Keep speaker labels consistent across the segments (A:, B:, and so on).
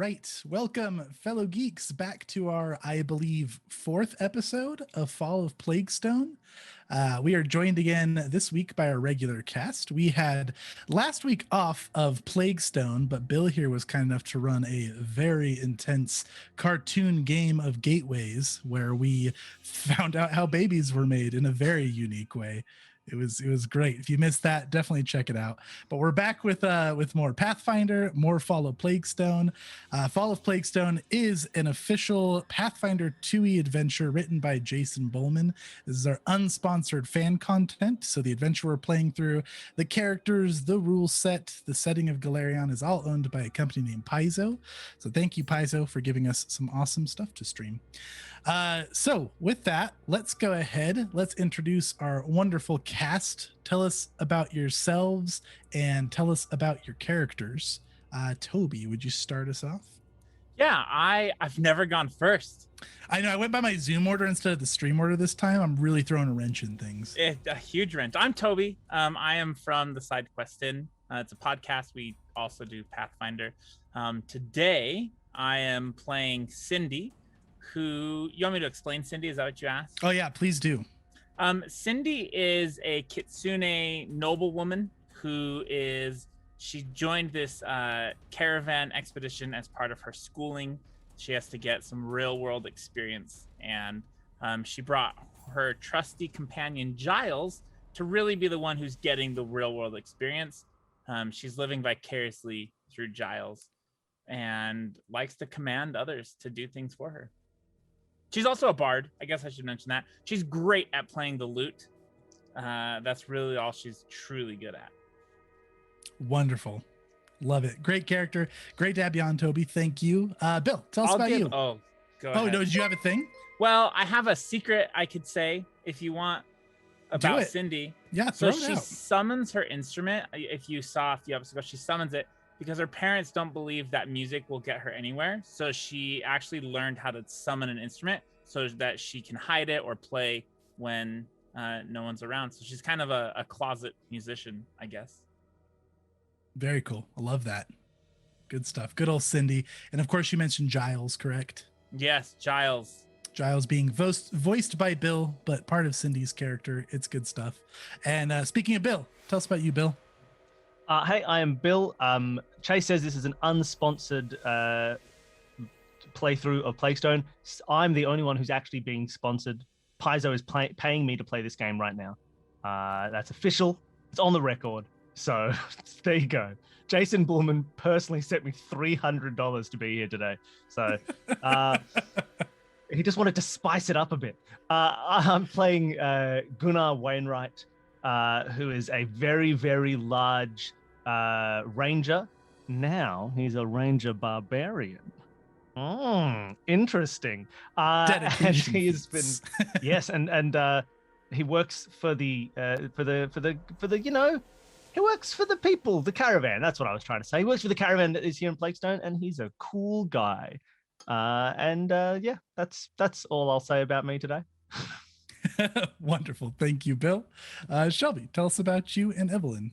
A: right. Welcome, fellow geeks, back to our, I believe, fourth episode of Fall of Plaguestone. We are joined again this week by our regular cast. We had last week off of Plaguestone, but Bill here was kind enough to run a very intense cartoon game of gateways where we found out how babies were made in a very unique way. It was great. If you missed that, definitely check it out. But we're back with more Pathfinder, more Fall of Plaguestone. Fall of Plaguestone is an official Pathfinder 2e adventure written by Jason Bowman. This is our unsponsored fan content. So the adventure we're playing through, the characters, the rule set, the setting of Galarion is all owned by a company named Paizo. So thank you, Paizo, for giving us some awesome stuff to stream. So with that, let's go ahead. Let's introduce our wonderful cast. Tell us about yourselves and tell us about your characters. Toby, would you start us off?
B: Yeah, I've never gone first.
A: I know I went by my Zoom order instead of the stream order this time. I'm really throwing a wrench in things.
B: A huge wrench. I'm Toby. I am from the Side Quest In. It's a podcast. We also do Pathfinder. Today, I am playing Cindy, who, you want me to explain Cindy? Is that what you asked?
A: Oh yeah, please do.
B: Cindy is a Kitsune noblewoman she joined this caravan expedition as part of her schooling. She has to get some real world experience, and she brought her trusty companion Giles to really be the one who's getting the real world experience. She's living vicariously through Giles and likes to command others to do things for her. She's also a bard. I guess I should mention that. She's great at playing the lute. That's really all she's truly good at.
A: Wonderful. Love it. Great character. Great to have you on, Toby. Thank you. Bill, tell us about you.
B: Oh, go ahead.
A: Oh, no, did you have a thing?
B: Well, I have a secret I could say if you want about Cindy.
A: Yeah,
B: so she summons her instrument. If you saw a few episodes ago, she summons it because her parents don't believe that music will get her anywhere. So she actually learned how to summon an instrument so that she can hide it or play when no one's around. So she's kind of a closet musician, I guess.
A: Very cool. I love that. Good stuff. Good old Cindy. And of course you mentioned Giles, correct?
B: Yes, Giles.
A: Giles being voiced by Bill, but part of Cindy's character. It's good stuff. And speaking of Bill, tell us about you, Bill.
C: Hey, I am Bill. Chase says this is an unsponsored playthrough of Plaguestone. I'm the only one who's actually being sponsored. Paizo is paying me to play this game right now. That's official. It's on the record. So there you go. Jason Bullman personally sent me $300 to be here today. So he just wanted to spice it up a bit. I'm playing Gunnar Wainwright, who is a very, very large ranger. Now he's a ranger barbarian. Interesting. And he has been yes, and he works for the you know, he works for the people, the caravan. That's what I was trying to say. He works for the caravan that is here in Plaguestone, and he's a cool guy. Yeah, that's all I'll say about me today.
A: Wonderful. Thank you, Bill. Shelby, tell us about you and Evelyn.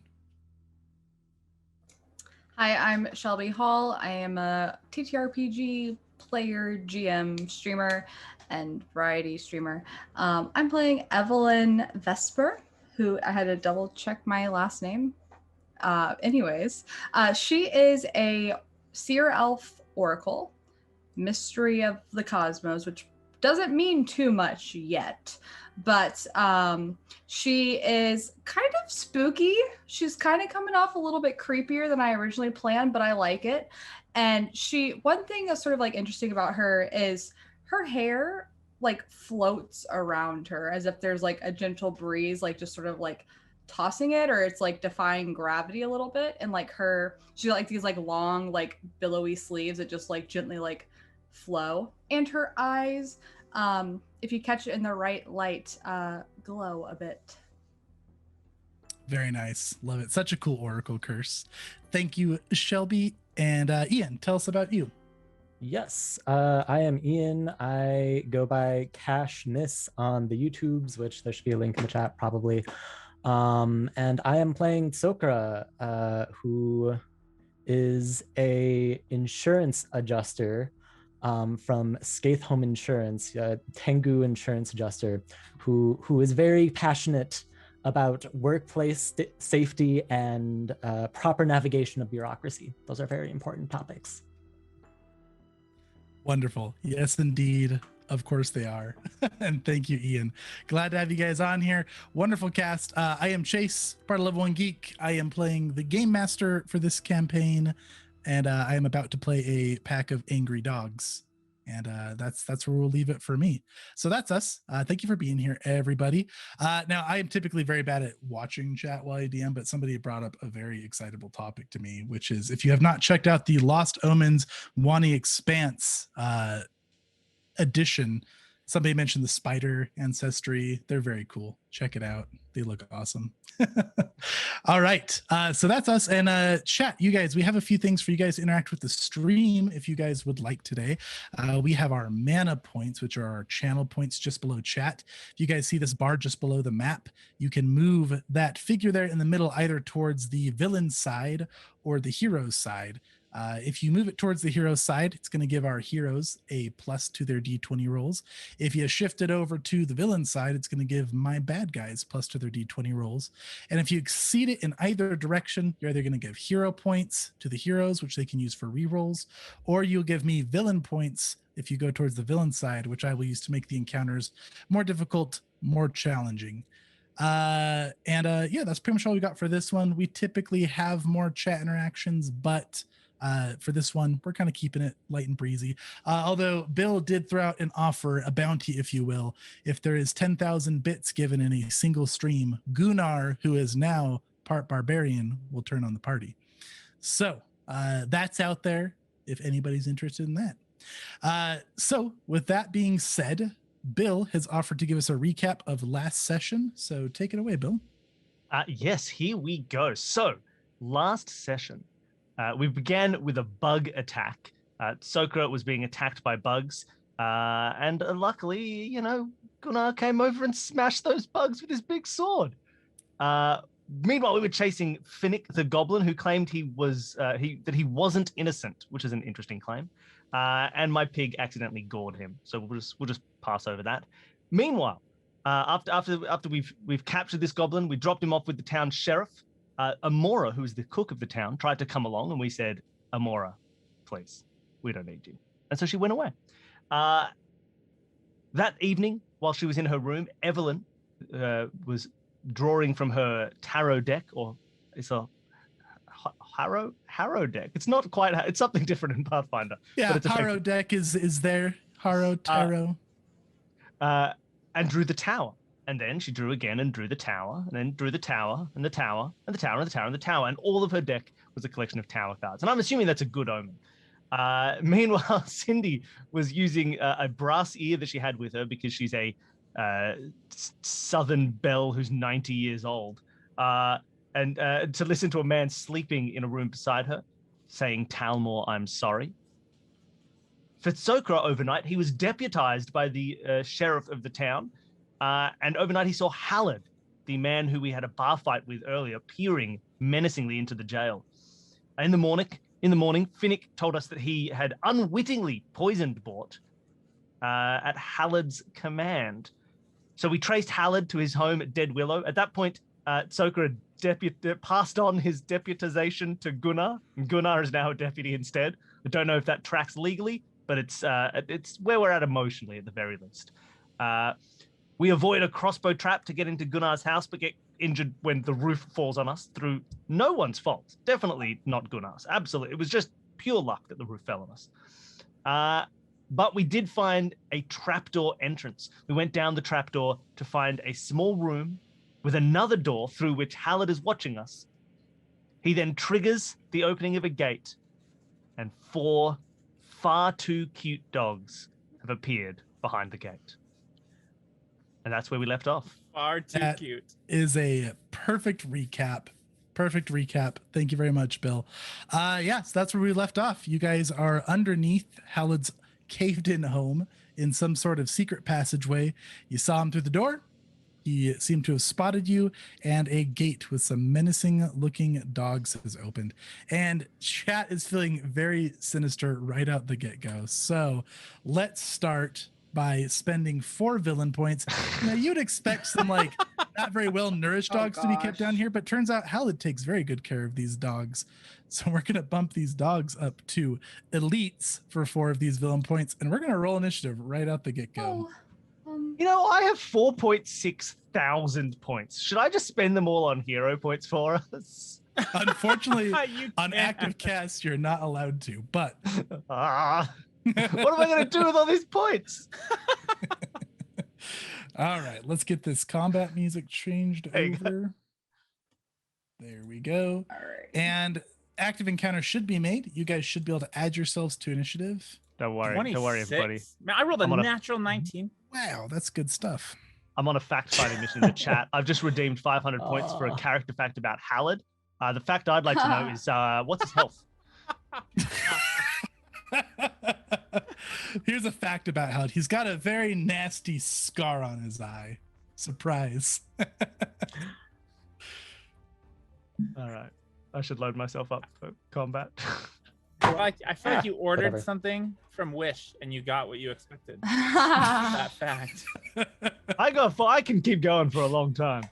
D: Hi, I'm Shelby Hall. I am a TTRPG player, GM, streamer, and variety streamer. I'm playing Evelyn Vesper, who I had to double check my last name. She is a seer elf oracle, mystery of the cosmos, which doesn't mean too much yet, but she is kind of spooky. She's kind of coming off a little bit creepier than I originally planned, but I like it. And one thing that's sort of like interesting about her is her hair like floats around her as if there's like a gentle breeze, like just sort of like tossing it, or it's like defying gravity a little bit. And like she like these like long like billowy sleeves that just like gently like flow, and her eyes, if you catch it in the right light, glow a bit.
A: Very nice. Love it. Such a cool oracle curse. Thank you, Shelby. And Ian, tell us about you.
E: Yes, I am Ian. I go by Cashness on the YouTubes, which there should be a link in the chat probably. And I am playing Sokra, who is a insurance adjuster from Skaith Home Insurance, Tengu insurance adjuster, who is very passionate about workplace safety and proper navigation of bureaucracy. Those are very important topics.
A: Wonderful. Yes, indeed. Of course they are. And thank you, Ian. Glad to have you guys on here. Wonderful cast. I am Chase, part of Level 1 Geek. I am playing the Game Master for this campaign, and I am about to play a pack of angry dogs. And that's where we'll leave it for me. So that's us. Thank you for being here, everybody. Now, I am typically very bad at watching chat while I DM, but somebody brought up a very excitable topic to me, which is if you have not checked out the Lost Omens Wani Expanse edition, somebody mentioned the spider ancestry. They're very cool. Check it out. They look awesome. All right. So that's us. And chat, you guys, we have a few things for you guys to interact with the stream if you guys would like today. We have our mana points, which are our channel points just below chat. If you guys see this bar just below the map, you can move that figure there in the middle either towards the villain side or the hero side. If you move it towards the hero side, it's going to give our heroes a plus to their d20 rolls. If you shift it over to the villain side, it's going to give my bad guys plus to their d20 rolls. And if you exceed it in either direction, you're either going to give hero points to the heroes, which they can use for rerolls, or you'll give me villain points if you go towards the villain side, which I will use to make the encounters more difficult, more challenging. Yeah, that's pretty much all we got for this one. We typically have more chat interactions, but for this one, we're kind of keeping it light and breezy. Although Bill did throw out an offer, a bounty, if you will. If there is 10,000 bits given in a single stream, Gunnar, who is now part barbarian, will turn on the party. So that's out there if anybody's interested in that. So with that being said, Bill has offered to give us a recap of last session. So take it away, Bill.
C: Yes, here we go. So last session, we began with a bug attack. Sokra was being attacked by bugs, and luckily, Gunnar came over and smashed those bugs with his big sword. Meanwhile, we were chasing Finnick the Goblin, who claimed he wasn't innocent, which is an interesting claim. And my pig accidentally gored him, so we'll just pass over that. Meanwhile, after we've captured this goblin, we dropped him off with the town sheriff. Amora, who is the cook of the town, tried to come along, and we said, Amora, please, we don't need you. And so she went away. That evening, while she was in her room, Evelyn was drawing from her tarot deck, or it's a harrow deck. It's not quite, it's something different in Pathfinder.
A: Yeah,
C: but it's
A: harrow deck is there. Harrow, tarot.
C: And drew the tower. And then she drew again and drew the tower, and then drew the tower, and the tower, and the tower, and the tower, and the tower. And all of her deck was a collection of tower cards. And I'm assuming that's a good omen. Meanwhile, Cindy was using a brass ear that she had with her because she's a Southern belle who's 90 years old. And to listen to a man sleeping in a room beside her, saying, Talmor, I'm sorry. For Sokra overnight, he was deputized by the sheriff of the town. And overnight, he saw Hallowed, the man who we had a bar fight with earlier, peering menacingly into the jail. In the morning, Finnick told us that he had unwittingly poisoned Bort at Hallowed's command. So we traced Hallowed to his home at Dead Willow. At that point, Sokra passed on his deputization to Gunnar. And Gunnar is now a deputy instead. I don't know if that tracks legally, but it's where we're at emotionally at the very least. We avoid a crossbow trap to get into Gunnar's house, but get injured when the roof falls on us through no one's fault. Definitely not Gunnar's. Absolutely. It was just pure luck that the roof fell on us. But we did find a trapdoor entrance. We went down the trapdoor to find a small room with another door through which Hallowed is watching us. He then triggers the opening of a gate, and 4 far too cute dogs have appeared behind the gate. And that's where we left off.
B: Far too cute.
A: Is a perfect recap. Perfect recap. Thank you very much, Bill. Yes, that's where we left off. You guys are underneath Hallowed's caved-in home in some sort of secret passageway. You saw him through the door. He seemed to have spotted you, and a gate with some menacing looking dogs has opened. And chat is feeling very sinister right out the get-go. So let's start by spending 4 villain points. Now you'd expect some like not very well nourished dogs to be kept down here, but turns out Hallowed takes very good care of these dogs. So we're gonna bump these dogs up to elites for 4 of these villain points, and we're gonna roll initiative right out the get-go.
C: You know, I have 4.6 thousand points. Should I just spend them all on hero points for us?
A: Unfortunately, on active cast, you're not allowed to, but
C: what am I going to do with all these points?
A: All right, let's get this combat music changed over. There we go.
D: All right.
A: And active encounter should be made. You guys should be able to add yourselves to initiative.
C: Don't worry, everybody.
B: Man, I rolled a natural 19.
A: Wow, that's good stuff.
C: I'm on a fact-finding mission in the chat. I've just redeemed 500 points for a character fact about Hallowed. The fact I'd like to know is what's his health?
A: Here's a fact about Hallowed. He's got a very nasty scar on his eye. Surprise.
C: All right. I should load myself up for combat.
B: I feel like you ordered
E: Whatever.
B: something from Wish and you got what you expected. That fact.
C: I can keep going for a long time.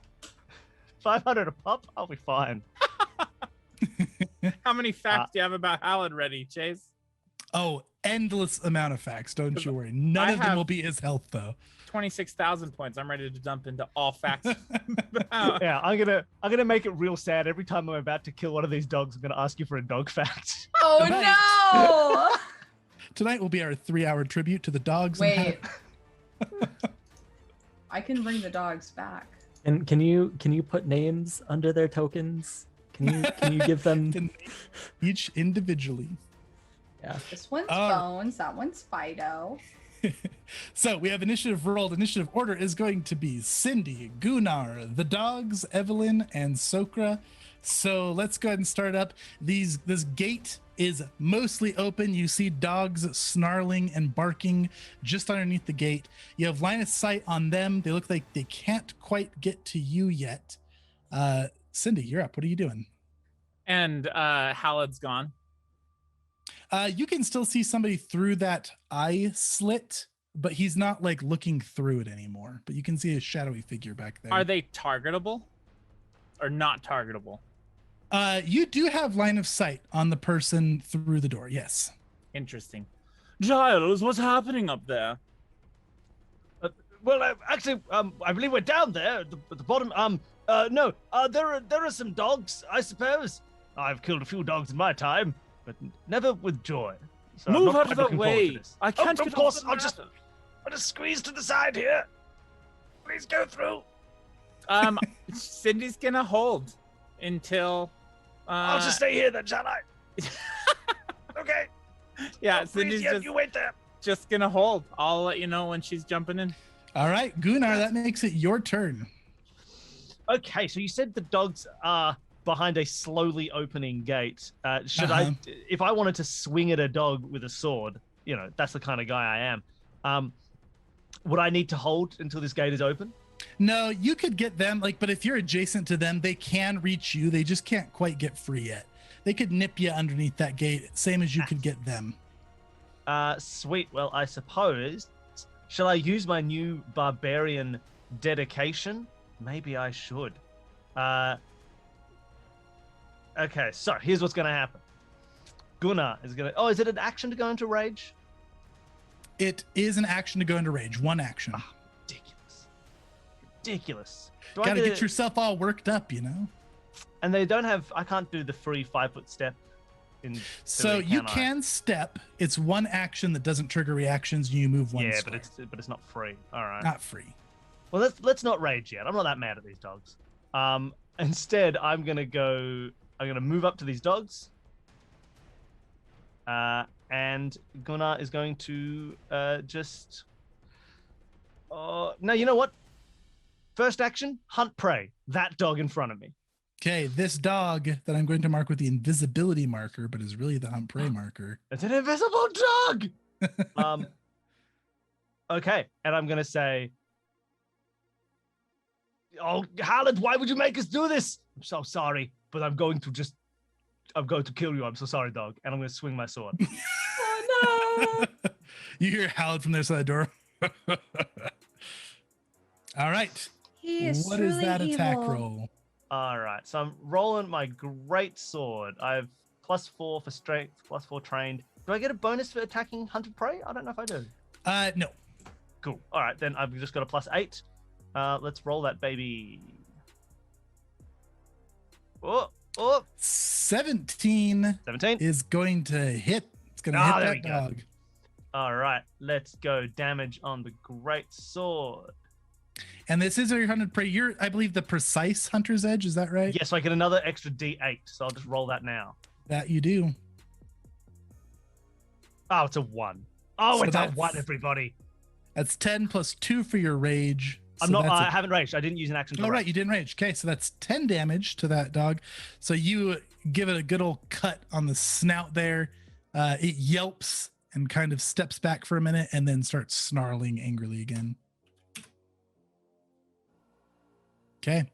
C: 500 a pop, I'll be fine.
B: How many facts do you have about Hallowed ready, Chase?
A: Oh, endless amount of facts. Don't you worry. None of them will be his health, though.
B: 26,000 points. I'm ready to dump into all facts.
C: Yeah, I'm gonna make it real sad. Every time I'm about to kill one of these dogs, I'm gonna ask you for a dog fact.
D: Oh no!
A: Tonight will be our 3-hour tribute to the dogs.
D: Wait. I can bring the dogs back.
E: And can you put names under their tokens? Can you give them
A: each individually?
E: Yeah.
D: This one's Bones. That one's Fido.
A: So we have initiative rolled. Initiative order is going to be Cindy, Gunnar, the dogs, Evelyn, and Sokra. So let's go ahead and start up. This gate is mostly open. You see dogs snarling and barking just underneath the gate. You have line of sight on them. They look like they can't quite get to you yet. Cindy, you're up. What are you doing?
B: And Hallowed's gone.
A: You can still see somebody through that eye slit, but he's not like looking through it anymore. But you can see a shadowy figure back there.
B: Are they targetable or not targetable?
A: You do have line of sight on the person through the door. Yes.
B: Interesting. Giles, what's happening up there?
C: Actually, I believe we're down there at the bottom. No, there are some dogs, I suppose. I've killed a few dogs in my time, but never with joy. So
B: Move out of the way. I can't.
C: Of course, I'll just squeeze to the side here. Please go through.
B: Cindy's gonna hold until.
C: I'll just stay here then, shall I? Okay.
B: Yeah, Cindy's
C: you wait there.
B: Just gonna hold. I'll let you know when she's jumping in.
A: All right, Gunnar, that makes it your turn.
C: Okay, so you said the dogs are behind a slowly opening gate. Should I, if I wanted to swing at a dog with a sword, you know, that's the kind of guy I am. Would I need to hold until this gate is open?
A: No, you could get them, but if you're adjacent to them, they can reach you. They just can't quite get free yet. They could nip you underneath that gate, same as you could get them.
C: Sweet. Well, I suppose, shall I use my new barbarian dedication? Maybe I should. Okay, so here's what's going to happen. Gunnar is going to... Oh, is it an action to go into rage?
A: It is an action to go into rage. One action.
C: Oh, ridiculous.
A: Got to get yourself all worked up, you know?
C: And they don't have... I can't do the free 5-foot step.
A: So you can step. It's one action that doesn't trigger reactions, and you move one square.
C: but it's not free. All right.
A: Not free.
C: Well, let's not rage yet. I'm not that mad at these dogs. Instead, I'm gonna move up to these dogs. And Gunnar is going to just. No, you know what? First action: hunt prey. That dog in front of me.
A: Okay, this dog that I'm going to mark with the invisibility marker, but is really the hunt prey marker.
C: It's an invisible dog. Okay, and I'm gonna say. Oh, Hallowed, why would you make us do this? I'm so sorry, but I'm going to kill you. I'm so sorry, dog. And I'm going to swing my sword.
D: Oh no!
A: You hear Hallowed from the other side of the door. All right.
D: He is
A: What is
D: truly
A: that attack
D: evil.
A: roll?
C: All right, so I'm rolling my great sword. I have +4 for strength, +4 trained. Do I get a bonus for attacking hunted prey? I don't know if I do.
A: No.
C: Cool. All right, then I've just got a +8. Let's roll that baby. Oh,
A: 17
C: 17.
A: is going to hit. It's going to
C: Ah,
A: hit
C: there
A: that
C: we go.
A: dog.
C: All right, let's go. Damage on the great sword.
A: And this is your hunted prey. You're, I believe, the precise hunter's edge. Is that right?
C: Yes, so I get another extra D8, so I'll just roll that now.
A: That you do.
C: Oh, it's a 1. Oh,
A: So
C: it's a
A: that's-
C: 1, everybody.
A: That's 10 plus 2 for your rage.
C: I'm
A: So
C: not.
A: that's
C: I haven't raged. I didn't use an action to
A: Oh, right.
C: rage.
A: You didn't rage. Okay. So that's 10 damage to that dog. So you give it a good old cut on the snout there. It yelps and kind of steps back for a minute and then starts snarling angrily again. Okay.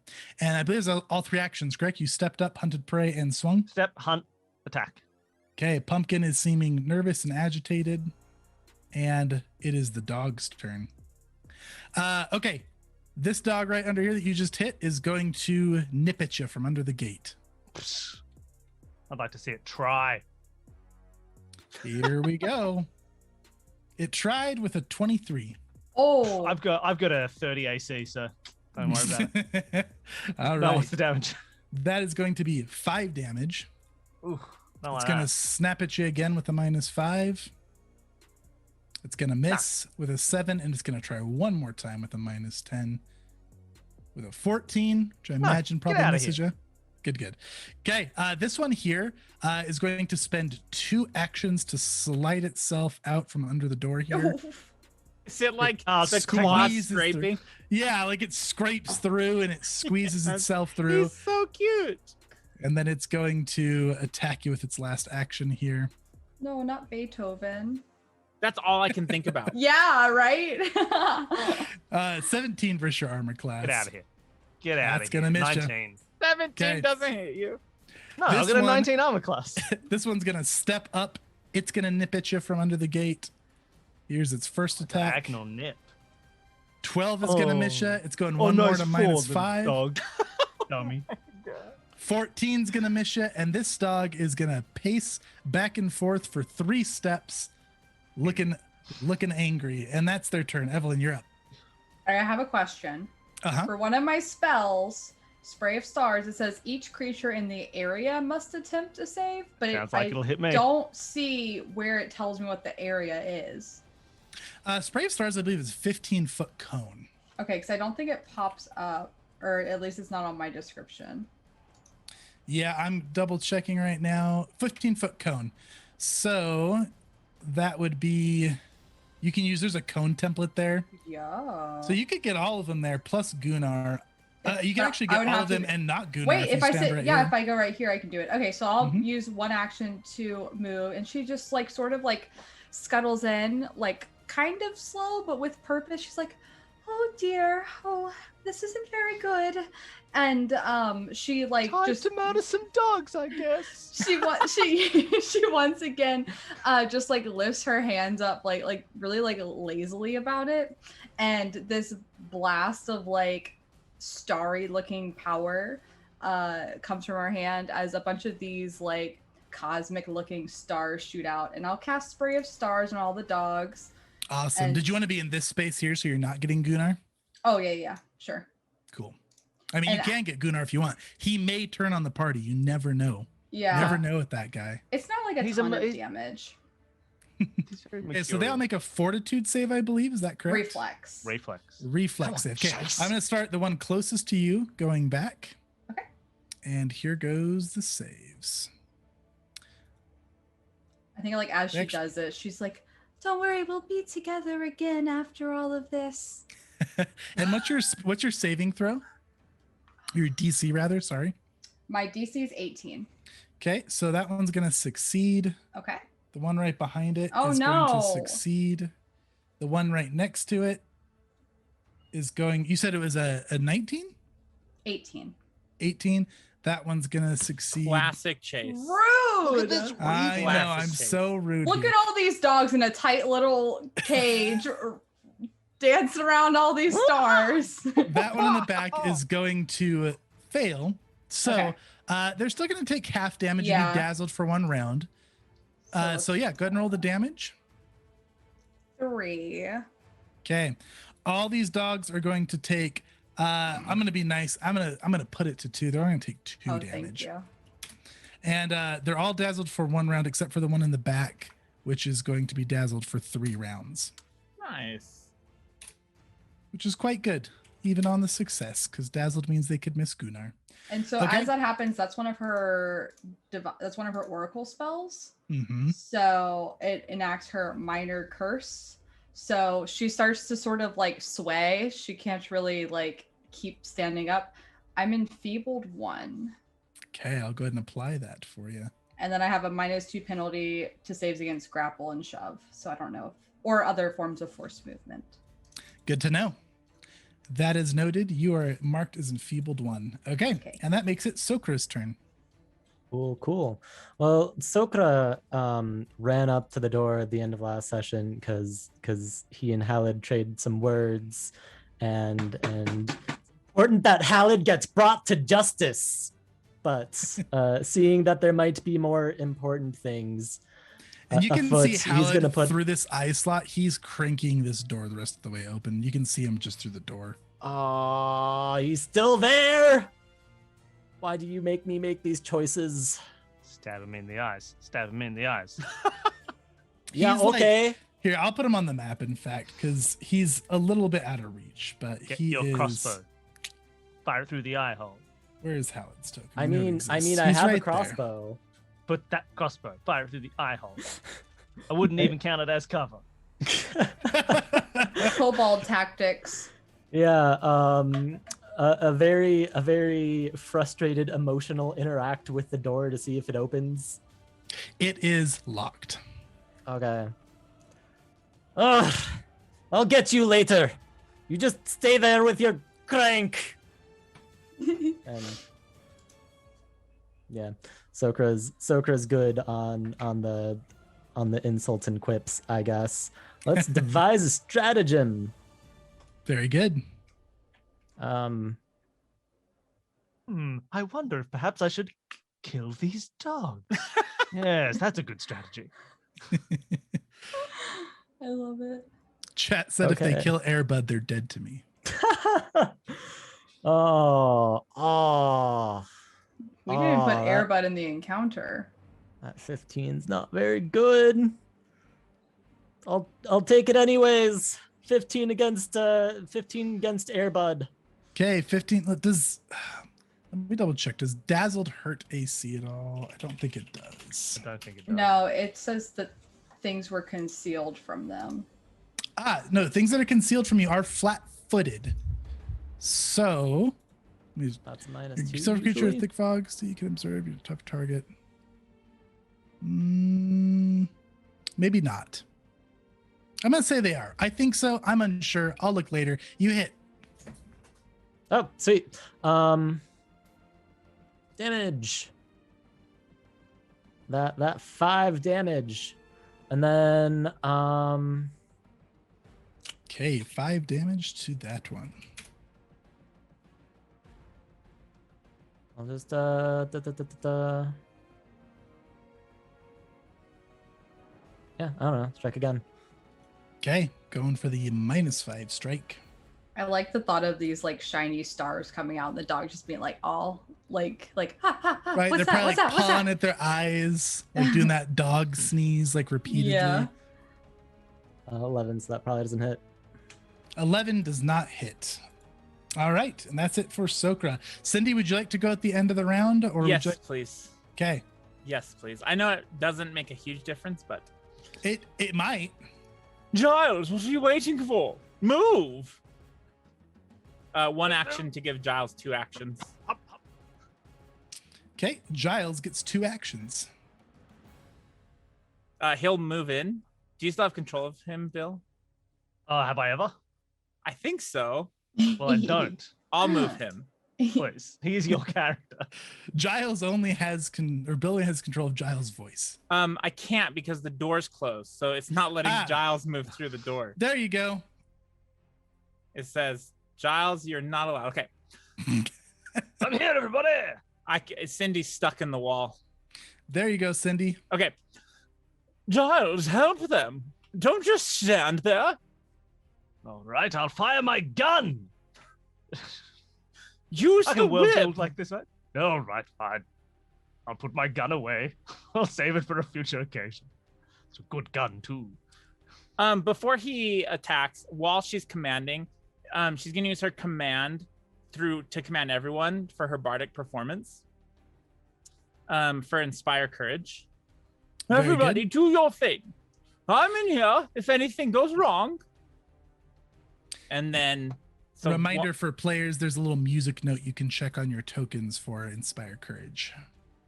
A: And I believe it's all 3 actions, correct? You stepped up, hunted prey, and swung.
C: Step, hunt, attack.
A: Okay. Pumpkin is seeming nervous and agitated. And it is the dog's turn. Okay. This dog right under here that you just hit is going to nip at you from under the gate.
C: I'd like to see it try.
A: Here we go. It tried with a 23.
D: Oh,
C: I've got a 30 AC, so don't worry about it.
A: All
C: No,
A: right.
C: what's the damage?
A: That is going to be 5 damage.
C: Ooh, no,
A: It's going to snap at you again with a -5. It's going to miss with a 7, and it's going to try one more time with a -10. With a 14, which I imagine probably
C: outta
A: misses you. Good. Okay, this one here is going to spend 2 actions to slide itself out from under the door here.
B: Is it like
C: Oh,
B: the
C: squeezes
B: cloth
A: through.
B: scraping?
A: Yeah, like it scrapes through and it squeezes itself through.
B: He's so cute.
A: And then it's going to attack you with its last action here.
D: no, not Beethoven.
B: That's all I can think about.
D: Yeah, right?
A: 17 versus your armor class.
C: Get out of here. Get out
A: That's
C: of here.
A: gonna miss ya.
C: 19.
B: 17
A: Okay.
B: doesn't hit you.
C: No, I'll
A: This
C: get a
A: one-
C: 19 armor class.
A: This one's going to step up. It's going to nip at you from under the gate. Here's its first attack.
C: Diagonal nip.
A: 12 is going to miss you.
C: Oh.
A: It's going one more to -5.
C: Dog. Dummy.
A: 14's going to miss you. And this dog is going to pace back and forth for 3 steps, looking angry. And that's their turn. Evelyn, you're up.
D: I have a question.
A: Uh-huh.
D: For one of my spells, Spray of Stars, it says each creature in the area must attempt a save, but
C: Sounds like it'll hit me.
D: don't see where it tells me what the area is.
A: Spray of Stars, I believe, is a 15-foot cone.
D: Okay, because I don't think it pops up, or at least it's not on my description.
A: Yeah, I'm double checking right now. 15-foot cone. So that would be, you can use, there's a cone template there.
D: Yeah.
A: So you could get all of them there plus Gunnar. You can
D: But
A: actually
D: I
A: get
D: would
A: all
D: have
A: of them
D: to-
A: and not Gunnar.
D: Wait, if
A: you
D: I
A: stand
D: sit,
A: right
D: yeah,
A: here.
D: if I go right here, I can do it. Okay, so I'll
A: Mhm.
D: use one action to move, and she just like sort of like scuttles in, like kind of slow, but with purpose. She's like, "Oh dear, oh this isn't very good," and she like just
C: to murder some dogs, I guess.
D: she once again just like lifts her hands up like really like lazily about it, and this blast of like starry looking power comes from her hand as a bunch of these like cosmic looking stars shoot out, and I'll cast Spray of Stars on all the dogs.
A: Awesome.
D: and-
A: Did you want to be in this space here so you're not getting Gunnar?
D: Oh yeah, sure.
A: Cool. I mean, you
D: And-
A: can get Gunnar if you want. He may turn on the party. You never know.
D: Yeah,
A: Never know with that guy.
D: it's not like a
C: He's
D: ton
C: a-
D: of damage.
C: He's very
A: Okay, so they all make a fortitude save, I believe. Is that correct?
D: Reflex.
C: reflex.
A: Reflex
C: Come on,
A: save. Okay,
C: Chase.
A: I'm going to start the one closest to you going back.
D: Okay.
A: And here goes the saves.
D: I think like as she
A: Actu-
D: does it, she's like, "Don't worry, we'll be together again after all of this."
A: And what's your saving throw? Your DC rather, sorry.
D: My DC is 18.
A: Okay, so that one's going to succeed.
D: Okay.
A: The one right behind it is
D: Oh,
A: going to
D: no.
A: succeed. The one right next to it is going, you said it was a 19?
D: 18.
A: 18. That one's gonna succeed.
B: Classic Chase.
D: Rude.
A: I know,
B: Classic
A: I'm
B: Chase.
A: so rude.
D: Look
A: here.
D: at all these dogs in a tight little cage dancing around all these stars.
A: That one in the back is going to fail. So
D: Okay.
A: they're still going to take half damage and
D: Yeah.
A: be dazzled for 1 round. So yeah, go ahead and roll the damage.
D: 3.
A: Okay. All these dogs are going to take I'm going to be nice. I'm going to put it to 2. They're only going to take 2
D: Oh,
A: damage.
D: thank you.
A: And they're all dazzled for 1 round except for the one in the back, which is going to be dazzled for 3 rounds.
B: Nice.
A: Which is quite good, even on the success, because dazzled means they could miss Gunnar.
D: And so
A: Okay.
D: as that happens, that's one of her oracle spells.
A: Mm-hmm.
D: So it enacts her minor curse. So she starts to sort of like sway. She can't really like keep standing up. I'm enfeebled 1.
A: Okay, I'll go ahead and apply that for you.
D: And then I have a -2 penalty to saves against grapple and shove. So I don't know or other forms of force movement.
A: Good to know. That is noted. You are marked as enfeebled 1. Okay. And that makes it Sokra's turn.
E: Cool. Well, Sokra ran up to the door at the end of last session because he and Hallowed traded some words, and important that Hallowed gets brought to justice. But seeing that there might be more important things,
A: And you can
E: afoot,
A: see Hallowed
E: gonna put
A: through this eye slot. He's cranking this door the rest of the way open. You can see him just through the door.
E: He's still there. Why do you make me make these choices?
C: Stab him in the eyes. Stab him in the eyes.
E: Yeah,
A: He's like-
E: okay.
A: Here, I'll put him on the map, in fact, because he's a little bit out of reach, but
C: Get
A: he
C: your
A: is...
C: crossbow. Fire it through the eye hole.
A: Where is Hallowed's token?
E: I
A: know it
E: mean,
A: exists.
E: I
A: He's
E: have
A: right
E: a
A: there.
E: crossbow.
C: Put that crossbow. Fire it through the eye hole. I wouldn't even count it as cover.
D: Kobold tactics.
E: Yeah, a very frustrated, emotional interact with the door to see if it opens.
A: It is locked.
E: Okay. Ugh, I'll get you later. You just stay there with your crank. And yeah, Sokra's good on the insults and quips, I guess. Let's devise a stratagem.
A: Very good.
E: Um,
C: I wonder if perhaps I should kill these dogs. Yes, that's a good strategy.
D: I love it.
A: Chat said if they
E: Okay.
A: kill Airbud, they're dead to me.
E: oh,
D: We didn't put
E: that-
D: Airbud in the encounter.
E: That 15's not very good. I'll take it anyways. 15 against Airbud.
A: Okay, 15. Does let me double check. Does dazzled hurt AC at all? I don't think it does.
C: I don't think it does.
D: No, it says that things were concealed from them.
A: No, things that are concealed from you are flat-footed. So,
E: That's -2.
A: self creature
E: usually.
A: with thick fog, so you can observe your tough target. Maybe not. I'm gonna say they are. I think so. I'm unsure. I'll look later. You hit.
E: Oh, sweet. Damage. That 5 damage. And then
A: Okay, 5 damage to that one.
E: I'll just Yeah, I don't know. Strike again.
A: Okay, going for the -5 strike.
D: I like the thought of these like shiny stars coming out and the dog just being like all like ha ha ha.
A: Right,
D: What's
A: they're
D: that?
A: probably
D: What's
A: like
D: that? What's
A: pawing
D: that?
A: at their eyes, like doing that dog sneeze, like repeatedly.
D: Yeah.
E: 11, so that probably doesn't hit.
A: 11 does not hit. All right, and that's it for Sokra. Cindy, would you like to go at the end of the round, or
B: Yes,
A: would you?
B: please.
A: Okay,
B: Yes, please. I know it doesn't make a huge difference, but
A: it might.
B: Giles, what are you waiting for? Move. 1 action to give Giles 2 actions.
A: Okay, Giles gets 2 actions.
B: He'll move in. Do you still have control of him, Bill?
C: Oh, have I ever?
B: I think so.
C: Well, I don't.
B: I'll move him.
C: Please. He is your character.
A: Giles only has Billy has control of Giles' voice.
B: I can't because the door's closed, so it's not letting Giles move through the door.
A: There you go.
B: It says, Giles, you're not allowed. Okay.
C: I'm here, everybody.
B: Cindy's stuck in the wall.
A: There you go, Cindy.
B: Okay. Giles, help them. Don't just stand there.
C: All right, I'll fire my gun.
B: Use
C: I
B: the
C: can world
B: whip.
C: build like this, right? All right, fine. I'll put my gun away. I'll save it for a future occasion. It's a good gun, too.
B: Before he attacks, while she's commanding, she's going to use her command to command everyone for her bardic performance. For Inspire Courage.
A: Very
B: Everybody,
A: good.
B: do your thing. I'm in here if anything goes wrong. And then...
A: Reminder for players, there's a little music note you can check on your tokens for Inspire Courage.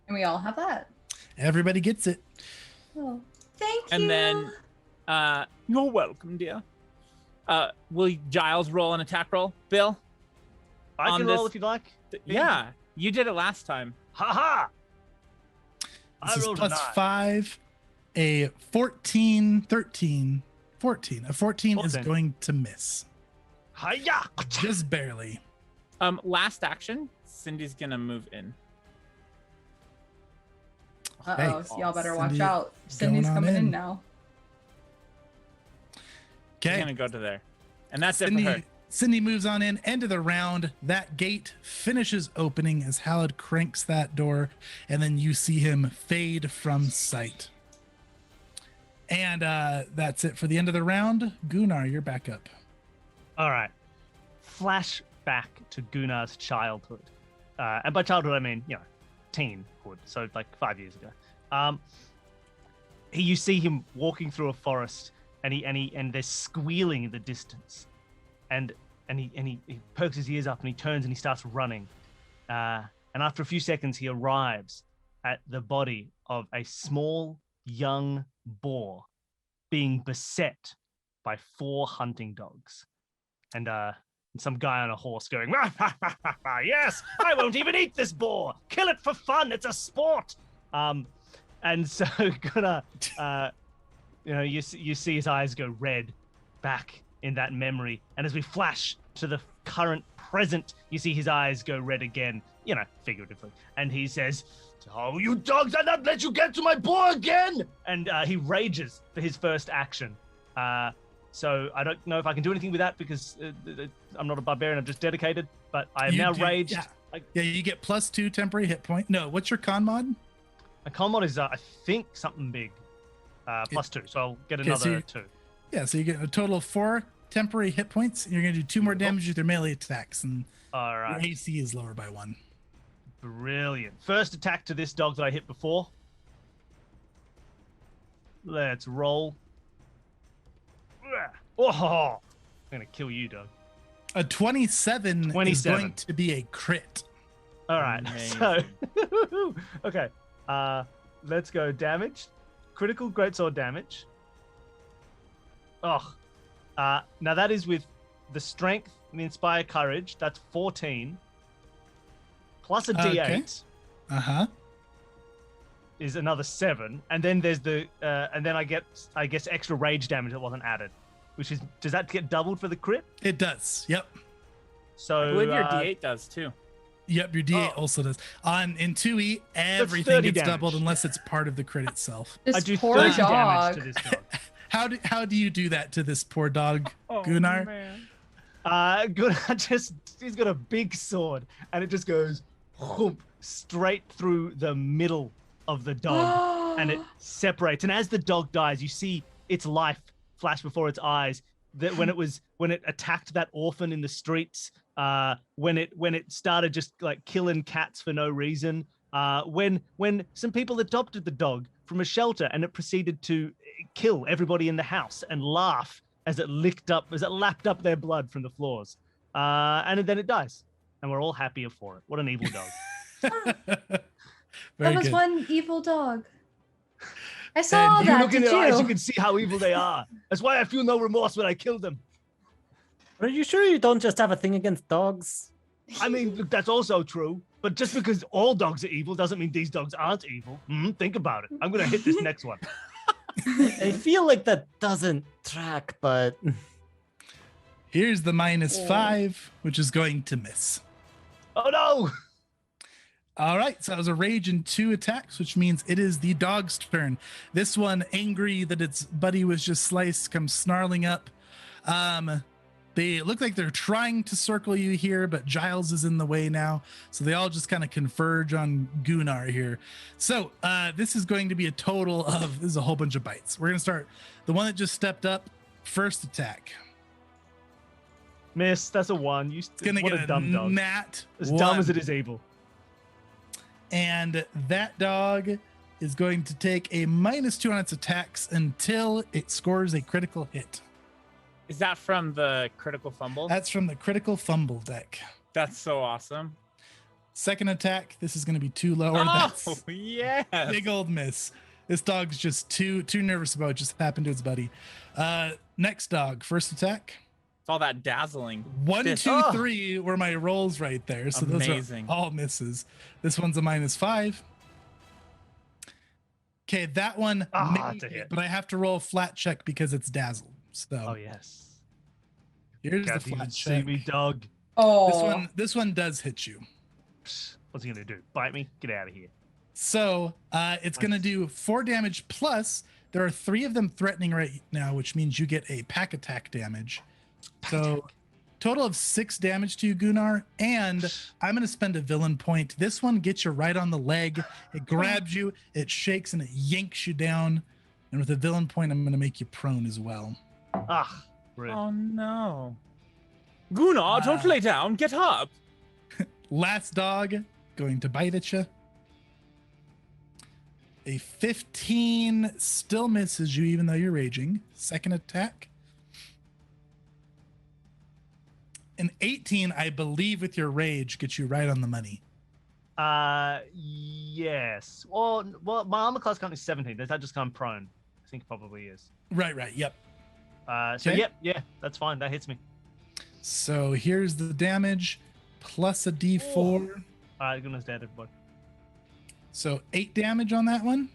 D: And we all have that.
A: Everybody gets it.
D: Oh, thank you.
B: And then, you're welcome, dear. Will Giles roll an attack roll? Bill?
C: I
B: On
C: can
B: this-
C: roll if you'd like.
B: Yeah, you did it last time.
C: Ha
A: This is
C: rolled a
A: plus
C: 9.
A: 5, a 14, 13, 14. A 14 is
C: 14.
A: going to miss.
C: Hiya!
A: Just barely.
B: Last action, Cindy's gonna move in.
D: Uh-oh,
A: Hey,
D: y'all better watch
A: Cindy
D: out. Cindy's
A: going on
D: coming in
A: in.
D: now.
B: She's
A: Okay.
B: gonna go to there. And that's it
A: Cindy,
B: for her.
A: Cindy moves on in. End of the round. That gate finishes opening as Hallowed cranks that door, and then you see him fade from sight. And that's it for the end of the round. Gunnar, you're back up.
C: All right. Flash back to Gunnar's childhood. And by childhood, I mean, teenhood. So like 5 years ago. You see him walking through a forest and there's squealing in the distance. And he perks his ears up and he turns and he starts running. And after a few seconds, he arrives at the body of a small, young boar being beset by 4 hunting dogs. And some guy on a horse going, yes, I won't even eat this boar. Kill it for fun. It's a sport. And so Gunnar, you see his eyes go red back in that memory. And as we flash to the current present, you see his eyes go red again, figuratively. And he says, oh, you dogs, I'll not let you get to my boar again. And he rages for his first action. So I don't know if I can do anything with that because I'm not a barbarian. I'm just dedicated. But I am now raged.
A: Yeah, you get +2 temporary hit point. No, what's your con mod?
C: My con mod is, I think, something big. +2. So I'll get another 2.
A: Yeah, so you get a total of 4 temporary hit points. And you're going to do 2 more damage with your melee attacks. And
C: All right.
A: your AC is lower by 1.
C: Brilliant. First attack to this dog that I hit before. Let's roll. Oh, I'm going to kill you, dog.
A: A 27 is
C: 27.
A: going to be a crit.
C: All right.
B: Amazing.
C: So, okay. Let's go damage. Critical greatsword damage. Oh. Now that is with the strength and the inspire courage. That's 14. Plus a D8
A: Okay. Uh-huh.
C: is another 7. And then there's and then I guess extra rage damage that wasn't added. Which is, does that get doubled for the crit?
A: It does. Yep.
C: So
B: I believe your D8 does too.
A: Yep, your D8
C: Oh.
A: also does. In 2E, everything
C: 30
A: gets
C: damage.
A: doubled unless it's part of the crit itself.
D: This
C: I do
D: poor
C: 30
D: dog.
C: damage to this dog.
A: How do you do that to this poor dog,
B: Oh,
A: Gunnar?
B: man.
C: Gunnar he's got a big sword and it just goes whoomp, straight through the middle of the dog and it separates. And as the dog dies, you see its life flash before its eyes. That when it attacked that orphan in the streets, when it started just like killing cats for no reason, when some people adopted the dog from a shelter and it proceeded to kill everybody in the house and laugh as it lapped up their blood from the floors, and then it dies, and we're all happier for it. What an evil dog!
D: That
A: Very
D: was
A: good.
D: one evil dog. I saw all
A: And
C: You
D: that.
C: look in
D: Did
C: their eyes, you
D: you?
C: can see how evil they are. That's why I feel no remorse when I kill them.
E: Are you sure you don't just have a thing against dogs?
C: I mean, look, that's also true. But just because all dogs are evil doesn't mean these dogs aren't evil. Think about it. I'm gonna hit this next one.
E: I feel like that doesn't track, but
A: Here's the -5, which is going to miss.
C: Oh no!
A: All right, so that was a rage and 2 attacks, which means it is the dog's turn. This one, angry that its buddy was just sliced, comes snarling up. They look like they're trying to circle you here, but Giles is in the way now. So they all just kind of converge on Gunnar here. So this is going to be a total of, this is a whole bunch of bites. We're going to start, the one that just stepped up, first attack.
C: Miss, that's a 1.
A: It's going to
C: what
A: get
C: a dumb dog.
A: nat
C: As
A: 1.
C: dumb as it is able.
A: And that dog is going to take a -2 on its attacks until it scores a critical hit.
B: Is that from the critical fumble?
A: That's from the critical fumble deck.
B: That's so awesome.
A: Second attack, this is going to be too low. Or
B: Oh,
A: that's
B: yes.
A: big old miss. This dog's just too nervous about it. Just happened to its buddy. Next dog, first attack.
B: It's all that dazzling.
A: 1,
B: This-
A: 2,
B: Oh.
A: 3 were my rolls right there. So
B: Amazing.
A: those are all misses. This one's a -5. Okay, that one
C: It's a
A: made
C: hit.
A: it, but I have to roll a flat check because it's dazzled. So
C: Oh yes.
A: here's the
C: Can't even
A: flat
C: see
A: check.
C: me, dog.
D: Oh,
A: This one does hit you.
C: Psst, what's he gonna do? Bite me? Get out of here.
A: So it's going to do 4 damage plus. There are 3 of them threatening right now, which means you get a pack attack damage. So total of 6 damage to you, Gunnar. And I'm going to spend a villain point. This one gets you right on the leg. It grabs you, it shakes, and it yanks you down. And with a villain point, I'm going to make you prone as well.
C: Ah, rude.
B: Oh no. Gunnar, don't lay down. Get up.
A: Last dog going to bite at you. A 15 still misses you, even though you're raging. Second attack. An 18, I believe, with your rage, gets you right on the money.
C: Yes. Well, my armor class count is 17. Does that just come prone? I think it probably is.
A: Right. Yep.
C: So
A: Okay.
C: yeah, that's fine. That hits me.
A: So here's the damage plus a d4.
C: Goodness, dead, everybody.
A: So 8 damage on that one.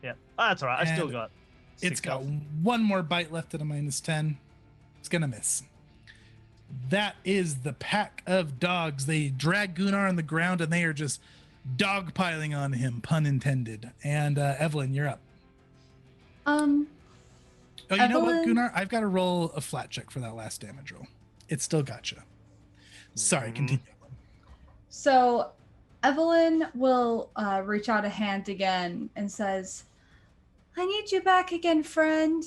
C: Yeah. Oh, that's all right. I still
A: And
C: got.
A: It's
C: 6
A: got
C: health.
A: one more bite left at a -10. It's going to miss. That is the pack of dogs. They drag Gunnar on the ground and they are just dogpiling on him, pun intended. And Evelyn, you're up.
D: um,
A: Oh, you know what,
D: Evelyn?
A: Gunnar? I've got to roll a flat check for that last damage roll. It still got you. Sorry, continue.
D: so Evelyn will reach out a hand again and says, "I need you back again, friend."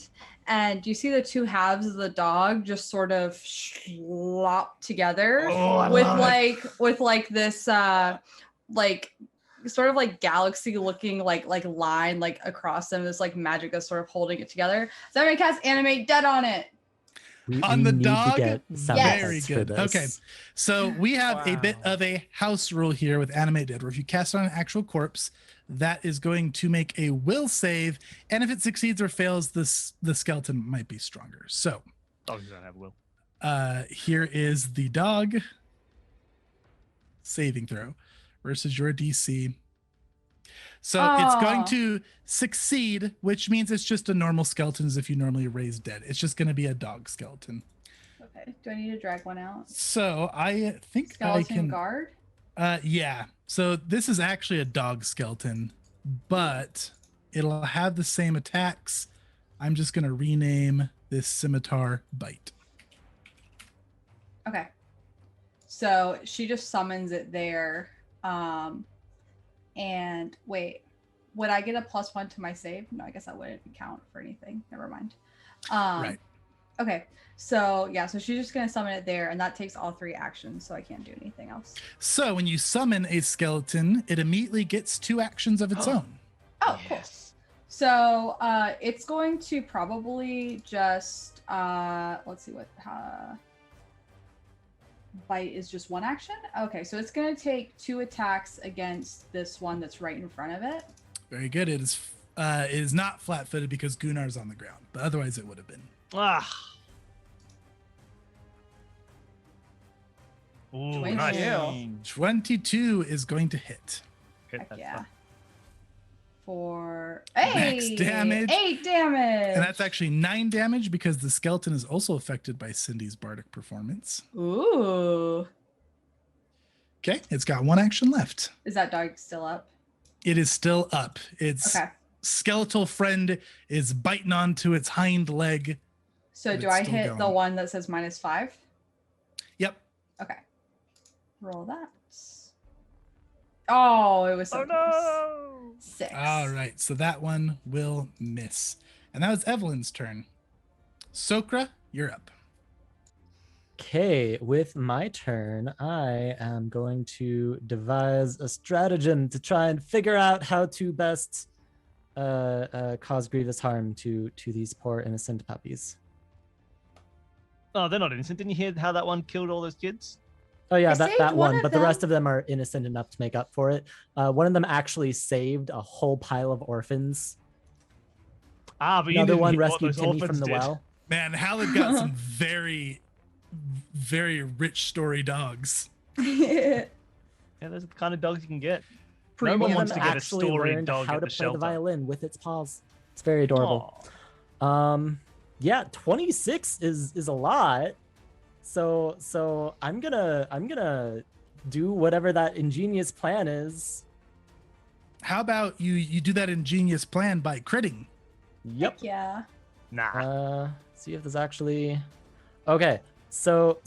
D: And you see the 2 halves of the dog just sort of slop together
C: Oh, I
D: with
C: love it.
D: like this like sort of like galaxy looking like line like across them. This like magic that's sort of holding it together. So I'm gonna cast animate dead on it.
A: On the
E: need
A: dog?
E: to get sound
A: Very
E: effects for
A: good.
E: this.
A: Okay. So we have a bit
B: Wow.
A: of a house rule here with Animate Dead, where if you cast on an actual corpse, that is going to make a will save. And if it succeeds or fails, the skeleton might be stronger. So
C: Dogs don't have will.
A: here is the dog saving throw versus your DC. So it's going
D: Aw.
A: to succeed, which means it's just a normal skeleton as if you normally raise dead. It's just going to be a dog skeleton.
D: Okay. Do I need to drag one out?
A: So I think
D: Skeleton
A: I can.
D: guard?
A: Yeah. So this is actually a dog skeleton, but it'll have the same attacks. I'm just going to rename this scimitar Bite.
D: Okay. So she just summons it there. And wait, would I get a +1 to my save? No, I guess that wouldn't count for anything. Never mind.
A: Right.
D: Okay. So yeah, so she's just gonna summon it there, and that takes all 3 actions, so I can't do anything else.
A: So when you summon a skeleton, it immediately gets 2 actions of its own.
D: Oh, cool. So it's going to probably just let's see what bite is just 1 action. Okay, so it's going to take 2 attacks against this one that's right in front of it.
A: Very good. It is not flat-footed because Gunnar's on the ground, but otherwise it would have been.
C: Ah. Ooh,
D: 22.
C: nice.
A: 22 is going to hit.
C: Hit
D: Heck
C: that
D: yeah.
C: stuff.
D: For
A: Max damage.
D: 8 damage.
A: And that's actually 9 damage because the skeleton is also affected by Cindy's bardic performance.
D: Ooh.
A: Okay, it's got 1 action left.
D: Is that dog still up?
A: It is still up. Its
D: Okay.
A: skeletal friend is biting onto its hind leg.
D: So
A: But
D: do
A: it's
D: I
A: still
D: hit
A: going.
D: the one that says -5?
A: Yep.
D: Okay. Roll that. Oh, it was so
C: Oh
D: close.
C: no!
D: 6.
A: All right, so that one will miss. And that was Evelyn's turn. Sokra, you're up.
E: Okay, with my turn, I am going to devise a stratagem to try and figure out how to best cause grievous harm to these poor innocent puppies.
C: Oh, they're not innocent. Didn't you hear how that one killed all those kids?
E: Oh yeah,
D: I
E: that
D: saved one
E: one,
D: of
E: but the rest
D: them.
E: of them are innocent enough to make up for it. One of them actually saved a whole pile of orphans.
C: Ah, but you
E: Another
C: didn't
E: one
C: hear what
E: rescued
C: those
E: Timmy from
C: orphans
E: the
C: did.
E: well.
A: Man, Hallowed got some very, very rich story dogs.
C: Yeah, those are the kind of dogs you can get. No
D: Premium.
C: one
E: One
C: wants
E: of
C: to
E: them
C: get a
E: actually
C: story
E: learned
C: dog
E: how
C: at
E: to
C: the
E: play
C: shelter.
E: the violin with its paws. It's very adorable. Yeah, 26 is a lot. So I'm gonna do whatever that ingenious plan is.
A: How about you do that ingenious plan by critting?
E: Yep.
D: Heck yeah.
C: Nah.
E: See if there's actually okay. So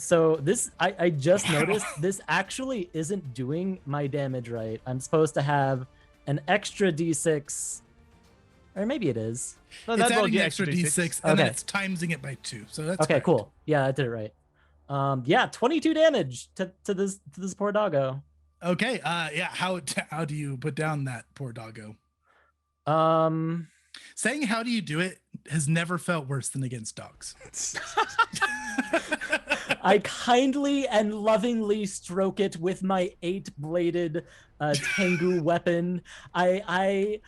E: this I just noticed this actually isn't doing my damage right. I'm supposed to have an extra d6, or maybe it is.
C: No,
A: It's
C: that rolled
A: adding
C: you
A: an extra d6 and
E: Okay.
A: then it's timesing it by 2. So that's
E: Okay,
A: correct.
E: cool. Yeah, I did it right. Yeah, 22 damage to this poor doggo.
A: Okay. Yeah. How do you put down that poor doggo? Saying how do you do it has never felt worse than against dogs.
E: I kindly and lovingly stroke it with my 8-bladed Tengu weapon. I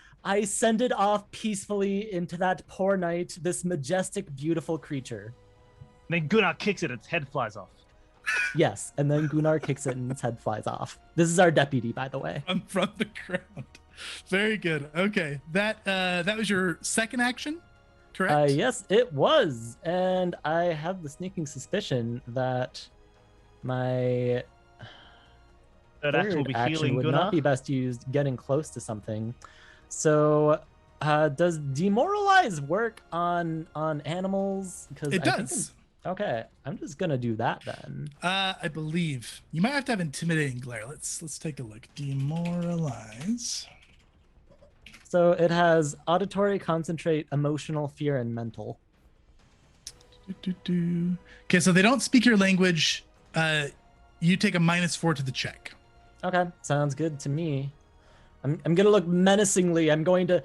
E: send it off peacefully into that poor night, this majestic, beautiful creature.
C: Then Gunnar kicks it, its head flies off.
E: Yes, and then Gunnar kicks it and its head flies off. This is our deputy, by the way.
A: From the ground. Very good. Okay. That was your second action, correct?
E: Yes, it was. And I have the sneaking suspicion that my
C: Third action will be healing
E: would
C: Gunnar.
E: not be best used getting close to something. So does demoralize work on animals? Because
A: It does.
E: Okay, I'm just gonna do that then.
A: I believe you might have to have intimidating glare. Let's take a look. Demoralize.
E: So it has auditory, concentrate, emotional, fear, and mental.
A: Okay, so they don't speak your language. You take a -4 to the check.
E: Okay, sounds good to me. I'm gonna look menacingly. I'm going to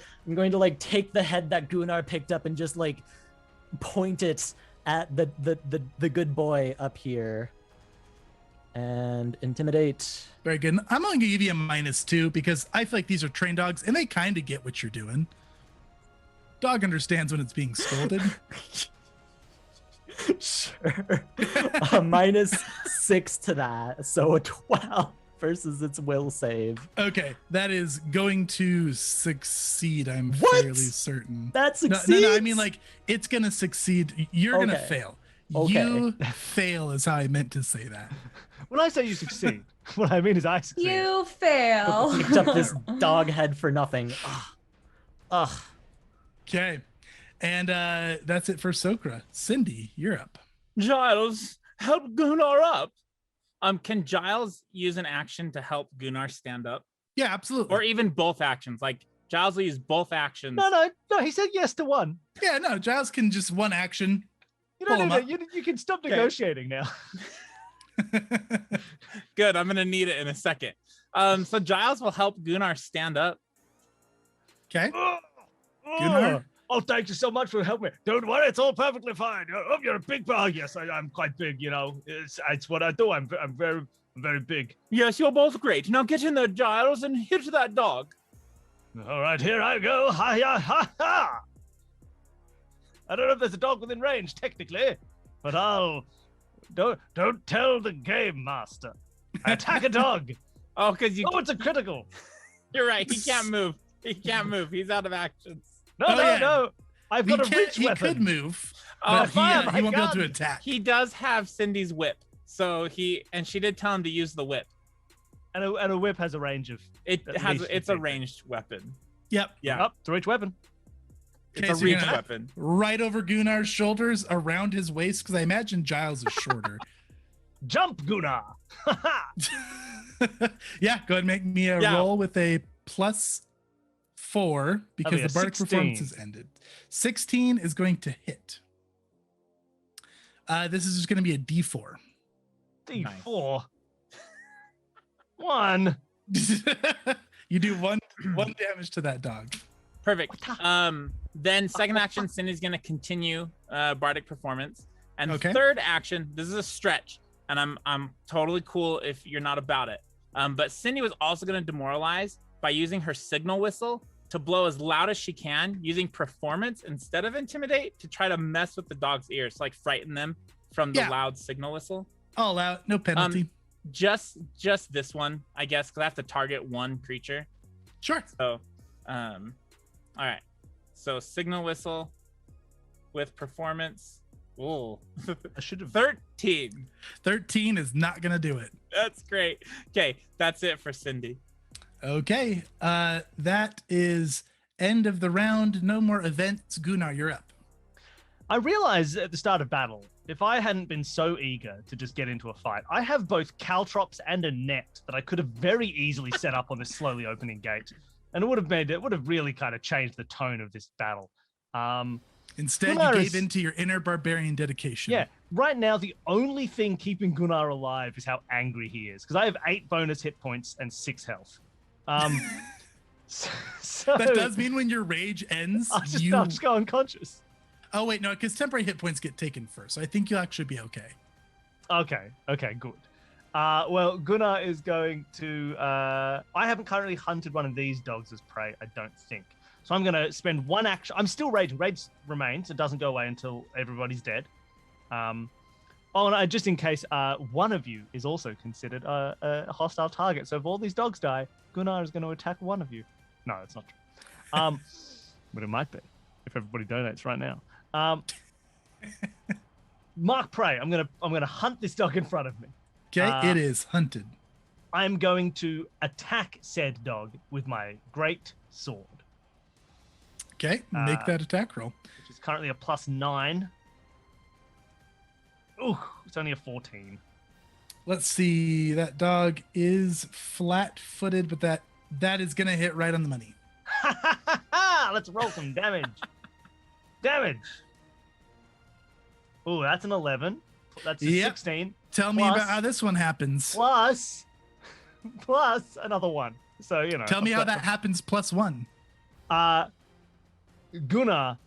E: like take the head that Gunnar picked up and just like point it at the good boy up here and intimidate.
A: Very good. I'm only gonna give you a -2 because I feel like these are trained dogs and they kind of get what you're doing. Dog understands when it's being scolded.
E: Sure. A -6 to that, so a 12 versus its will save.
A: Okay, that is going to succeed. I'm
E: What?
A: fairly certain.
E: That
A: No,
E: succeeds.
A: no, I mean like it's gonna succeed. You're gonna
E: Okay.
A: fail.
E: Okay.
A: You fail is how I meant to say that.
C: When I say you succeed, what I mean is I succeed.
D: You fail.
E: Picked up this dog head for nothing. Ugh.
A: Okay, and that's it for Sokra. Cindy, you're up.
B: Giles, help Gunnar up. Can Giles use an action to help Gunnar stand up?
A: Yeah, absolutely.
B: Or even both actions? Like Giles will use both actions.
C: No, he said yes to one.
A: Yeah, no, Giles can just one action.
C: You don't
A: Pull
C: need
A: him
C: to, you can stop
B: Okay.
C: negotiating now.
B: Good, I'm gonna need it in a second. So Giles will help Gunnar stand up.
A: Okay.
C: Gunnar? Oh, thank you so much for helping me. Don't worry, it's all perfectly fine. Oh, you're a big pal. Yes, I'm quite big. You know, it's what I do. I'm very big.
B: Yes, you're both great. Now get in there, Giles, and hit that dog.
C: All right, here I go. Ha ya ha ha. I don't know if there's a dog within range technically, but I'll Don't tell the game master. Attack a dog.
B: Oh, because you.
C: Oh, it's a critical.
B: You're right. He can't move. He can't move. He's out of actions.
C: No. I've got a reach
A: He
C: weapon.
A: could move,
B: Oh,
A: but he won't be able
C: gun.
A: to attack.
B: He does have Cindy's whip, so she did tell him to use the whip.
C: And a whip has a range of.
B: It's a
C: 15.
B: ranged weapon.
A: Yep.
B: Yeah,
C: Up to reach weapon.
B: it's
A: Okay,
B: a
A: so you're
B: reach
A: gonna-
B: weapon.
A: Right over Gunnar's shoulders, around his waist, because I imagine Giles is shorter.
C: Jump, Gunnar.
A: Yeah, go ahead and make me a
B: Yeah.
A: roll with a +4 because
C: be a
A: the bardic
C: 16.
A: performance is ended. 16 is going to hit. This is just going to be a D4.
C: D4. 1.
A: You do one damage to that dog.
B: Perfect. Then second action, Cindy's gonna continue bardic performance, and
A: Okay.
B: third action, this is a stretch, and I'm totally cool if you're not about it. But Cindy was also gonna demoralize by using her signal whistle to blow as loud as she can, using performance instead of intimidate to try to mess with the dog's ears, like frighten them from the
A: Yeah.
B: loud signal whistle.
A: All out, no penalty.
B: Just this one, I guess, because I have to target one creature.
A: Sure.
B: So, all right. So signal whistle with performance. Ooh,
C: I should have.
B: 13.
A: 13 is not going to do it.
B: That's great. Okay, that's it for Cindy.
A: Okay. That is end of the round. No more events. Gunnar, you're up.
C: I realized at the start of battle, if I hadn't been so eager to just get into a fight, I have both caltrops and a net that I could have very easily set up on this slowly opening gate, and it would have really kind of changed the tone of this battle.
A: Instead,
C: Gunnar
A: you
C: is-
A: gave into your inner barbarian dedication.
C: Yeah, right now the only thing keeping Gunnar alive is how angry he is, because I have 8 bonus hit points and 6 health. So
A: That does mean when your rage ends,
C: I'll just go unconscious.
A: Oh, wait, no, because temporary hit points get taken first. So I think you'll actually be okay.
C: Okay, good. Well, Gunnar is going to. I haven't currently hunted one of these dogs as prey, I don't think. So I'm going to spend one action. I'm still raging. Rage remains. It doesn't go away until everybody's dead. And just in case one of you is also considered a hostile target. So if all these dogs die, Gunnar is going to attack one of you. No, it's not true. But it might be if everybody donates right now. Mark prey. I'm gonna hunt this dog in front of me.
A: Okay, it is hunted.
C: I'm going to attack said dog with my great sword,
A: Okay, make that attack roll.
C: which is currently a +9. Ooh, it's only a 14.
A: Let's see. That dog is flat-footed, but that is gonna hit right on the money.
C: Let's roll some damage. Damage. Ooh, that's an 11. That's a
A: Yep.
C: 16.
A: Tell me
C: Plus-
A: about how this one happens.
C: Plus another one. So, you know.
A: Tell me
C: I've
A: how
C: got
A: that happens +1.
C: Gunnar,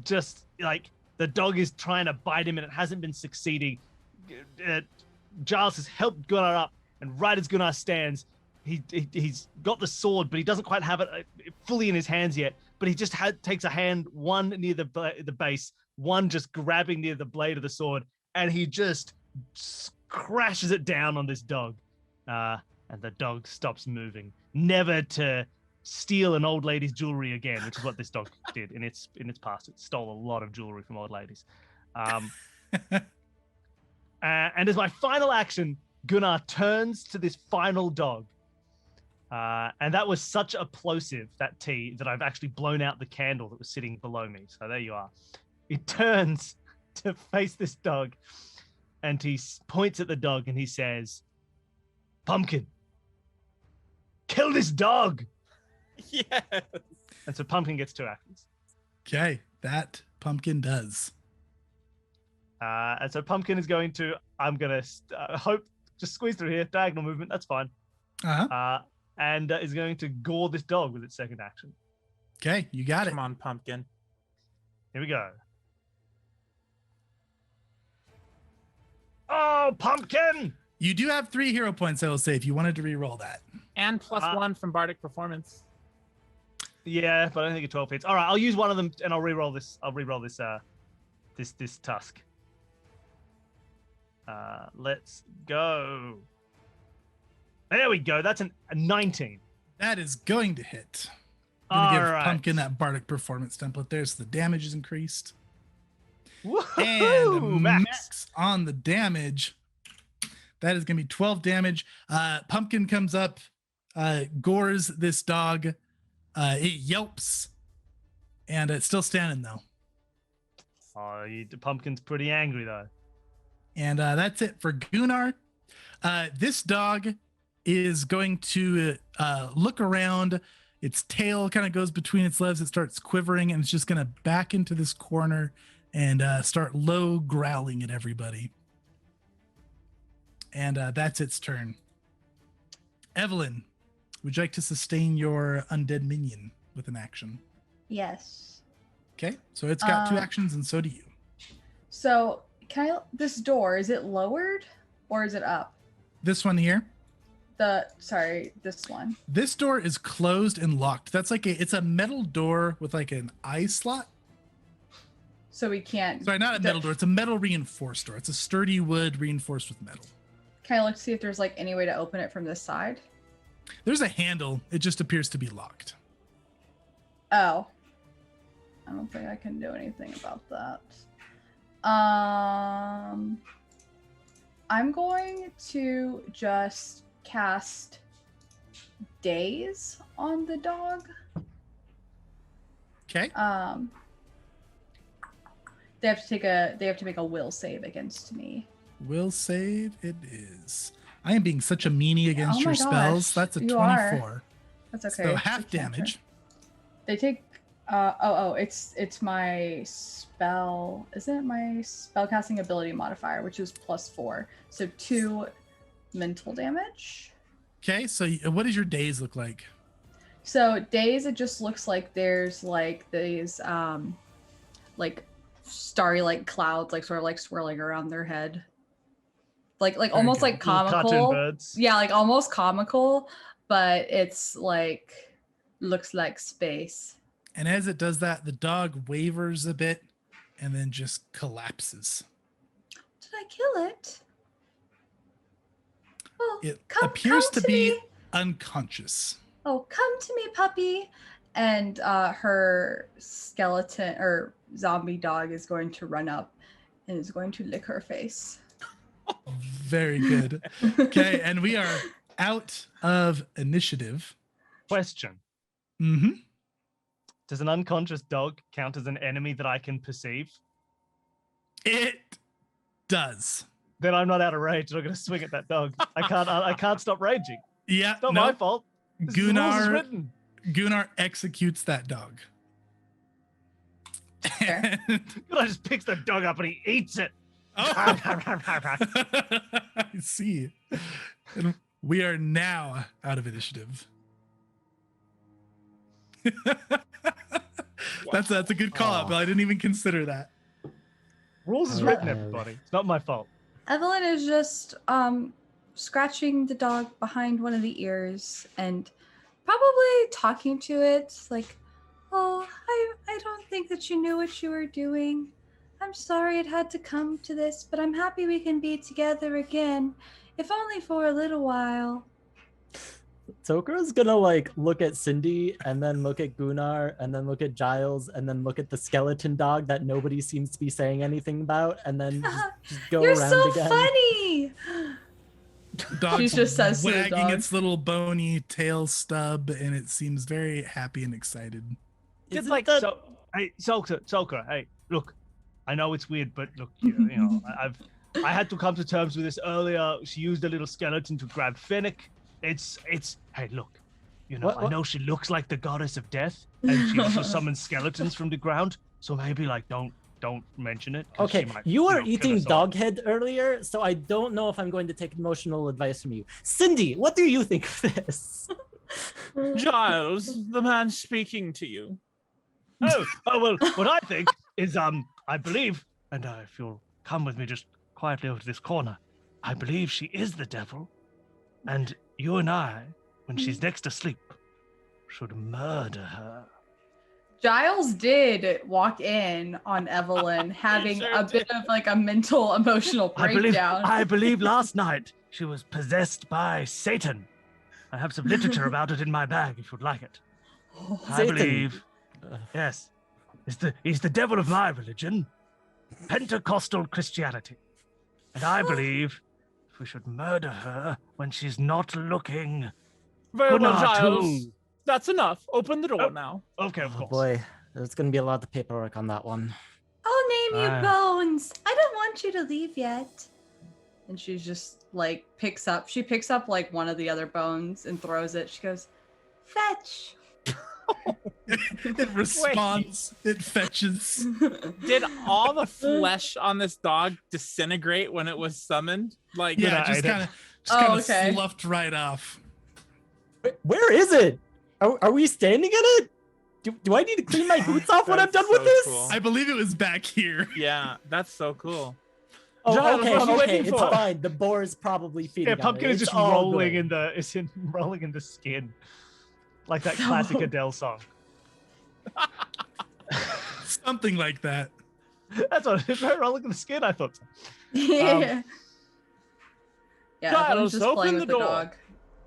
C: just like the dog is trying to bite him and it hasn't been succeeding. Giles has helped Gunnar up, and right as Gunnar stands, he's got the sword, but he doesn't quite have it fully in his hands yet. But he just takes a hand, one near the base, one just grabbing near the blade of the sword, and he just crashes it down on this dog. And the dog stops moving, never to steal an old lady's jewelry again, which is what this dog did in its past. It stole a lot of jewelry from old ladies. And as my final action, Gunnar turns to this final dog. And that was such a plosive, that tea, that I've actually blown out the candle that was sitting below me. So there you are. He turns to face this dog, and he points at the dog and he says, "Pumpkin, kill this dog."
B: Yes.
C: And so Pumpkin gets 2 actions.
A: Okay, that pumpkin does.
C: And so Pumpkin is going to, I'm going to hope, just squeeze through here, diagonal movement, that's fine.
A: Uh-huh.
C: And is going to gore this dog with its second action.
A: Okay, you got it.
B: Come on, pumpkin.
C: Here we go. Oh, Pumpkin!
A: You do have 3 hero points, I will say, if you wanted to re-roll that.
B: And +1 from bardic performance.
C: Yeah, but I don't think it 12 hits. All right, I'll use one of them and I'll re-roll this. I'll re-roll this this tusk. Let's go. There we go. That's a 19.
A: That is going to hit. I'm gonna give
C: All right.
A: Pumpkin that bardic performance template there, so the damage is increased.
C: Woohoo!
A: And
C: Max.
A: max on the damage. That is gonna be 12 damage. Pumpkin comes up, gores this dog. It yelps, and it's still standing though.
C: Oh, the pumpkin's pretty angry though.
A: And that's it for Gunnar. This dog is going to look around. Its tail kind of goes between its legs. It starts quivering, and it's just going to back into this corner and start low growling at everybody. And that's its turn. Evelyn, would you like to sustain your undead minion with an action?
D: Yes.
A: Okay, so it's got 2 actions, and so do you.
D: So, this door, is it lowered or is it up?
A: This one here.
D: This one.
A: This door is closed and locked. That's like it's a metal door with like an eye slot.
D: So we can't.
A: Sorry, not a metal door. It's a metal reinforced door. It's a sturdy wood reinforced with metal.
D: Can I look to see if there's like any way to open it from this side?
A: There's a handle. It just appears to be locked.
D: Oh. I don't think I can do anything about that. I'm going to just cast Daze on the dog.
A: Okay.
D: They have to make a will save against me.
A: Will save it is. I am being such a meanie against
D: Oh my
A: your spells.
D: gosh,
A: That's a
D: you
A: 24.
D: are. That's okay.
A: So half damage.
D: They take it's my spell. Isn't it my spellcasting ability modifier, which is +4. So 2 mental damage.
A: Okay, so what does your days look like?
D: So days, it just looks like there's like these like starry like clouds like sort of like swirling around their head. Like almost
A: good.
D: like comical.
C: Cartoon birds.
D: Yeah, like almost comical, but it's like looks like space.
A: And as it does that, the dog wavers a bit and then just collapses.
D: Did I kill it? Oh,
A: It
D: come
A: appears to be
D: me.
A: unconscious.
D: Oh, come to me, puppy. And her skeleton or zombie dog is going to run up and is going to lick her face.
A: Very good. Okay, and we are out of initiative.
C: Question.
A: Mm-hmm.
C: Does an unconscious dog count as an enemy that I can perceive?
A: It does.
C: Then I'm not out of rage. I'm going to swing at that dog. I can't stop raging.
A: Yeah,
C: It's not my fault. This is the rules as written.
A: Gunnar executes that dog.
D: Fair.
A: And-
C: I just picks the dog up and he eats it.
A: Oh. I see. And we are now out of initiative. That's a good call out, Bill. I didn't even consider that.
C: Rules is written, everybody. It's not my fault.
D: Evelyn is just scratching the dog behind one of the ears and probably talking to it like, oh, I don't think that you knew what you were doing. I'm sorry it had to come to this, but I'm happy we can be together again, if only for a little while.
E: Tokoro's gonna like look at Cindy and then look at Gunnar and then look at Giles and then look at the skeleton dog that nobody seems to be saying anything about and then just go
D: You're
E: around
D: so
E: again.
D: funny.
A: Dog's
D: She just says to the
A: wagging
D: dog.
A: its little bony tail stub, and it seems very happy and excited.
C: It's
E: Isn't
C: like,
E: that-
C: so, hey, Sulker, hey, look, I know it's weird, but look, you know, I had to come to terms with this earlier. She used a little skeleton to grab Fennec. It's, hey, look, you know, I know she looks like the goddess of death, and she also summons skeletons from the ground, so maybe, like, don't mention it. 'Cause
E: Okay,
C: she might,
E: you were
C: know, kill
E: eating
C: us all.
E: dog head earlier, so I don't know if I'm going to take emotional advice from you. Cindy, what do you think of this?
B: Giles, the man speaking to you.
C: Oh, well, what I think is, I believe, and if you'll come with me just quietly over to this corner, I believe she is the devil, and you and I, when she's next asleep, should murder her.
D: Giles did walk in on Evelyn having
B: sure
D: a bit of like a mental emotional breakdown.
C: I believe last night she was possessed by Satan. I have some literature about it in my bag if you'd like it. I
E: Satan.
C: believe, yes, he's the devil of my religion, Pentecostal Christianity. And I believe we should murder her when she's not looking.
B: Very well,
C: Gunnar,
B: Giles.
C: too.
B: That's enough. Open the door now.
C: Okay, of
E: Oh
C: course.
E: boy, there's gonna be a lot of paperwork on that one.
D: I'll name you
C: Ah.
D: Bones. I don't want you to leave yet. And she's just like picks up like one of the other bones and throws it. She goes, fetch.
A: It responds. It fetches.
B: Did all the flesh on this dog disintegrate when it was summoned? Like,
A: Yeah,
C: I
A: just
C: did.
A: kind of
D: Oh, okay.
A: sloughed right off.
E: Where is it? Are we standing in it? Do I need to clean my boots off when I'm
B: That's
E: done with
B: so
E: this?
B: cool.
A: I believe it was back here.
B: yeah, that's so cool.
E: Oh,
B: Giles,
E: okay,
B: what are you
E: okay,
B: waiting
E: it's
B: for?
E: fine. The boar is probably feeding.
C: Yeah,
E: on
C: Pumpkin
E: it.
C: is
E: It's
C: just
E: all
C: rolling
E: good.
C: rolling in the skin, like that classic Adele song.
A: Something like that.
C: That's what it's right, rolling in the skin. I thought. So.
D: Yeah. Yeah,
B: Giles,
D: Evelyn's just
B: open
D: playing
B: the
D: with the
B: door.
D: dog.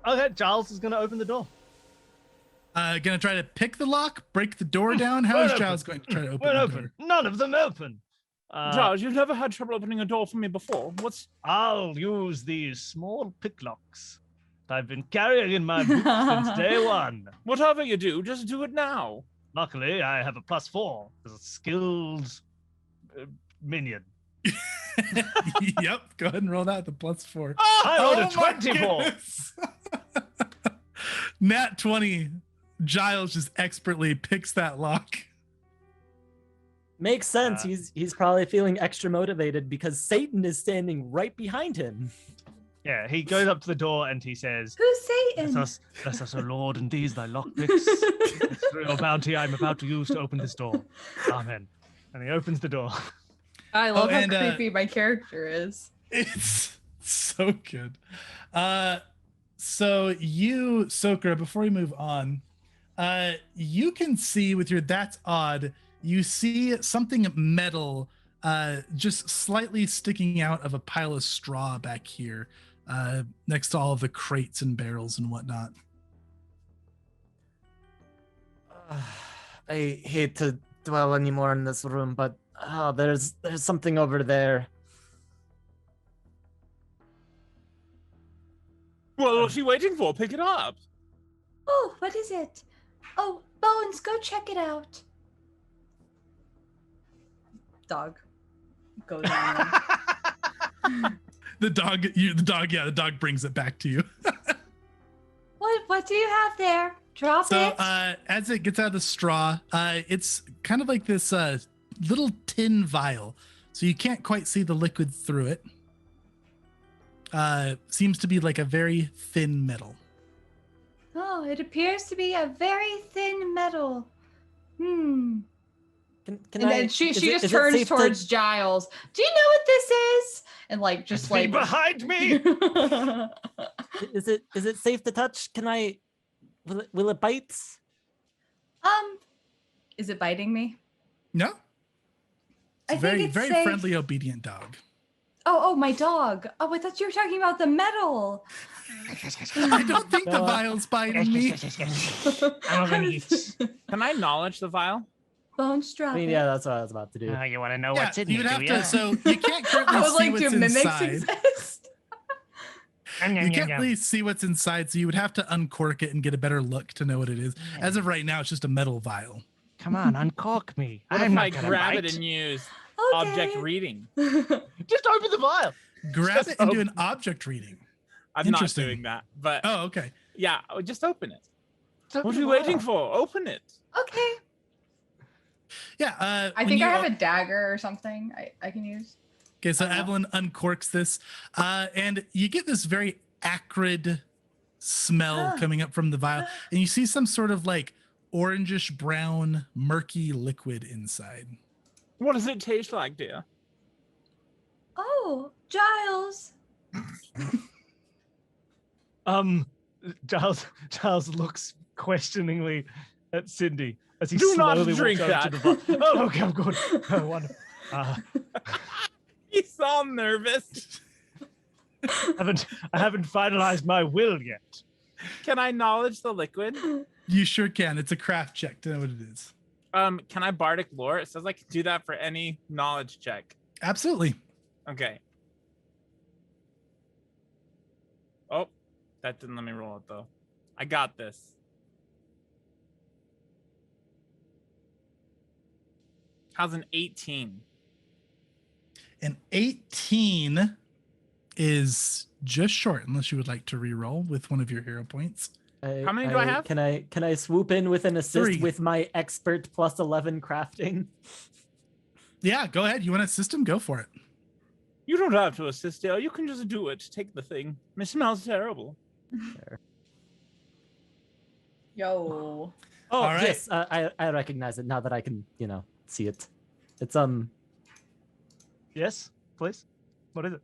C: Okay, Giles is gonna open the door.
A: Gonna try to pick the lock, break the door down. How is
C: Won't
A: Giles
C: open.
A: going to try to open
C: Won't
A: the
C: open.
A: door?
C: None of them open.
B: Giles, you've never had trouble opening a door for me before.
C: I'll use these small picklocks I've been carrying in my boots since day one.
B: Whatever you do, just do it now.
C: Luckily, I have a +4 as a skilled minion.
A: Yep. Go ahead and roll that. The +4.
C: I rolled a
A: my
C: 24.
A: goodness. Nat 20. Giles just expertly picks that lock.
E: Makes sense. He's probably feeling extra motivated because Satan is standing right behind him.
C: Yeah, he goes up to the door and he says,
D: Who's Satan?
C: Bless us, O Lord, and these thy lockpicks. It's through your bounty I am about to use to open this door. Amen. And he opens the door.
D: I love how
A: and,
D: creepy my character is.
A: It's so good. So you, Sokra, before we move on, you can see with your that's odd, you see something metal just slightly sticking out of a pile of straw back here, next to all of the crates and barrels and whatnot.
E: I hate to dwell anymore in this room, but there's something over there.
B: Well, what's she waiting for? Pick it up.
D: Oh, what is it? Oh, Bones, go check it out. Dog goes on.
A: The dog brings it back to you.
D: What do you have there? Drop
A: So
D: it.
A: as it gets out of the straw, it's kind of like this little tin vial. So you can't quite see the liquid through it. Seems to be like a very thin metal.
D: Oh, it appears to be a very thin metal.
E: Can
D: And
E: I,
D: then she
E: is
D: just
E: it
D: turns
E: safe to-
D: towards Giles. Do you know what this is? And like just
C: Be
D: like
C: behind me.
E: Is it safe to touch? Can I? Will it bite?
D: Is it biting me?
A: No?
D: I
A: It's
D: think
A: very,
D: it's
A: very
D: safe.
A: friendly, obedient dog.
D: Oh, my dog. Oh, I thought you were talking about the metal.
A: I don't think the vial's biting me.
C: I'm gonna eat.
B: Can I acknowledge the vial?
D: Bones drop
E: I mean,
D: it.
E: yeah, that's what I was about to do.
C: You want to know
A: Yeah,
C: what's in
A: you would
C: here,
A: have
C: do
A: to.
C: ya?
A: So you can't currently
D: I was
A: see
D: like,
A: what's
D: do mimics
A: inside.
D: exist?
A: You can't really see what's inside, so you would have to uncork it and get a better look to know what it is. As of right now, it's just a metal vial.
C: Come on, uncork me.
B: What
C: I'm
B: if
C: not
B: I
C: gonna
B: grab
C: bite.
B: it and use
D: Okay.
B: object reading?
C: Just open the vial.
A: Grab
B: Just
A: it and do
B: open-
A: an object reading.
B: I'm not
A: Interesting.
B: doing that, but
A: Oh, okay.
B: yeah, just open it.
C: Just
B: What
C: open
B: are you
C: the
B: waiting
C: vial.
B: for? Open it.
D: Okay.
A: Yeah.
D: I
A: when
D: think
A: you
D: I have a dagger or something I can use.
A: Okay, so
D: I don't know.
A: Evelyn uncorks this, and you get this very acrid smell coming up from the vial, and you see some sort of like orangish brown, murky liquid inside.
B: What does it taste like, dear?
D: Oh, Giles.
C: Giles looks questioningly at Cindy. As he
B: Do not
C: slowly
B: drink
C: walks over to the bar. Oh, okay, I'm good. Oh, wonderful.
B: He's all nervous.
C: I haven't finalized my will yet.
B: Can I knowledge the liquid?
A: You sure can. It's a craft check to know what it is.
B: Can I bardic lore? It says I can do that for any knowledge check.
A: Absolutely.
B: Okay. Oh, that didn't let me roll it though. I got this. How's an 18?
A: An 18 is just short, unless you would like to re-roll with one of your hero points.
B: How many do I have?
E: Can I swoop in with an assist
A: 3.
E: with my expert plus 11 crafting?
A: Yeah, go ahead. You want to assist him? Go for it.
B: You don't have to assist, Dale. You can just do it. Take the thing. It smells terrible.
D: Yo.
E: Oh,
A: All right.
E: yes, I recognize it now that I can, see it. It's
C: Yes, please. What is it?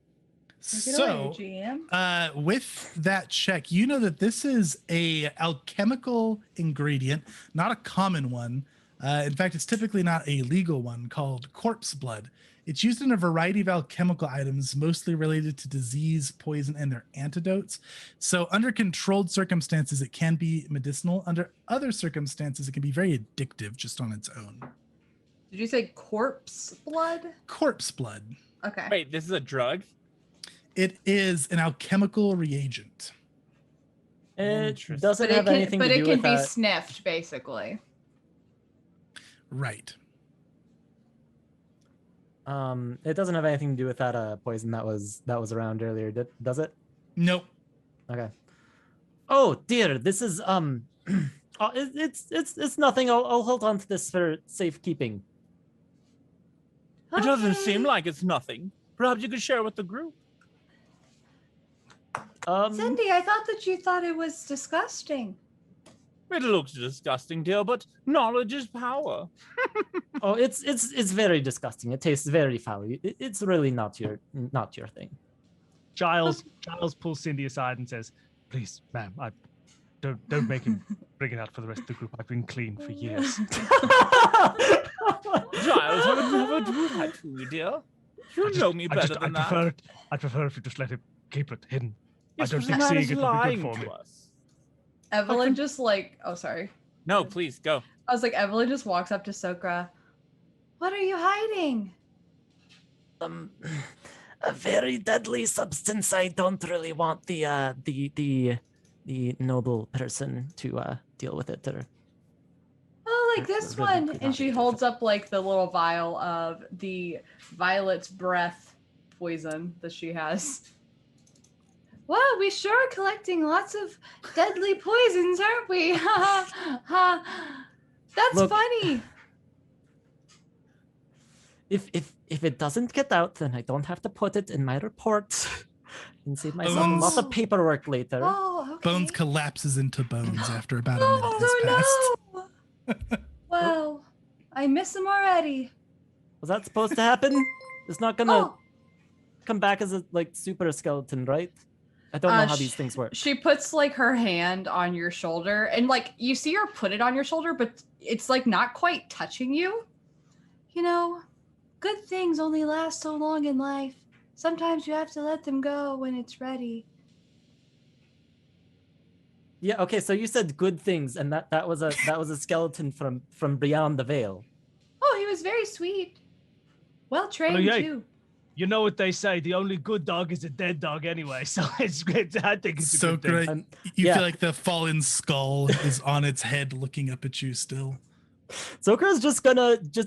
D: Take it
A: So,
D: away, GM.
A: with that check, you know that this is a alchemical ingredient, not a common one. In fact, it's typically not a legal one, called corpse blood. It's used in a variety of alchemical items, mostly related to disease, poison, and their antidotes. So under controlled circumstances, it can be medicinal. Under other circumstances, it can be very addictive just on its own.
D: Did you say corpse blood?
A: Corpse blood.
D: Okay.
B: Wait, this is a drug?
A: It is an alchemical reagent.
E: it
B: Interesting.
E: doesn't
D: But
E: have anything to do
D: it can
E: with
D: be
E: that.
D: sniffed, basically.
A: Right.
E: It doesn't have anything to do with that poison that was around earlier, does it?
A: Nope.
E: Okay. Oh dear, this is oh, it's nothing. I'll hold on to this for safekeeping.
B: It doesn't
D: Okay.
B: seem like it's nothing. Perhaps you could share with the group.
D: Cindy, I thought that you thought it was disgusting.
B: It looks disgusting, dear, but knowledge is power.
E: Oh, it's very disgusting. It tastes very foul. It's really not your thing.
C: Giles pulls Cindy aside and says, "Please, ma'am, don't make him bring it out for the rest of the group. I've been clean for years."
B: Giles, I would never do that to you, dear. You know me better than that.
C: I prefer if you just let him keep it hidden.
B: Yes,
C: I don't
B: but
C: think
B: the man
C: seeing
B: is
C: it would be
B: lying
C: good for
B: to
C: me.
B: us.
D: Evelyn just oh, sorry.
B: No, please, go.
D: I was like, Evelyn just walks up to Sokra. What are you hiding?
E: A very deadly substance. I don't really want the noble person to deal with it. Or
D: Oh, like this
E: Really
D: one.
E: good
D: And she
E: idea.
D: holds up like the little vial of the Violet's breath poison that she has. Wow, we sure are collecting lots of deadly poisons, aren't we? Ha ha. That's
E: Look,
D: funny.
E: if it doesn't get out, then I don't have to put it in my report and save myself a lot of
D: Oh.
E: paperwork later.
D: Oh, okay.
A: Bones collapses into bones after about a minute has
D: Oh,
A: passed.
D: no. Wow. I miss him already.
E: Was that supposed to happen? It's not gonna
D: Oh.
E: come back as a super skeleton, right? I don't know how
D: sh-
E: these things work.
D: She puts like her hand on your shoulder and like you see her put it on your shoulder, but it's like not quite touching you. You know, good things only last so long in life. Sometimes you have to let them go when it's ready.
E: Yeah, okay, so you said good things, and that was a skeleton from beyond the veil.
D: Oh, he was very sweet. Well trained
C: yeah.
D: too.
C: You know what they say, the only good dog is a dead dog anyway, so it's great. I think it's
A: So
C: a good thing.
A: great. You
E: yeah.
A: feel like the fallen skull is on its head looking up at you still.
E: Zokra's just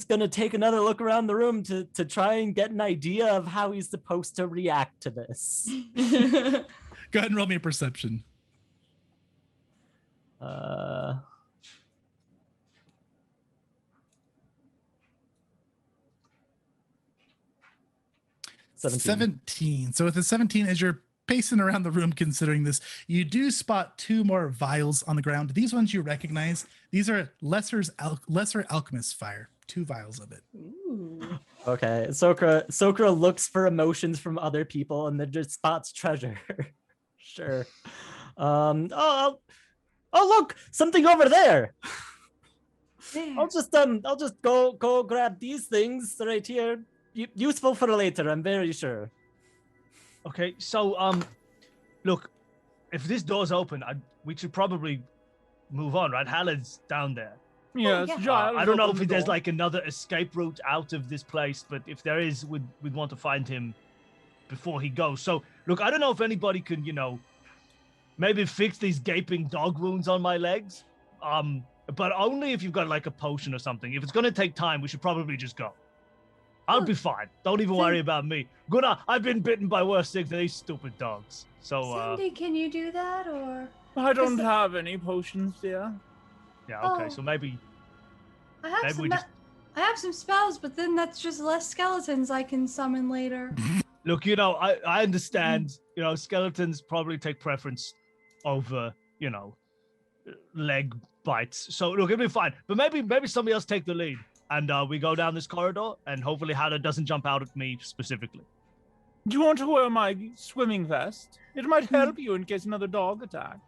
E: gonna take another look around the room to try and get an idea of how he's supposed to react to this.
A: Go ahead and roll me a perception.
E: $17.
A: 17. So with a 17, as you're pacing around the room considering this, you do spot 2 more vials on the ground. These ones you recognize. These are lesser alchemist fire. 2 vials of it.
D: Ooh.
E: Okay, Sokra looks for emotions from other people and then just spots treasure. Sure. Oh, look, something over there.
D: There.
E: I'll just go grab these things right here. Useful for later, I'm very sure.
C: Okay, so look, if this door's open, we should probably move on, right? Hallowed's down there.
B: Yes,
D: yeah.
B: Giles,
C: I don't know
B: open
C: if
B: the
C: there's
B: door.
C: like another escape route out of this place, but if there is, we'd want to find him before he goes. So, look, I don't know if anybody can, maybe fix these gaping dog wounds on my legs. But only if you've got like a potion or something. If it's gonna take time, we should probably just go. I'll be fine. Don't even worry about me. Gunnar, I've been bitten by worse things than these stupid dogs. So,
D: Cindy, can you do that or?
B: I don't have any potions, dear.
C: yeah, okay.
D: Oh.
C: So maybe
D: I have
C: Maybe
D: some.
C: we just-
D: I have some spells, but then that's just less skeletons I can summon later.
C: look. I understand. Skeletons probably take preference over leg bites. So look, it'll be fine. But maybe somebody else take the lead, and we go down this corridor, and hopefully Hannah doesn't jump out at me specifically.
B: Do you want to wear my swimming vest? It might help you in case another dog attack.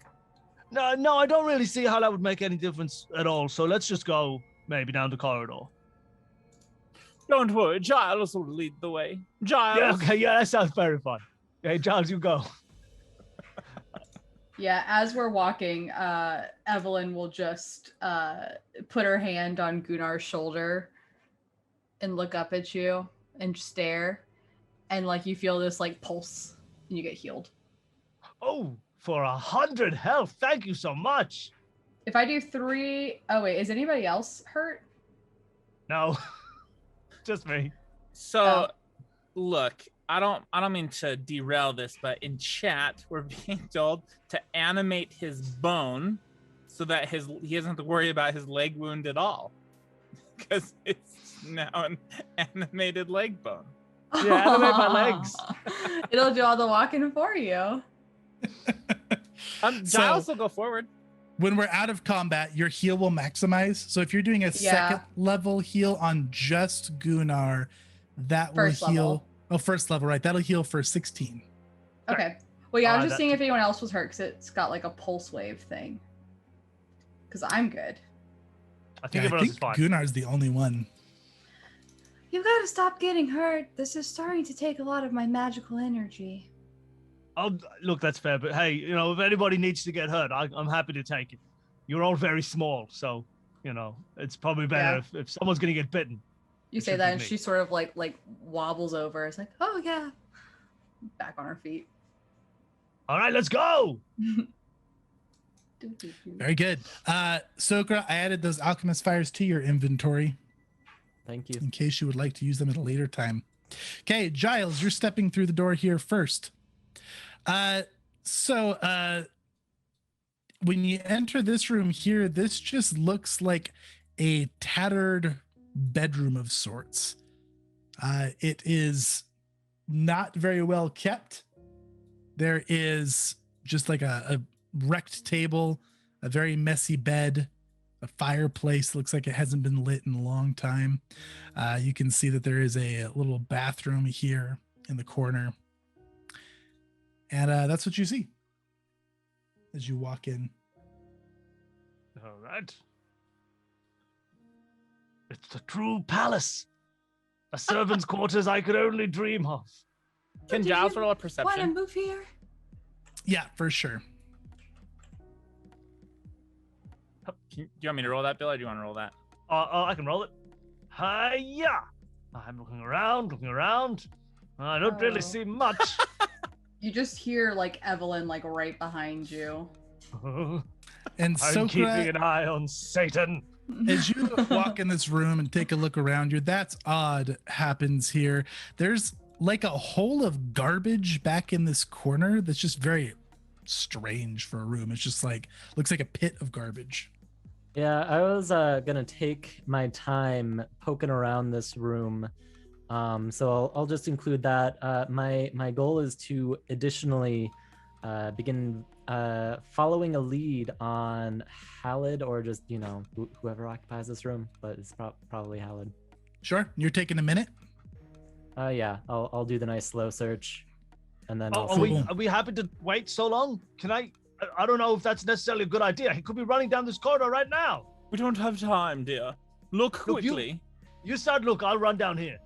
C: No, I don't really see how that would make any difference at all. So let's just go maybe down the corridor.
B: Don't worry, Giles will lead the way. Giles.
C: Yeah, okay, yeah, that sounds very fun. Hey, Giles, you go.
D: Yeah, as we're walking, Evelyn will just put her hand on Gunnar's shoulder and look up at you and stare, and like you feel this like pulse and you get healed.
C: Oh, for 100 health. Thank you so much.
D: If I do 3, oh wait, is anybody else hurt?
C: No, just me.
B: So, look, I don't mean to derail this, but in chat we're being told to animate his bone so that he doesn't have to worry about his leg wound at all, because it's now an animated leg bone.
C: Yeah, animate my legs.
D: It'll do all the walking for you.
B: Giles
A: So-
B: will go forward.
A: When we're out of combat, your heal will maximize. So if you're doing a second level heal on just Gunnar, that
D: First
A: will heal.
D: level.
A: Oh, first level, right? That'll heal for 16.
D: Okay. Well, yeah, I was just
C: that-
D: seeing if anyone else was hurt because it's got like a pulse wave thing. Because I'm good.
C: I think
A: Yeah, I
C: everyone else
A: think
C: is fine.
A: Gunnar's the only one.
D: You gotta stop getting hurt. This is starting to take a lot of my magical energy.
C: Oh, look, that's fair. But hey, if anybody needs to get hurt, I'm happy to take it. You're all very small, so it's probably better if someone's gonna get bitten.
D: You
C: It
D: say
C: should
D: that,
C: be
D: and
C: me.
D: she sort of like wobbles over. It's like, oh yeah, back on her feet.
C: All right, let's go.
A: Very good. Sokra, I added those alchemist fires to your inventory
E: Thank you.
A: in case you would like to use them at a later time. Okay, Giles, you're stepping through the door here first. So when you enter this room here, this just looks like a tattered bedroom of sorts. It is not very well kept. There is just like a wrecked table, a very messy bed, a fireplace looks like it hasn't been lit in a long time. You can see that there is a little bathroom here in the corner. And that's what you see as you walk in.
C: All right. It's a true palace. A servant's quarters I could only dream of.
B: Can
D: Did
B: Giles
D: you
B: roll a
D: Want to
B: perception?
D: move here?
A: Yeah, for sure.
B: Do you want me to roll that, Bill, or do you want to roll that?
C: I can roll it. Hiya! I'm looking around. I don't really
D: Oh.
C: see much.
D: You just hear like Evelyn like right behind you.
A: And
C: I'm keeping
A: Sokra,
C: an eye on Satan.
A: as you walk in this room and take a look around you, that's odd happens here. There's like a hole of garbage back in this corner that's just very strange for a room. It's just like, looks like a pit of garbage.
E: Yeah, I was gonna take my time poking around this room. So I'll just include that. My goal is to additionally begin following a lead on Hallowed, or just whoever occupies this room, but it's probably Hallowed.
A: Sure. You're taking a minute.
E: Yeah, I'll do the nice slow search, and then
C: Oh,
E: I'll see.
C: are we happy to wait so long? Can I don't know if that's necessarily a good idea. He could be running down this corridor right now.
B: We don't have time, dear. Look
C: Look,
B: quickly.
C: You start look, I'll run down here.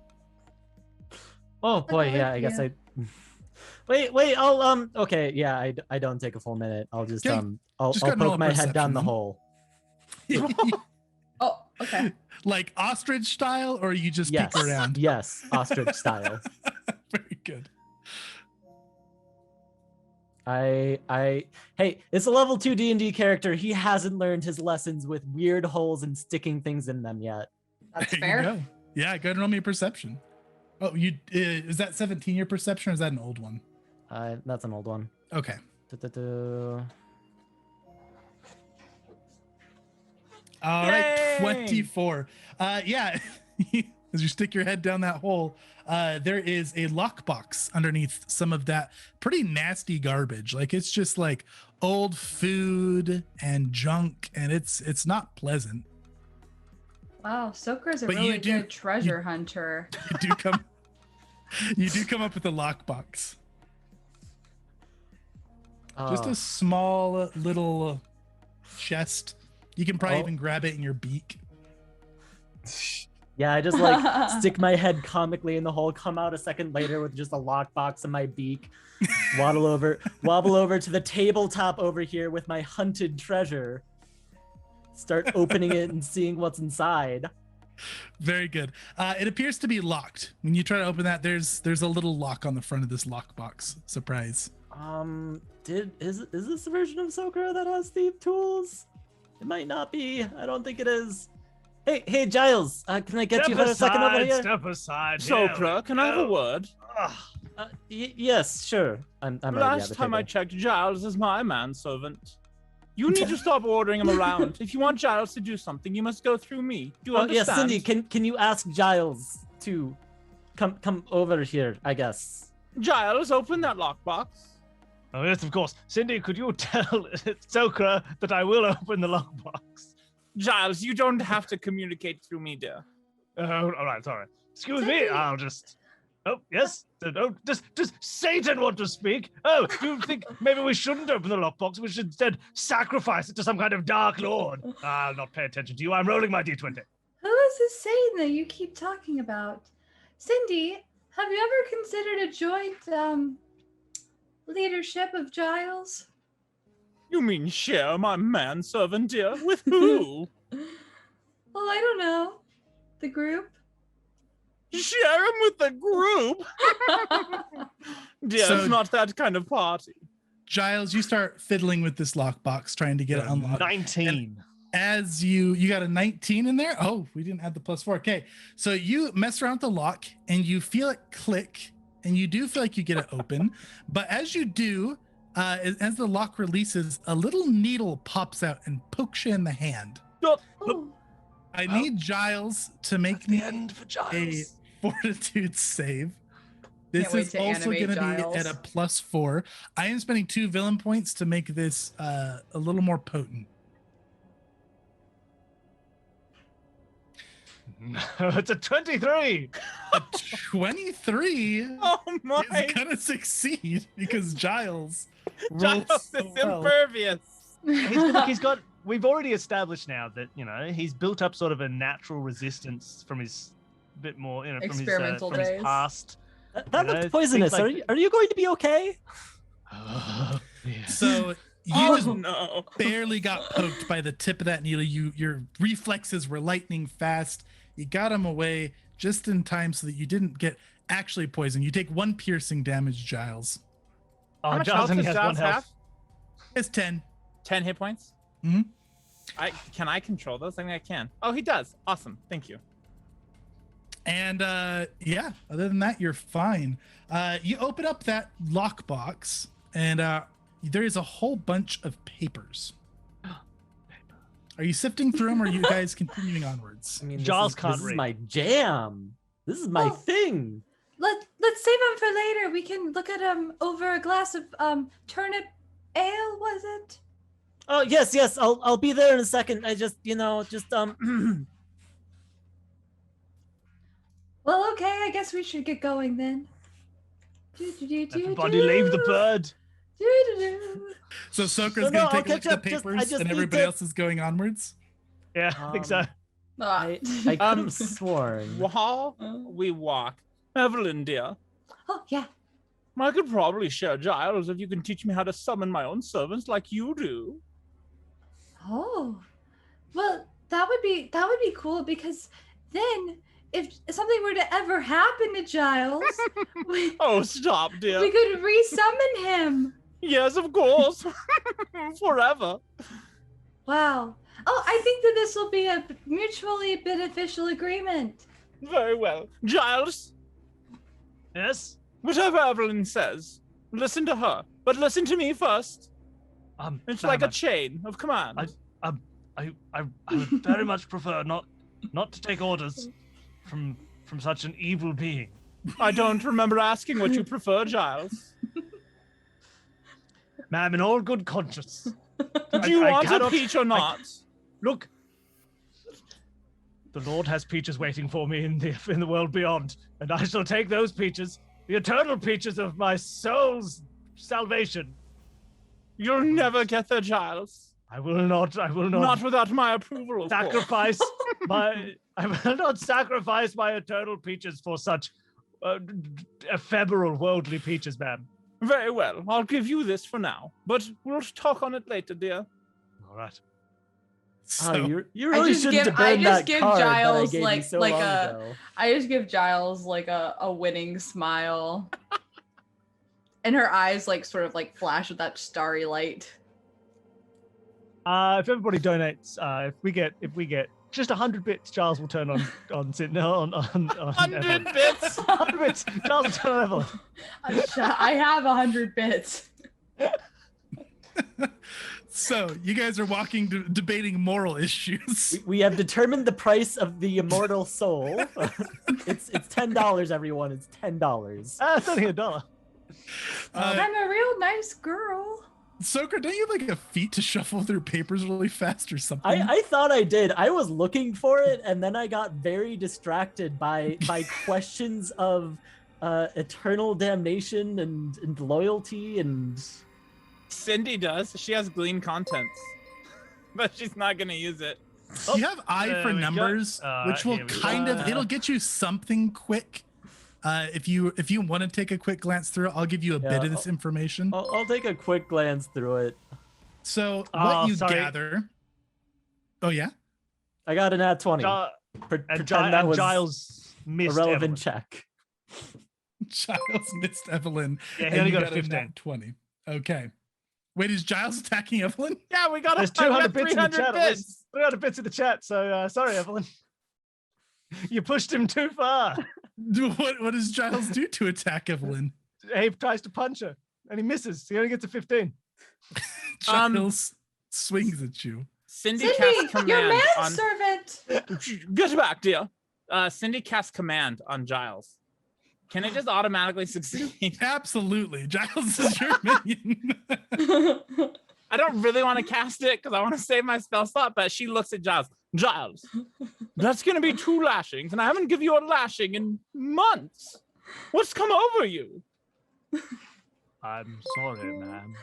E: Oh boy, yeah, I guess I. Wait, I'll okay, yeah, I don't take a full minute. I'll just
A: Okay,
E: I'll
A: just got an
E: poke
A: old
E: my head down
A: perception
E: the
A: then.
E: hole.
D: Oh, okay.
A: Like ostrich style, or you just
E: Yes,
A: peek around?
E: yes, ostrich style.
A: Very good.
E: Hey, it's a level 2 D&D character. He hasn't learned his lessons with weird holes and sticking things in them yet.
D: That's
A: There
D: fair.
A: you go. Yeah, go ahead and roll me a perception. Oh, you is that 17 your perception, or is that an old one?
E: That's an old one.
A: Okay. All right,
B: Yay!
A: 24. Yeah, as you stick your head down that hole, there is a lockbox underneath some of that pretty nasty garbage. Like it's just like old food and junk, and it's not pleasant.
D: Wow, Sokra's a
A: But you
D: really
A: do-
D: good treasure hunter.
A: You do come up with a lockbox. Just
E: Oh.
A: a small little chest. You can probably
E: Oh.
A: even grab it in your beak.
E: Yeah, I just like stick my head comically in the hole, come out a second later with just a lockbox in my beak, wobble over to the tabletop over here with my hunted treasure. Start opening it and seeing what's inside.
A: Very good. It appears to be locked. When you try to open that, there's a little lock on the front of this lockbox. Surprise.
E: Is this the version of Sokra that has thief tools? It might not be. I don't think it is. Hey, Giles. Can I get you for a second over here?
C: Step aside.
B: Sokra, can I have a word?
E: Yes, sure. I'm ready.
B: Last time I checked, Giles is my manservant. You need to stop ordering him around. If you want Giles to do something, you must go through me. Do you
E: yes,
B: understand?
E: Cindy. Can you ask Giles to come over here? I guess.
B: Giles, open that lockbox.
C: Oh yes, of course. Cindy, could you tell Sokra that I will open the lockbox?
B: Giles, you don't have to communicate through me, dear.
C: All right, sorry. Excuse me. I'll just. Oh yes. Oh, does Satan want to speak? Oh, do you think maybe we shouldn't open the lockbox? We should instead sacrifice it to some kind of dark lord. I'll not pay attention to you. I'm rolling my d20.
D: Who is this Satan that you keep talking about? Cindy, have you ever considered a joint leadership of Giles?
B: You mean share my manservant, dear? With who?
D: Well, I don't know. The group?
B: Share him with the group? Dear,
A: So-
B: it's not that kind of party.
A: Giles, you start fiddling with this lockbox, trying to get it unlocked.
C: 19.
A: As you got a 19 in there. Oh, we didn't add the +4. Okay, so you mess around with the lock and you feel it click, and you do feel like you get it open. But as you do, as the lock releases, a little needle pops out and pokes you in the hand.
D: Oh,
A: I need Giles to make me
C: for
A: a Fortitude Save. This
D: Can't wait
A: is
D: to
A: also
D: animate
A: going to
D: Giles.
A: be at a +4. I am spending 2 villain points to make this a little more potent.
C: It's a 23.
A: A 23
B: Oh my!
A: is gonna succeed because Giles
B: Giles
A: rolls
B: is
A: so well.
B: impervious.
C: He's got. We've already established now that he's built up sort of a natural resistance from his bit more from
D: Experimental
C: his
D: days.
C: past.
E: That
C: You know,
E: looks poisonous.
C: things like-
E: Are you going to be okay?
A: So you
B: Oh
A: just
B: no!
A: barely got poked by the tip of that needle. Your reflexes were lightning fast. You got him away just in time so that you didn't get actually poisoned. You take 1 piercing damage, Giles.
C: Oh,
B: How much
C: Giles
B: health
C: only
B: does
C: has 1
B: Giles
C: health.
B: have?
A: It's 10.
B: 10 hit points?
A: Mhm.
B: Can I control those? I think I can. Oh, he does. Awesome. Thank you.
A: And yeah, other than that, you're fine. You open up that lockbox, and there is a whole bunch of papers. Are you sifting through them, or are you guys continuing onwards?
E: I mean,
C: Giles can't
E: this is
C: read.
E: my jam. This is my
D: Oh.
E: thing.
D: Let's save them for later. We can look at them over a glass of turnip ale. Was it?
E: Oh yes. I'll be there in a second. I just
D: Well, okay. I guess we should get going then.
C: Everybody leave the bird.
A: So Sokra's
E: No,
A: gonna
E: I'll
A: take a look
E: catch
A: at the
E: up. I
A: papers,
E: just
A: and
E: need
A: everybody
E: to-
A: else is going onwards.
C: Yeah, I think so.
E: I could have sworn.
B: While we walk, Evelyn, dear,
D: Oh, yeah.
B: I could probably share Giles if you can teach me how to summon my own servants like you do.
D: Oh. Well, that would be cool because then if something were to ever happen to Giles,
B: Oh, stop, dear.
D: we could resummon him.
B: Yes, of course. Forever.
D: Wow. Oh, I think that this will be a mutually beneficial agreement.
B: Very well. Giles,
C: Yes.
B: whatever Evelyn says, listen to her. But listen to me first. It's like a chain of command.
C: I would very much prefer not to take orders from such an evil being.
B: I don't remember asking what you prefer, Giles.
C: Ma'am, in all good conscience.
B: Do you want a peach or not?
C: Look, the Lord has peaches waiting for me in the world beyond, and I shall take those peaches, the eternal peaches of my soul's salvation.
B: You'll never get there, Giles.
C: I will not.
B: Not without my approval, of course.
C: Sacrifice I will not sacrifice my eternal peaches for such ephemeral worldly peaches, ma'am.
B: Very well. I'll give you this for now, but we'll talk on it later, dear.
C: All right.
A: So,
E: you really shouldn't have burned that card
D: Giles
E: that I gave you so long ago.
D: I just give Giles like a winning smile. And her eyes like sort of like flash with that starry light.
C: If everybody donates, if we get just 100 bits, Giles will turn on
B: 100
C: Evelyn.
B: bits.
C: 100 bits. Giles will turn on Evelyn.
D: I have 100 bits.
A: So you guys are walking, debating moral issues.
E: We have determined the price of the immortal soul. It's $10, everyone. It's $10.
C: It's only $1.
D: I'm a real nice girl.
A: Sokra, don't you have like a feat to shuffle through papers really fast or something?
E: I thought I did. I was looking for it, and then I got very distracted by questions of eternal damnation and loyalty and.
B: Cindy does. She has glean contents, but she's not going to use it.
A: You have eye for numbers, which will it'll get you something quick. If you want to take a quick glance through it, I'll give you a bit of this information.
E: I'll take a quick glance through it.
A: So what you gather. Oh yeah,
E: I got an at 20. Pretend that was
C: Giles missed
E: a relevant
C: Evelyn.
E: check.
A: Giles missed Evelyn.
C: Yeah, he
A: and
C: only
A: you
C: got a 15.
A: nat 20. Okay. Wait, is Giles attacking Evelyn?
B: Yeah, we got
C: There's 200 bits in the
B: 300
C: chat.
B: bits.
C: 300 bits in the chat. So sorry, Evelyn. You pushed him too far.
A: What does Giles do to attack Evelyn?
C: He tries to punch her, and he misses. He only gets a 15.
A: Giles swings at you.
B: Cindy casts command
D: your
B: on.
D: manservant.
B: Get back, dear. Cindy casts command on Giles. Can it just automatically succeed?
A: Absolutely. Giles is your minion.
B: I don't really want to cast it because I want to save my spell slot, but she looks at Giles. Giles, that's going to be 2 lashings, and I haven't given you a lashing in months. What's come over you?
C: I'm sorry, ma'am.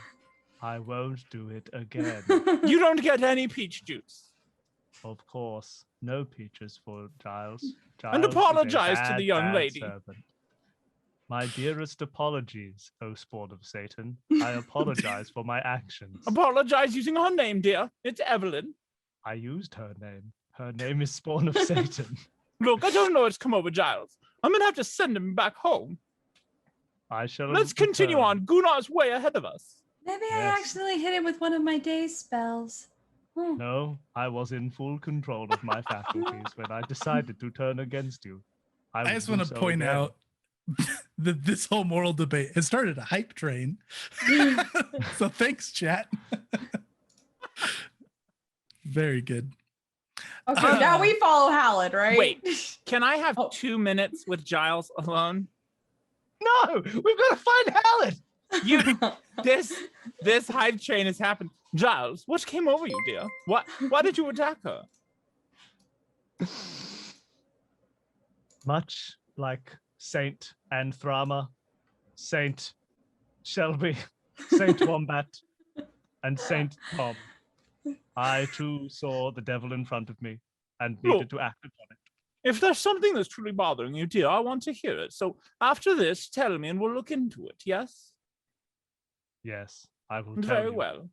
C: I won't do it again.
B: You don't get any peach juice.
C: Of course, no peaches for Giles.
B: And
C: Giles is a
B: apologize to
C: bad,
B: the young
C: bad
B: lady.
C: servant. My dearest apologies, O spawn of Satan. I apologize for my actions.
B: Apologize using her name, dear. It's Evelyn.
C: I used her name. Her name is Spawn of Satan.
B: Look, I don't know what's come over Giles. I'm going to have to send him back home.
C: I shall.
B: Let's continue on. Gunnar's way ahead of us.
D: Maybe I
C: Yes.
D: accidentally hit him with one of my day spells.
C: No, I was in full control of my faculties when I decided to turn against you.
A: I just want to point out that this whole moral debate has started a hype train. So thanks, chat. Very good.
D: Okay, now we follow Hallowed, right?
B: Wait, can I have
D: Oh.
B: 2 minutes with Giles alone?
C: No, we've got to find Hallowed.
B: You, this hype train has happened. Giles, what came over you, dear? Why did you attack her?
C: Much like Saint Anthrama, Saint Shelby, Saint Wombat, and Saint Tom, I too saw the devil in front of me and needed to act upon it.
B: If there's something that's truly bothering you, dear, I want to hear it. So after this, tell me and we'll look into it, yes?
C: Yes, I will tell
B: Very
C: you.
B: well.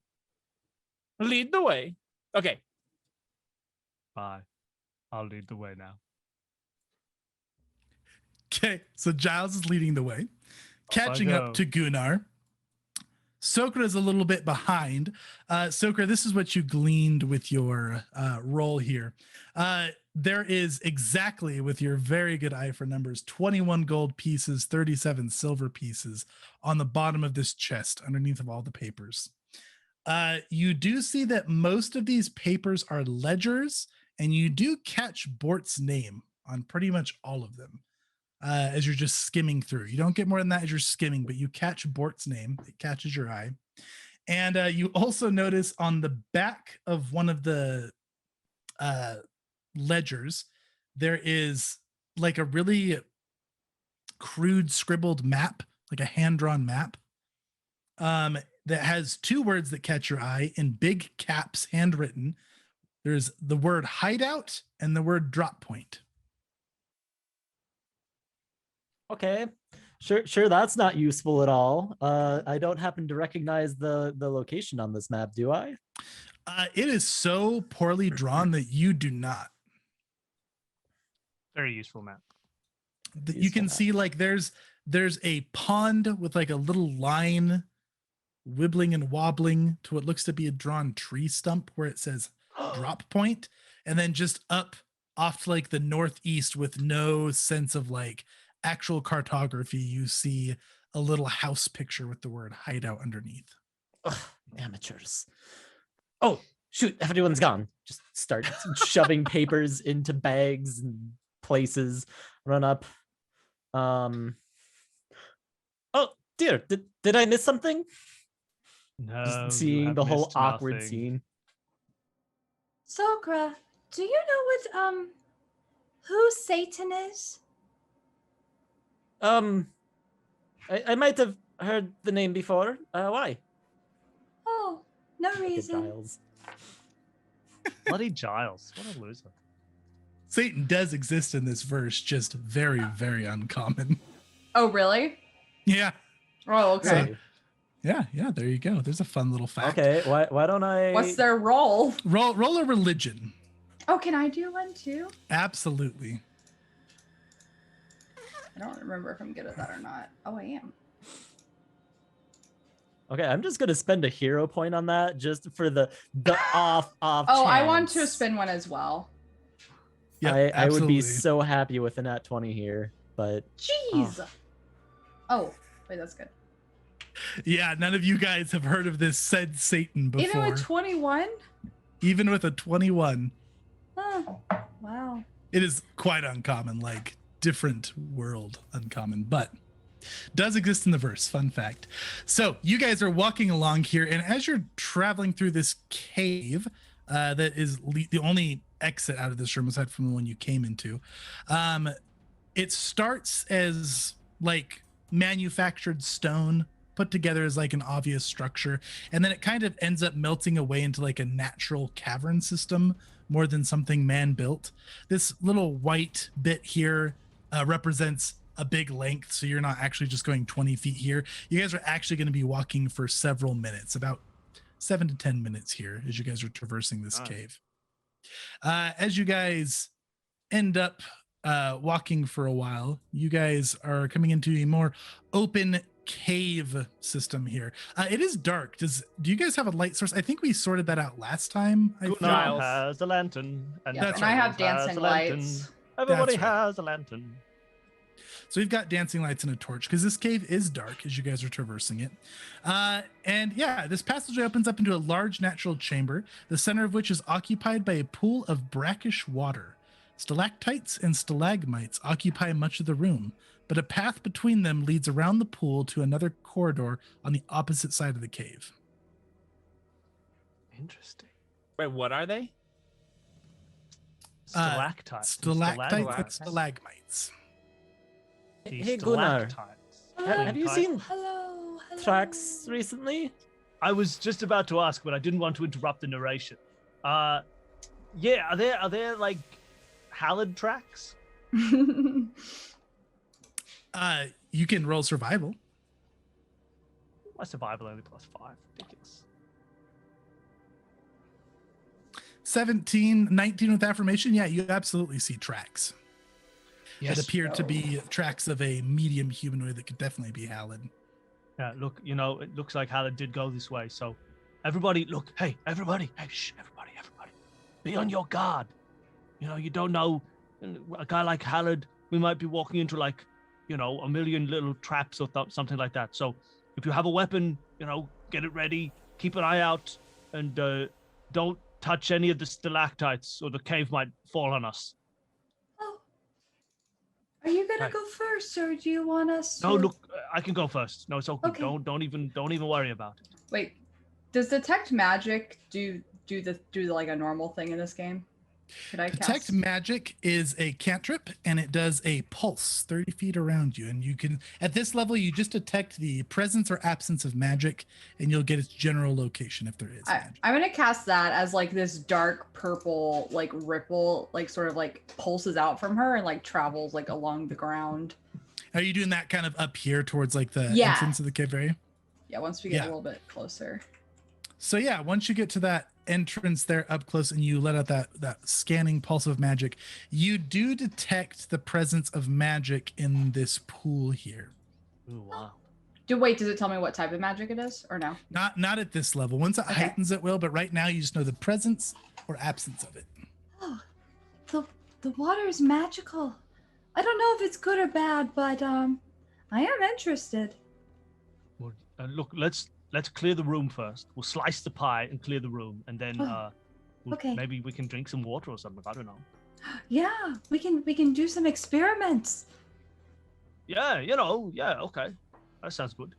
B: Lead the way. Okay.
C: Bye. I'll lead the way now.
A: Okay, so Giles is leading the way, catching
C: go.
A: up to Gunnar. Sokra is a little bit behind. Sokra, this is what you gleaned with your roll here. There is exactly, with your very good eye for numbers, 21 gold pieces, 37 silver pieces on the bottom of this chest underneath of all the papers. You do see that most of these papers are ledgers, and you do catch Bort's name on pretty much all of them. As you're just skimming through. You don't get more than that as you're skimming, but you catch Bort's name. It catches your eye. And you also notice on the back of one of the ledgers, there is like a really crude scribbled map, like a hand-drawn map, that has two words that catch your eye in big caps, handwritten. There's the word hideout and the word drop point.
E: Okay, sure. That's not useful at all. I don't happen to recognize the location on this map, do I?
A: It is so poorly drawn that you do not.
C: Very useful map.
A: You can see like there's a pond with like a little line wibbling and wobbling to what looks to be a drawn tree stump where it says drop point, and then just up off to like the northeast with no sense of like actual cartography, you see a little house picture with the word hideout underneath.
E: Ugh, amateurs. Oh, shoot, everyone's gone. Just start shoving papers into bags and places, run up. Oh, dear, did I miss something?
C: No,
E: Just seeing the whole awkward scene.
D: Sokra, do you know what who Satan is?
E: I might have heard the name before. Why?
D: Oh, no
E: Look at
D: reason.
E: Giles.
C: Bloody Giles. What a loser.
A: Satan does exist in this verse, just very, very uncommon.
D: Oh, really?
A: Yeah.
D: Oh, okay.
A: Yeah, there you go. There's a fun little fact.
E: Okay, why don't I...
D: What's their role?
A: Roll a religion.
D: Oh, can I do one too?
A: Absolutely.
D: I don't remember if I'm good at that or not. Oh, I am.
E: Okay, I'm just gonna spend a hero point on that just for the off
D: Oh,
E: chance.
D: I want to spin one as well.
A: Yeah,
E: I would be so happy with a nat 20 here, but
D: Jeez. Oh, wait, that's good.
A: Yeah, none of you guys have heard of this said Satan before.
D: Even with 21?
A: Even with a 21.
D: Oh, wow.
A: It is quite uncommon, like different world uncommon, but does exist in the verse. Fun fact. So you guys are walking along here, and as you're traveling through this cave, that is the only exit out of this room aside from the one you came into, it starts as like manufactured stone put together as like an obvious structure, and then it kind of ends up melting away into like a natural cavern system more than something man built. This little white bit here represents a big length, so you're not actually just going 20 feet here. You guys are actually going to be walking for several minutes, about 7 to 10 minutes here as you guys are traversing this cave. As you guys end up walking for a while, you guys are coming into a more open cave system here. It is dark. Do you guys have a light source? I think we sorted that out last time.
C: Gunnar has a lantern. And
D: And I have dancing lights.
C: Everybody
A: That's right.
C: has a lantern.
A: So we've got dancing lights and a torch because this cave is dark as you guys are traversing it. And yeah, this passageway opens up into a large natural chamber, the center of which is occupied by a pool of brackish water. Stalactites and stalagmites occupy much of the room, but a path between them leads around the pool to another corridor on the opposite side of the cave.
C: Interesting.
B: Wait, what are they?
C: Stalactites.
A: Stalactites and stalagmites.
C: These
E: Hey Gunnar,
C: stalactites.
E: have you seen
D: Hello.
E: Tracks recently?
C: I was just about to ask, but I didn't want to interrupt the narration. Are there like Hallowed Tracks?
A: You can roll survival.
C: My survival only +5. Ridiculous.
A: 17, 19 with affirmation. Yeah, you absolutely see tracks.
C: Yes.
A: It appeared to be tracks of a medium humanoid that could definitely be Hallowed.
C: Yeah, look, it looks like Hallowed did go this way. So everybody, look, hey, everybody, everybody. Be on your guard. You don't know, a guy like Hallowed, we might be walking into like, a million little traps or something like that. So if you have a weapon, get it ready, keep an eye out, and don't touch any of the stalactites or the cave might fall on us.
D: Oh. Are you gonna go first, or do you want us to...
C: No, look, I can go first. No, it's okay.
D: Okay.
C: Don't even worry about it.
D: Wait, does detect magic do like a normal thing in this game? Could I
A: Detect
D: cast?
A: magic is a cantrip, and it does a pulse 30 feet around you. And you can, at this level, you just detect the presence or absence of magic, and you'll get its general location if there is magic.
D: I'm gonna cast that as like this dark purple like ripple, like sort of like pulses out from her and like travels like along the ground.
A: Are you doing that kind of up here towards like the
D: Yeah.
A: entrance of the cave area?
D: Yeah, once we get a little bit closer.
A: So yeah, once you get to that entrance there up close and you let out that scanning pulse of magic, you do detect the presence of magic in this pool here.
C: Ooh, wow.
D: Does it tell me what type of magic it is or no?
A: Not at this level. Once it heightens, it will, but right now you just know the presence or absence of it.
D: Oh, the water is magical. I don't know if it's good or bad, but I am interested.
C: Well, look, let's clear the room first. We'll slice the pie and clear the room, and then
D: okay.
C: Maybe we can drink some water or something. I don't know.
D: Yeah, we can do some experiments.
C: Yeah, okay. That sounds good.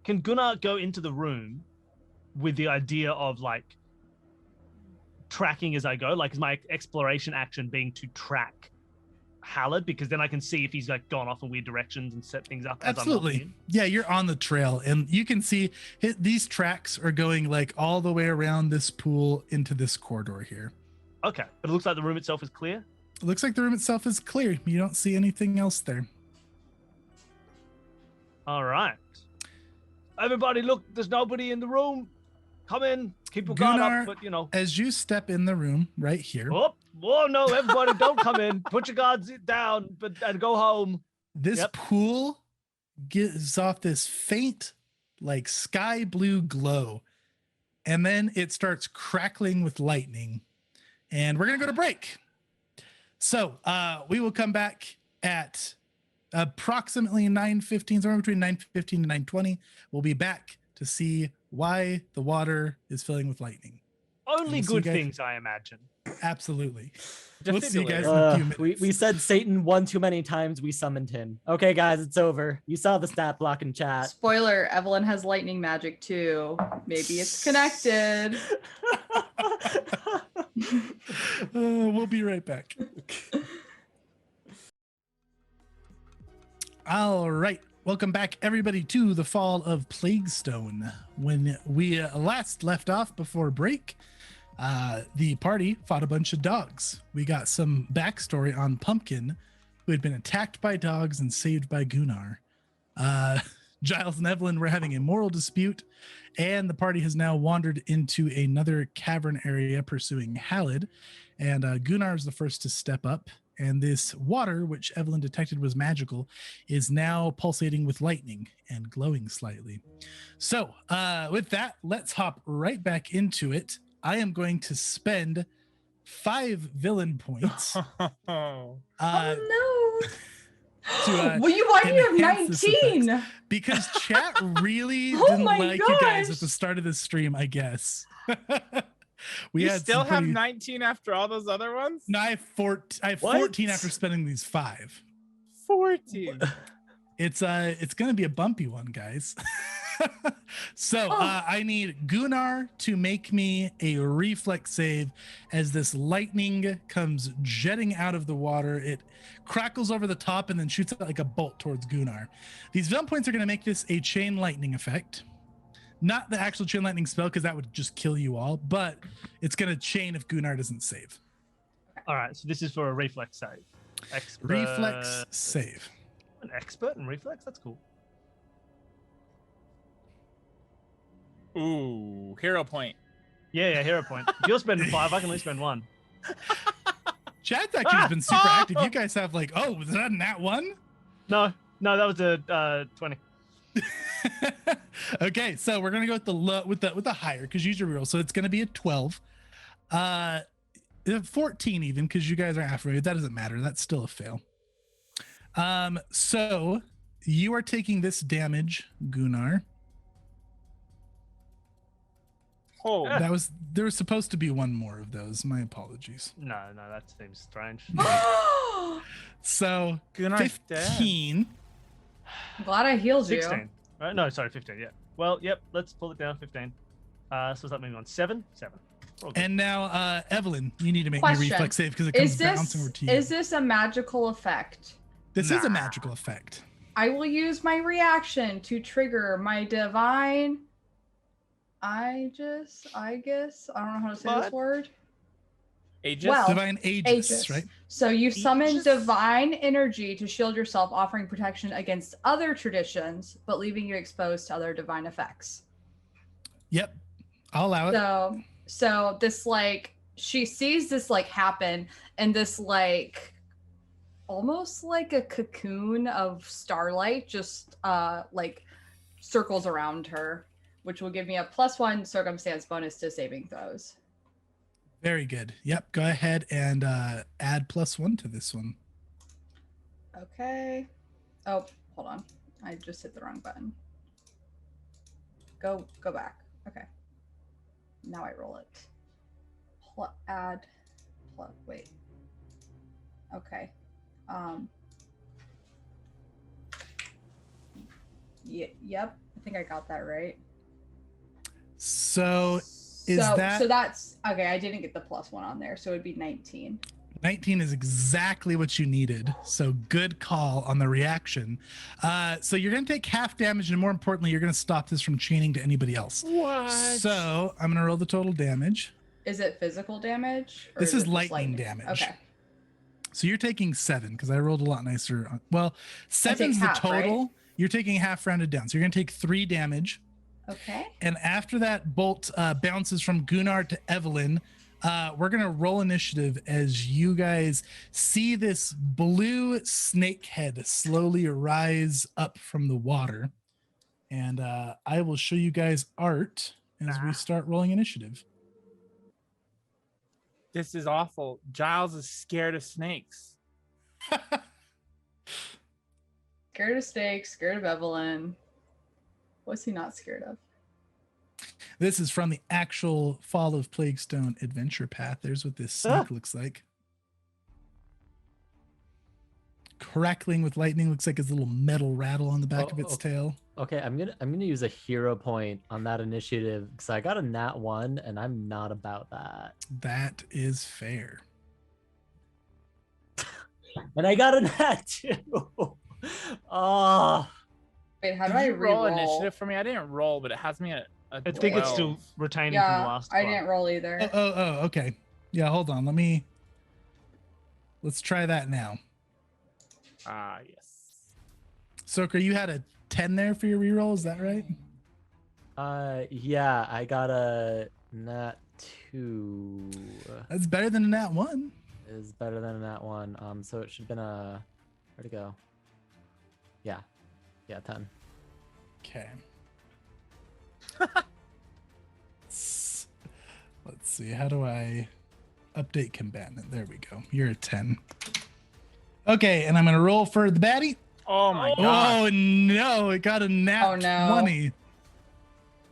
C: Can Gunnar go into the room with the idea of like tracking as I go? Like, is my exploration action being to track Hallowed, because then I can see if he's like gone off in weird directions and set things up.
A: Absolutely. Yeah, you're on the trail, and you can see these tracks are going like all the way around this pool into this corridor here.
C: Okay, but it looks like the room itself is clear.
A: It looks like the room itself is clear. You don't see anything else there.
C: All right. Everybody, look, there's nobody in the room. Come in, keep your guard up, but
A: As you step in the room right here.
C: Oh no, everybody don't come in. Put your guards down and go home.
A: This pool gives off this faint, like sky blue glow. And then it starts crackling with lightning. And we're going to go to break. So we will come back at approximately 9:15, somewhere between 9:15 and 9:20. We'll be back to see why the water is filling with lightning.
C: Only good things, I imagine.
A: Absolutely.
B: We'll
A: see you guys in a few minutes.
E: We said Satan one too many times. We summoned him. Okay, guys, it's over. You saw the stat block in chat.
D: Spoiler, Evelyn has lightning magic too. Maybe it's connected.
A: We'll be right back. All right. Welcome back, everybody, to the Fall of Plaguestone. When we last left off before break, the party fought a bunch of dogs. We got some backstory on Pumpkin, who had been attacked by dogs and saved by Gunnar. Giles and Evelyn were having a moral dispute, and the party has now wandered into another cavern area pursuing Hallowed, and Gunnar is the first to step up. And this water, which Evelyn detected was magical, is now pulsating with lightning and glowing slightly. So with that, let's hop right back into it. I am going to spend 5 villain points.
D: Oh no.
A: Why
D: do you have 19?
A: Because chat really didn't like you guys
D: gosh.
A: at the start of the stream, I guess.
B: You still have 19 after all those other ones?
A: No, I have 14 after spending these 5.
B: 14.
A: It's gonna be a bumpy one, guys. So I need Gunnar to make me a reflex save as this lightning comes jetting out of the water. It crackles over the top and then shoots out like a bolt towards Gunnar. These villain points are going to make this a chain lightning effect. Not the actual chain lightning spell, because that would just kill you all, but it's going to chain if Gunnar doesn't save.
C: All right, so this is for a reflex save.
A: Reflex save.
C: An expert in reflex? That's cool.
B: Ooh, hero point.
C: Yeah, hero point. If you're spending 5, I can only spend 1.
A: Chad's actually has been super active. You guys have like, oh, was that a nat 1?
C: No, that was a 20.
A: Okay, so we're gonna go with the higher because use your reroll. So it's gonna be a 12. 14 even, because you guys are half rated. That doesn't matter. That's still a fail. So you are taking this damage, Gunnar.
B: Oh,
A: There was supposed to be one more of those. My apologies.
C: No, that seems strange.
A: So
B: Gunnar's
A: 15.
D: I'm glad I healed
C: 16. No, sorry, 15. Yeah. Well, yep. Let's pull it down. 15. So what's that mean on 7? 7.
A: And now, Evelyn, you need to make
D: Question.
A: me reflex save because it
D: you.
A: comes bouncing over to you.
D: Is this a magical effect?
A: This is a magical effect.
D: I will use my reaction to trigger my divine. I guess. I don't know how to say this word.
B: Aegis?
D: Well,
A: Divine Aegis, right?
D: So you summon
C: Aegis?
D: divine energy to shield yourself, offering protection against other traditions, but leaving you exposed to other divine effects.
A: Yep. I'll allow it.
D: So this like she sees this like happen, and this like almost like a cocoon of starlight just like circles around her, which will give me a +1 circumstance bonus to saving throws.
A: Very good. Yep. Go ahead and add +1 to this one.
D: Okay. Oh, hold on. I just hit the wrong button. Go back. Okay. Now I roll it. Wait. Okay. Yep. I think I got that right.
A: So
D: that's okay. I didn't get the +1 on there, so it'd be 19.
A: 19 is exactly what you needed. So good call on the reaction. So you're going to take half damage, and more importantly, you're going to stop this from chaining to anybody else.
B: What?
A: So I'm going to roll the total damage.
D: Is it physical damage?
A: This is
D: it just
A: lightning damage.
D: Okay.
A: So you're taking 7 because I rolled a lot nicer. Well, 7's the
D: half,
A: total.
D: right?
A: You're taking half rounded down. So you're going to take 3 damage.
D: Okay.
A: And after that bolt bounces from Gunnar to Evelyn, we're going to roll initiative as you guys see this blue snake head slowly rise up from the water. And I will show you guys art as we start rolling initiative.
B: This is awful. Giles is scared of snakes.
D: Scared of snakes, scared of Evelyn. What's he not scared of?
A: This is from the actual Fall of Plaguestone adventure path. There's what this snake looks like. Crackling with lightning, looks like his little metal rattle on the back of its tail.
E: Okay, I'm gonna use a hero point on that initiative because I got a nat 1 and I'm not about that.
A: That is fair.
E: And I got a nat 2. Oh.
D: Wait, how do
B: Did
D: I
B: you roll
D: re-roll?
B: initiative for me? I didn't roll, but it has me at a
C: I think it's
B: 12.
C: still retaining from the
D: Yeah,
C: last
D: I
C: one.
D: didn't roll either.
A: Oh, okay. Yeah, hold on. Let's try that now.
B: Ah, yes.
A: Soaker, you had a 10 there for your reroll, is that right?
E: Yeah, I got a nat 2.
A: That's better than a nat 1.
E: Is better than a nat 1. So it should have been a, where'd it go? Yeah, 10.
A: Okay. Let's see. How do I update combatant? There we go. You're a 10. Okay, and I'm gonna roll for the baddie.
B: Oh my god.
A: Oh no, it got a nat 20.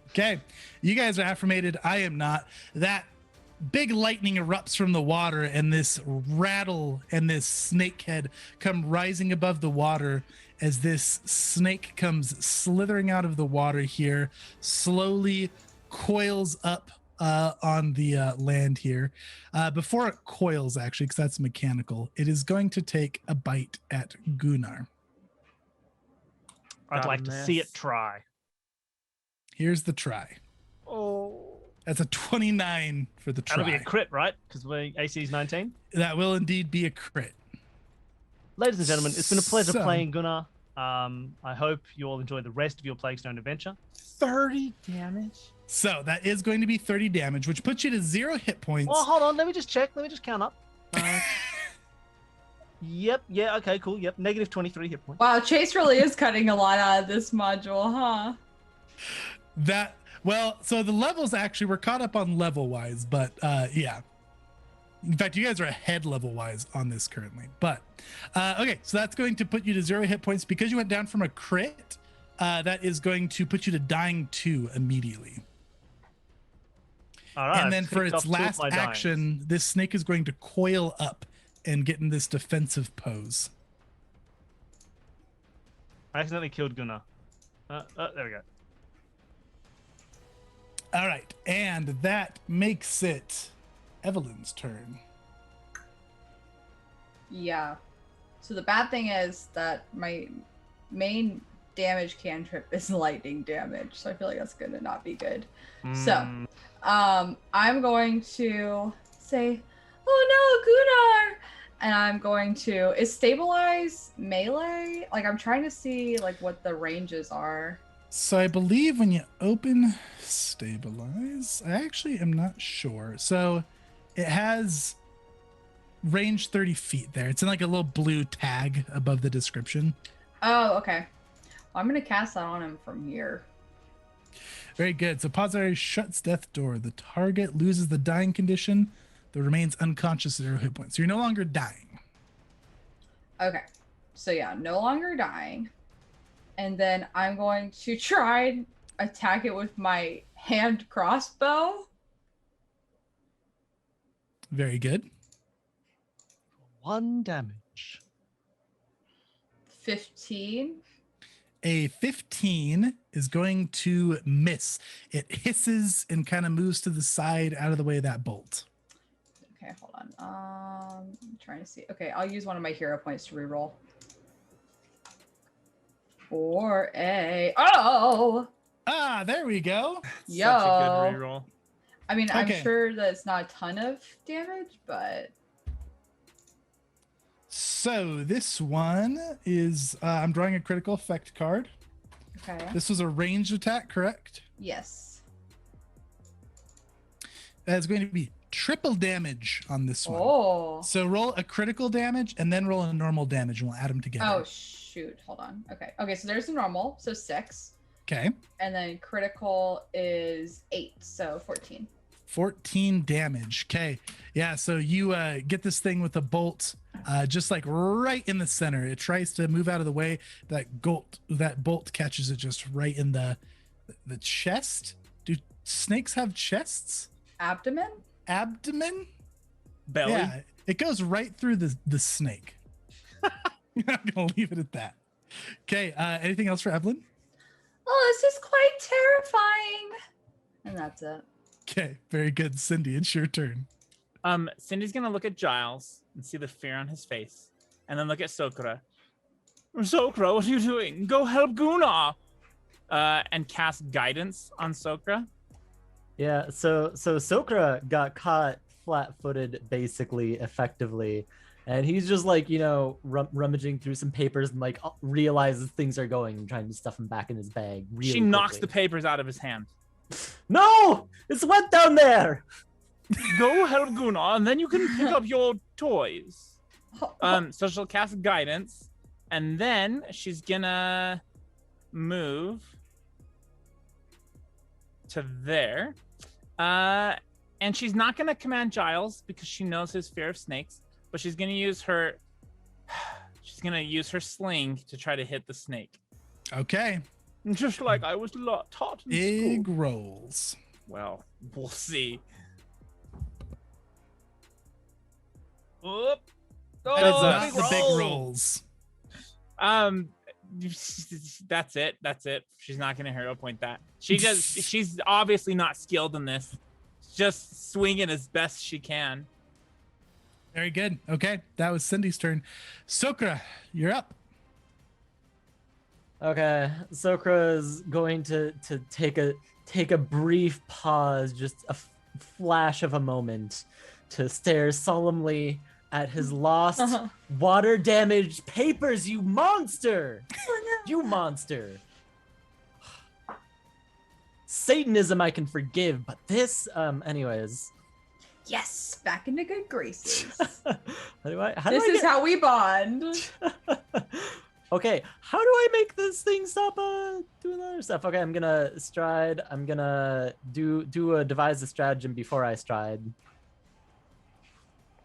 A: Okay, you guys are affirmated. I am not. That big lightning erupts from the water, and this rattle and this snake head come rising above the water as this snake comes slithering out of the water here, slowly coils up on the land here. Before it coils, actually, because that's mechanical, it is going to take a bite at Gunnar.
C: I'd like to see it try.
A: Here's the try.
B: Oh.
A: That's a 29 for the try.
C: That'll be a crit, right? Because AC is 19.
A: That will indeed be a crit.
C: Ladies and gentlemen, it's been a pleasure
A: So-
C: playing Gunnar. I hope you all enjoy the rest of your Plaguestone adventure.
B: 30 damage.
A: So that is going to be 30 damage, which puts you to 0 hit points.
C: Oh, hold on. Let me just check. Let me just count up. Yep. Yeah. Okay. Cool. Yep. Negative 23 hit points.
D: Wow, Chase really is cutting a lot out of this module, huh?
A: So the levels actually were caught up on level wise, but yeah. In fact, you guys are ahead level wise on this currently. But okay, so that's going to put you to 0 hit points because you went down from a crit. That is going to put you to dying 2 immediately.
C: All right.
A: And then for
C: Picked up
A: its
C: two of
A: last
C: my dyings.
A: action, this snake is going to coil up and get in this defensive pose.
C: I accidentally killed Gunnar. There we go.
A: All right, and that makes it Evelyn's turn.
D: Yeah. So the bad thing is that my main damage cantrip is lightning damage, so I feel like that's gonna not be good. So, I'm going to say, "Oh no, Gunnar!" And I'm going to is stabilize melee. Like I'm trying to see like what the ranges are.
A: So I believe when you open stabilize, I actually am not sure. So it has range 30 feet there. It's in like a little blue tag above the description.
D: Oh, okay. Well, I'm gonna cast that on him from here.
A: Very good. So Pazari shuts death door. The target loses the dying condition, though remains unconscious at 0 hit points. So you're no longer dying.
D: Okay. So yeah, no longer dying. And then I'm going to try and attack it with my hand crossbow.
A: Very good.
C: 1 damage.
D: 15.
A: A 15 is going to miss. It hisses and kind of moves to the side out of the way of that bolt.
D: Okay, hold on. I'm trying to see. Okay, I'll use one of my hero points to reroll. For a
A: There we go.
D: Yo.
B: Such a good reroll.
D: I mean,
A: Okay.
D: I'm sure that it's not a ton of damage, but
A: So this one is I'm drawing a critical effect card.
D: okay.
A: This was a ranged attack, correct?
D: Yes.
A: That's going to be triple damage on this one.
D: Oh.
A: So roll a critical damage and then roll a normal damage, and we'll add them together.
D: Oh shoot! Hold on. Okay. Okay. So there's the normal. So 6,
A: Okay.
D: and then critical is 8. So 14.
A: 14 damage. Okay. Yeah. So you get this thing with a bolt, just like right in the center. It tries to move out of the way. That bolt catches it just right in the chest. Do snakes have chests?
D: Abdomen.
A: Abdomen?
B: Belly.
A: Yeah. It goes right through the snake. I'm gonna leave it at that. Okay. Anything else for Evelyn?
D: Oh, this is quite terrifying. And that's it.
A: Okay. Very good, Cindy. It's your turn.
B: Cindy's gonna look at Giles and see the fear on his face, and then look at Sokra. Sokra, what are you doing? Go help Gunnar! And cast guidance on Sokra.
E: Yeah, so Sokra got caught flat-footed, basically, effectively, and he's just like, rummaging through some papers and like realizes things are going and trying to stuff them back in his bag. Really
B: She knocks the
E: quickly.
B: papers out of his hand.
E: No, it's wet down there.
B: Go help Gunnar, and then you can pick up your toys. So she'll cast guidance, and then she's gonna move to there. And she's not gonna command Giles because she knows his fear of snakes, but she's gonna use her sling to try to hit the snake.
A: Okay.
B: Just like I was taught in
A: Big
B: school.
A: rolls.
B: Well, we'll see. Oop.
A: That is
B: Oh,
A: not
B: big
A: the big
B: roll.
A: rolls.
B: That's it. She's not gonna hero point that. She's obviously not skilled in this. Just swinging as best she can.
A: Very good. Okay, that was Cindy's turn. Sokra, you're up.
E: Okay, Sokra is going to take a brief pause, just a flash of a moment, to stare solemnly at his lost water damaged papers. You monster! You monster! Satanism I can forgive, but this, anyways.
D: Yes, back into good graces.
E: This
D: is how we bond.
E: Okay, how do I make this thing stop doing other stuff? Okay, I'm gonna stride. I'm gonna devise a stratagem before I stride.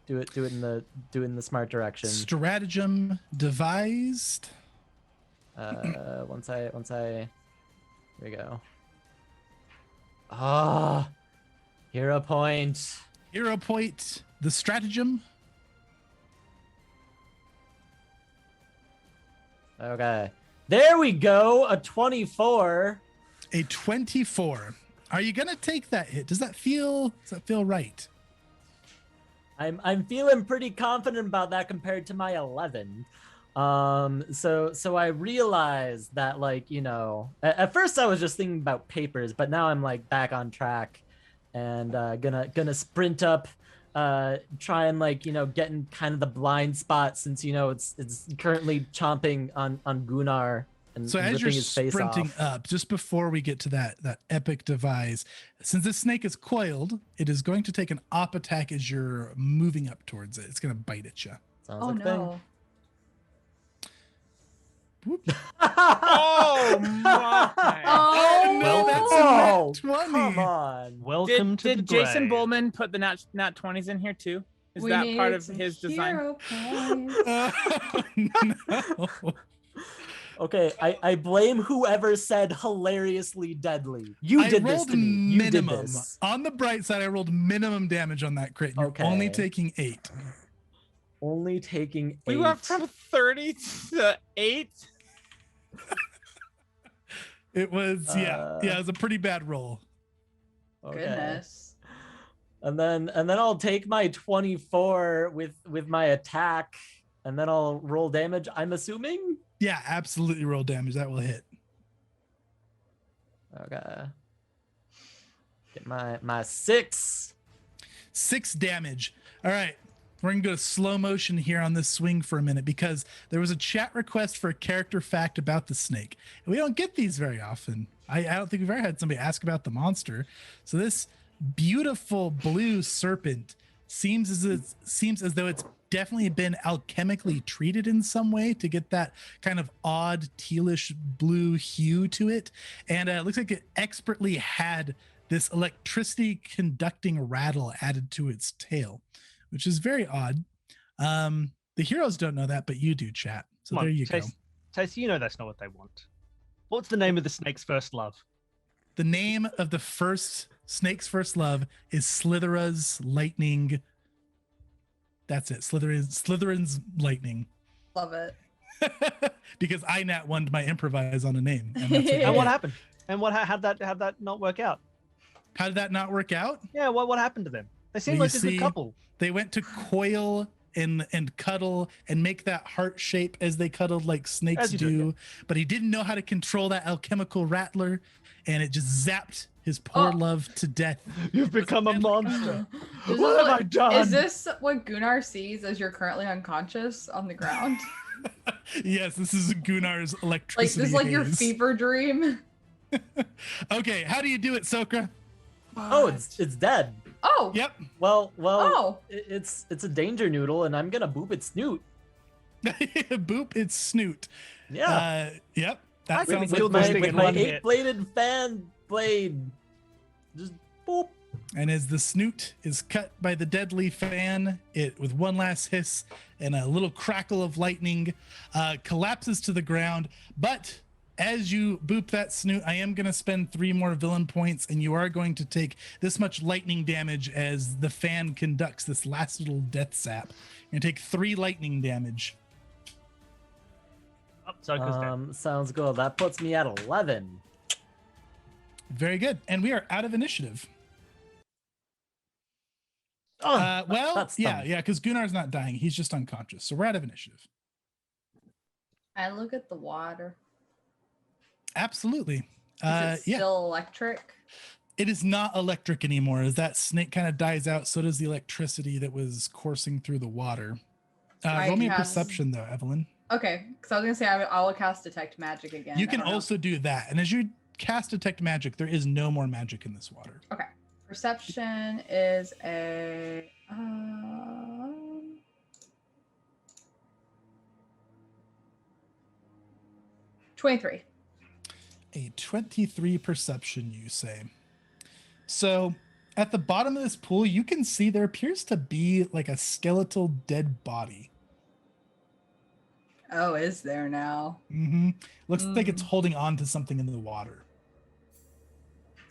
E: Do it in the smart direction.
A: Stratagem devised.
E: Once I here we go. Ah, hero point.
A: Hero point. The stratagem.
E: Okay, there we go. A 24.
A: A 24. Are you gonna take that hit? Does that feel right?
E: I'm feeling pretty confident about that compared to my 11. So I realized that, like, you know, at first I was just thinking about papers, but now I'm like back on track, and gonna sprint up, try and, like, you know, get in kind of the blind spot, since, you know, it's currently chomping on Gunnar and
A: So as
E: ripping
A: you're
E: his face
A: sprinting
E: off.
A: up, just before we get to that epic devise, since this snake is coiled, it is going to take an op attack as you're moving up towards it. It's going to bite at you.
E: Sounds
D: Oh
E: like a thing.
D: no.
B: Oh my!
D: Oh,
A: no, that's
E: Oh,
A: a nat 20.
E: come on.
C: Welcome to the
B: Did Jason
C: grave.
B: Bullman put the nat 20s in here too? Is
D: we
B: that
D: need
B: part of
D: some
B: his design?
D: hero points.
A: No.
E: Okay, I blame whoever said hilariously deadly. You
A: I
E: did this
A: rolled
E: to me. You did
A: minimum.
E: this.
A: On the bright side, I rolled minimum damage on that crit. You're only
E: Okay.
A: taking 8.
E: Only taking 8.
B: We went from 30 to 8.
A: It was
E: Uh,
A: it was a pretty bad roll.
E: Okay.
D: Goodness.
E: And then I'll take my 24 with my attack, and then I'll roll damage, I'm assuming.
A: Yeah, absolutely roll damage. That will hit.
E: Okay. Get my 6.
A: 6 damage. All right. We're going to go to slow motion here on this swing for a minute, because there was a chat request for a character fact about the snake. And we don't get these very often. I don't think we've ever had somebody ask about the monster. So this beautiful blue serpent seems as though it's definitely been alchemically treated in some way to get that kind of odd tealish blue hue to it. And it looks like it expertly had this electricity conducting rattle added to its tail, which is very odd. The heroes don't know that, but you do, chat. So there you go.
C: Chase, you know that's not what they want. What's the name of the snake's first love?
A: The name of the snake's first love is Slythera's Lightning. That's it. Slytherin's Lightning.
D: Love it.
A: Because I nat one my improvise on a name. And, that's
C: And what happened? And how'd that not work out?
A: How did that not work out?
C: Yeah, what happened to them? They seem
A: Well,
C: like
A: you
C: a good
A: see,
C: couple.
A: They went to coil and cuddle and make that heart shape as they cuddled, like snakes
C: you
A: do.
C: do, yeah.
A: But he didn't know how to control that alchemical rattler, and it just zapped his poor love to death.
C: You've become a monster.
D: This
C: What
D: is
C: have I done?
D: Is this what Gunnar sees as you're currently unconscious on the ground?
A: Yes, this is Gunnar's
D: Like
A: electricity.
D: this is like your
A: haze.
D: fever dream?
A: Okay, how do you do it, Sokra?
E: Oh, it's dead.
D: Oh.
A: Yep.
E: Well,
D: Oh.
E: it's a danger noodle, and I'm gonna boop its snoot.
A: Boop its snoot.
E: Yeah.
A: Yep.
C: I
A: That
C: think
A: sounds
C: we killed
A: like
C: this
A: my-
C: thing
E: with
C: in
E: my
C: one hit.
E: 8-bladed fan blade. Just boop.
A: And as the snoot is cut by the deadly fan, it, with one last hiss and a little crackle of lightning, collapses to the ground. But as you boop that snoot, I am going to spend 3 more villain points, and you are going to take this much lightning damage as the fan conducts this last little death sap. You're going to take 3 lightning damage.
C: Oh, so it goes down.
E: Sounds good. That puts me at 11.
A: Very good. And we are out of initiative.
E: Oh,
A: Well,
E: that's
A: yeah,
E: dumb.
A: because Gunnar's not dying. He's just unconscious. So we're out of initiative.
D: I look at the water.
A: Absolutely.
D: Is it
A: Yeah.
D: still electric?
A: It is not electric anymore. As that snake kind of dies out, so does the electricity that was coursing through the water.
D: I
A: Roll me a
D: cast-
A: perception, though, Evelyn.
D: Okay, because I was gonna say I will cast detect magic again.
A: You
D: I
A: can
D: don't know.
A: also do that. And as you cast detect magic, there is no more magic in this water.
D: Okay. Perception is a 23.
A: A 23 perception, you say. So at the bottom of this pool, you can see there appears to be like a skeletal dead body.
D: Oh, is there now?
A: Mm-hmm. Looks like it's holding on to something in the water.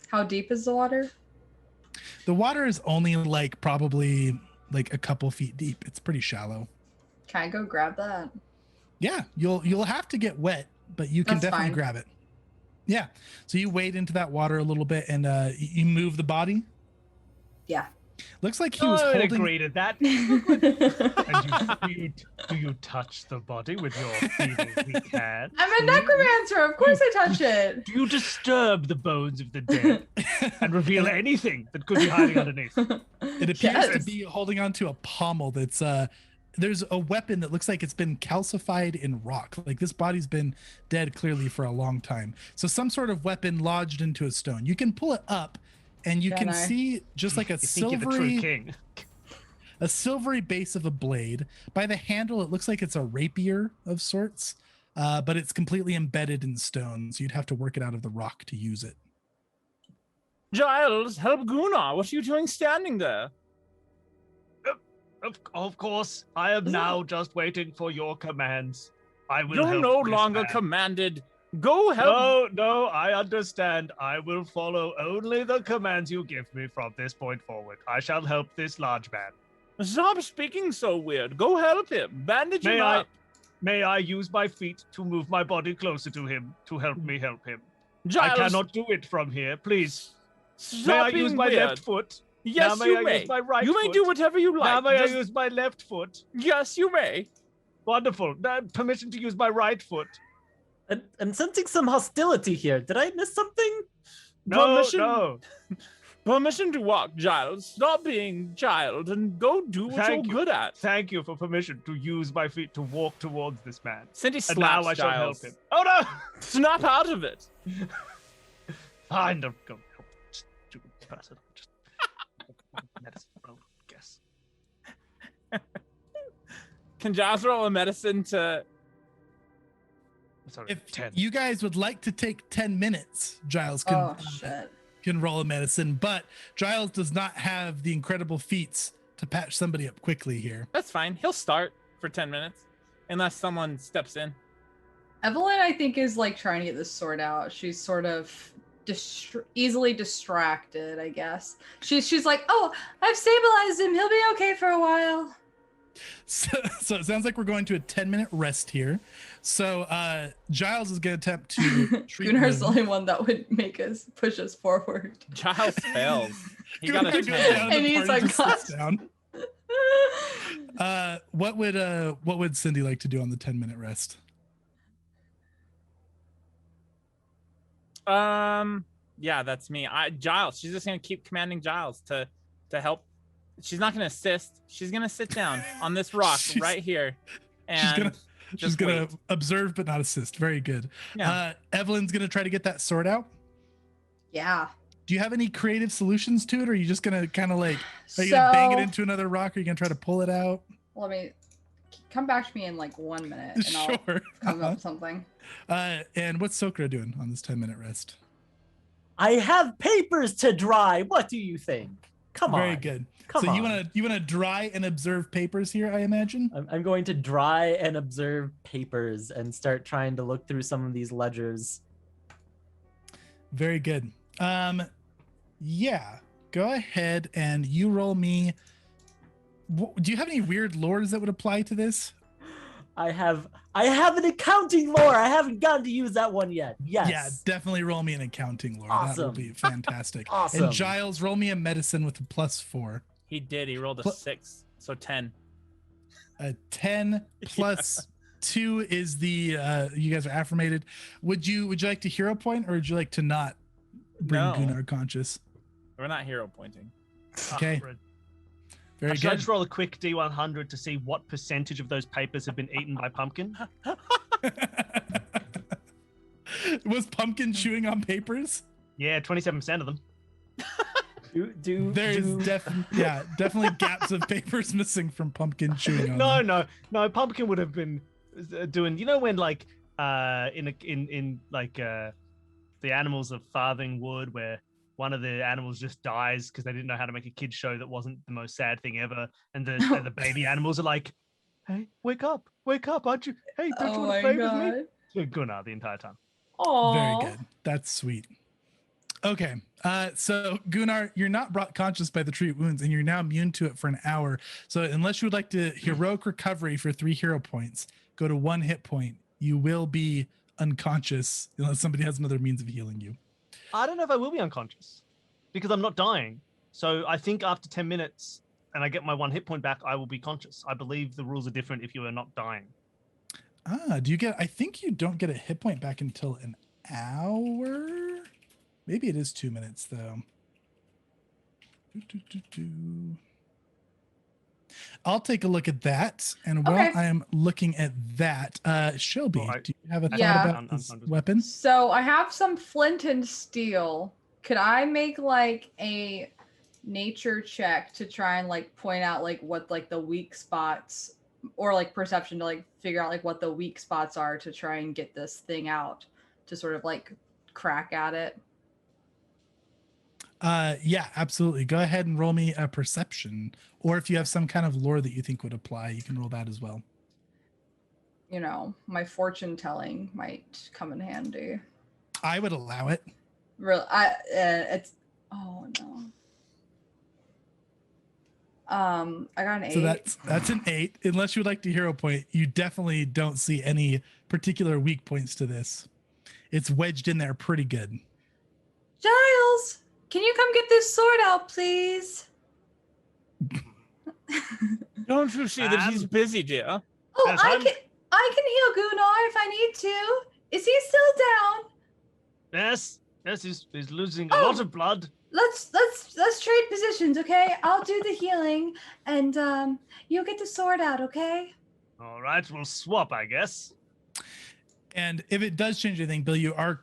D: How deep is the water?
A: The water is only like probably like a couple feet deep. It's pretty shallow.
D: Can I go grab that?
A: Yeah, you'll have to get wet, but you can
D: That's
A: definitely
D: fine.
A: grab it. Yeah. So you wade into that water a little bit and you move the body.
D: Yeah.
A: Looks like he
C: I
A: was
C: would
A: holding.
C: agree to that. And do you touch the body with your feeble weak hand?
D: I'm a necromancer. Of course I touch it.
C: Do you disturb the bones of the dead and reveal anything that could be hiding underneath?
A: It appears to
D: Yes.
A: be holding onto a pommel that's there's a weapon that looks like it's been calcified in rock. Like this body's been dead clearly for a long time. So some sort of weapon lodged into a stone. You can pull it up and you can
D: Can I?
A: see just like a
C: You think you're the true king.
A: silvery base of a blade. By the handle, it looks like it's a rapier of sorts, but it's completely embedded in stone. So you'd have to work it out of the rock to use it.
B: Giles, help Gunnar. What are you doing standing there?
C: Of course, I am now just waiting for your commands. I will
B: You're
C: help
B: no
C: this
B: longer
C: man.
B: commanded. Go help.
C: No, I understand. I will follow only the commands you give me from this point forward. I shall help this large man.
B: Stop speaking so weird. Go help him. Bandage him up.
C: May I use my feet to move my body closer to him to help me help him?
B: Giles,
C: I cannot do it from here. Please.
B: stop
C: May I
B: being
C: use my
B: weird.
C: left foot?
B: Yes,
C: now may
B: you
C: I
B: may.
C: use my right
B: you may
C: foot?
B: do whatever you like.
C: Now may
B: Just-
C: I use my left foot?
B: Yes, you may.
C: Wonderful. Now, permission to use my right foot.
E: I'm sensing some hostility here. Did I miss something?
C: No,
B: Permission-
C: no.
B: Permission to walk, Giles. Stop being child and go do what
C: Thank
B: you're
C: you.
B: good at.
C: Thank you for permission to use my feet to walk towards this man.
B: Cindy
C: And
B: slaps
C: now I shall
B: Giles.
C: help him. Oh no!
B: Snap out of it.
C: Fine, don't go help. Just do it. Pass it. Just medicine. I'll guess.
B: Can Giles roll a medicine to...
C: Sorry,
A: If
C: 10.
A: you guys would like to take 10 minutes, Giles
D: Oh shit.
A: can roll a medicine, but Giles does not have the incredible feats to patch somebody up quickly here.
B: That's fine. He'll start for 10 minutes. Unless someone steps in.
D: Evelyn, I think, is like trying to get this sword out. She's sort of easily distracted, I guess. She's like, oh, I've stabilized him. He'll be okay for a while.
A: So it sounds like we're going to a 10-minute rest here. So Giles is going to attempt to treat
D: Gunnar's the
A: him.
D: only one that would make us push us forward.
B: Giles fails. He got a
A: Gunnar goes down
B: 10.
A: and
D: And
A: the
D: he's
A: party
D: like,
A: just sits down. What would Cindy like to do on the 10-minute rest?
B: Yeah, that's me. Giles. She's just gonna keep commanding Giles to help. She's not gonna assist. She's gonna sit down on this rock right here, and
A: She's gonna
B: wait.
A: observe but not assist. Very good.
B: Yeah.
A: Evelyn's gonna try to get that sword out.
D: Yeah.
A: Do you have any creative solutions to it, or are you just gonna kind of like, are you gonna bang it into another rock, or are you gonna try to pull it out?
D: Let me come back to me in like 1 minute and I'll
A: Sure.
D: come up with something.
A: And what's Sokra doing on this 10-minute rest?
E: I have papers to dry. What do you think? Come on.
A: Very good.
E: Come
A: so
E: on.
A: you wanna dry and observe papers here, I imagine.
E: I'm going to dry and observe papers and start trying to look through some of these ledgers.
A: Very good. Yeah. Go ahead and you roll me. Do you have any weird lores that would apply to this?
E: I have an accounting lore. I haven't gotten to use that one yet. Yes.
A: Yeah, definitely roll me an accounting lore. That will
E: Awesome.
A: be fantastic.
E: Awesome.
A: And Giles, roll me a medicine with a +4.
B: He did. He rolled a
A: Pl-
B: 6, so 10.
A: A 10 plus 2 is the you guys are affirmated. Would you like to hero point, or would you like to not bring
B: No.
A: Gunnar conscious?
B: We're not hero pointing.
A: Okay. Very
C: Should I
A: good.
C: just roll a quick D100 to see what percentage of those papers have been eaten by Pumpkin?
A: Was Pumpkin chewing on papers?
C: Yeah, 27% of them.
A: There's definitely gaps of papers missing from Pumpkin chewing on them.
C: No. Pumpkin would have been doing. You know when like in the Animals of Farthing Wood, where one of the animals just dies because they didn't know how to make a kid's show that wasn't the most sad thing ever, and the baby animals are like, "Hey, wake up, aren't you? Hey, don't you want to play with me?" So Gunnar the entire time.
D: Aww.
A: Very good. That's sweet. Okay, so Gunnar, you're not brought conscious by the treat wounds, and you're now immune to it for an hour. So unless you would like to heroic recovery for 3 hero points, go to 1 hit point. You will be unconscious unless somebody has another means of healing you.
C: I don't know if I will be unconscious because I'm not dying. So I think after 10 minutes and I get my 1 hit point back, I will be conscious. I believe the rules are different if you are not dying.
A: Do you get? I think you don't get a hit point back until an hour. Maybe it is 2 minutes though. I'll take a look at that. And while I am looking at that, Shelby, do you have a thought about this weapon?
D: So I have some flint and steel. Could I make like a nature check to try and like point out like what like the weak spots, or like perception to like figure out like what the weak spots are to try and get this thing out, to sort of like crack at it?
A: Yeah, absolutely. Go ahead and roll me a perception, or if you have some kind of lore that you think would apply, you can roll that as well.
D: You know, my fortune telling might come in handy.
A: I would allow it.
D: Really, it's oh no. I got an 8.
A: So that's an 8. Unless you would like to hero point, you definitely don't see any particular weak points to this. It's wedged in there pretty good.
D: Giles, can you come get this sword out, please?
B: Don't you see that he's busy, dear?
D: Oh,
C: Yes,
D: I can heal Gunnar if I need to. Is he still down?
C: Yes, he's losing a lot of blood.
D: Let's trade positions, okay? I'll do the healing, and you'll get the sword out, okay?
C: All right, we'll swap, I guess.
A: And if it does change anything, Bill, you are.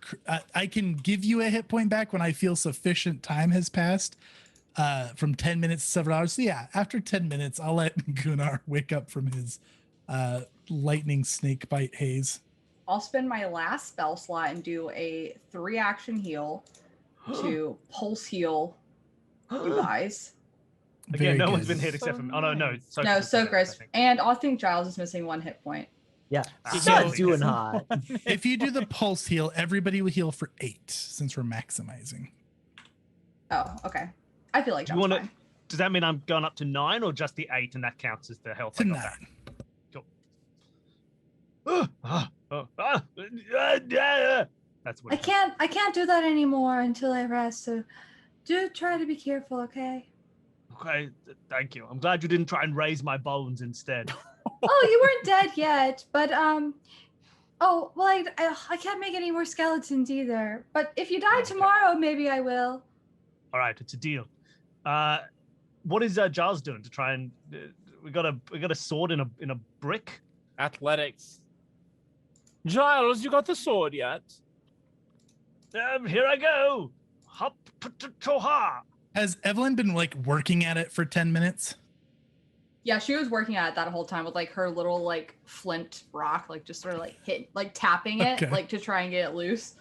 A: I can give you a hit point back when I feel sufficient time has passed, from 10 minutes to several hours. So yeah, after 10 minutes, I'll let Gunnar wake up from his lightning snake bite haze.
D: I'll spend my last spell slot and do a 3-action heal to pulse heal you guys.
C: Again, no one's been hit except for me. Oh no,
D: So Chris. And I think Giles is missing 1 hit point.
E: Yeah,
A: So-
E: not doing hot.
A: If you do the pulse heal, everybody will heal for 8 since we're maximizing.
D: Oh, okay. I feel like
C: Do
D: that's
C: you want to?
D: fine.
C: Does that mean I'm going up to 9 or just the 8, and that counts as the health?
A: To
C: I got
A: 9.
C: back? That's what
D: I can't do that anymore until I rest. So do try to be careful, okay?
C: Okay, thank you. I'm glad you didn't try and raise my bones instead.
D: Oh, you weren't dead yet, but oh, well, I can't make any more skeletons either. But if you die tomorrow, maybe I will.
C: All right, it's a deal. What is Giles doing to try and? We got a sword in a brick.
B: Athletics. Giles, you got the sword yet?
C: Here I go. Hop toha.
A: Has Evelyn been like working at it for 10 minutes?
D: Yeah, she was working at it that whole time with like her little like flint rock, like just sort of like tapping it,
A: Okay.
D: like to try and get it loose.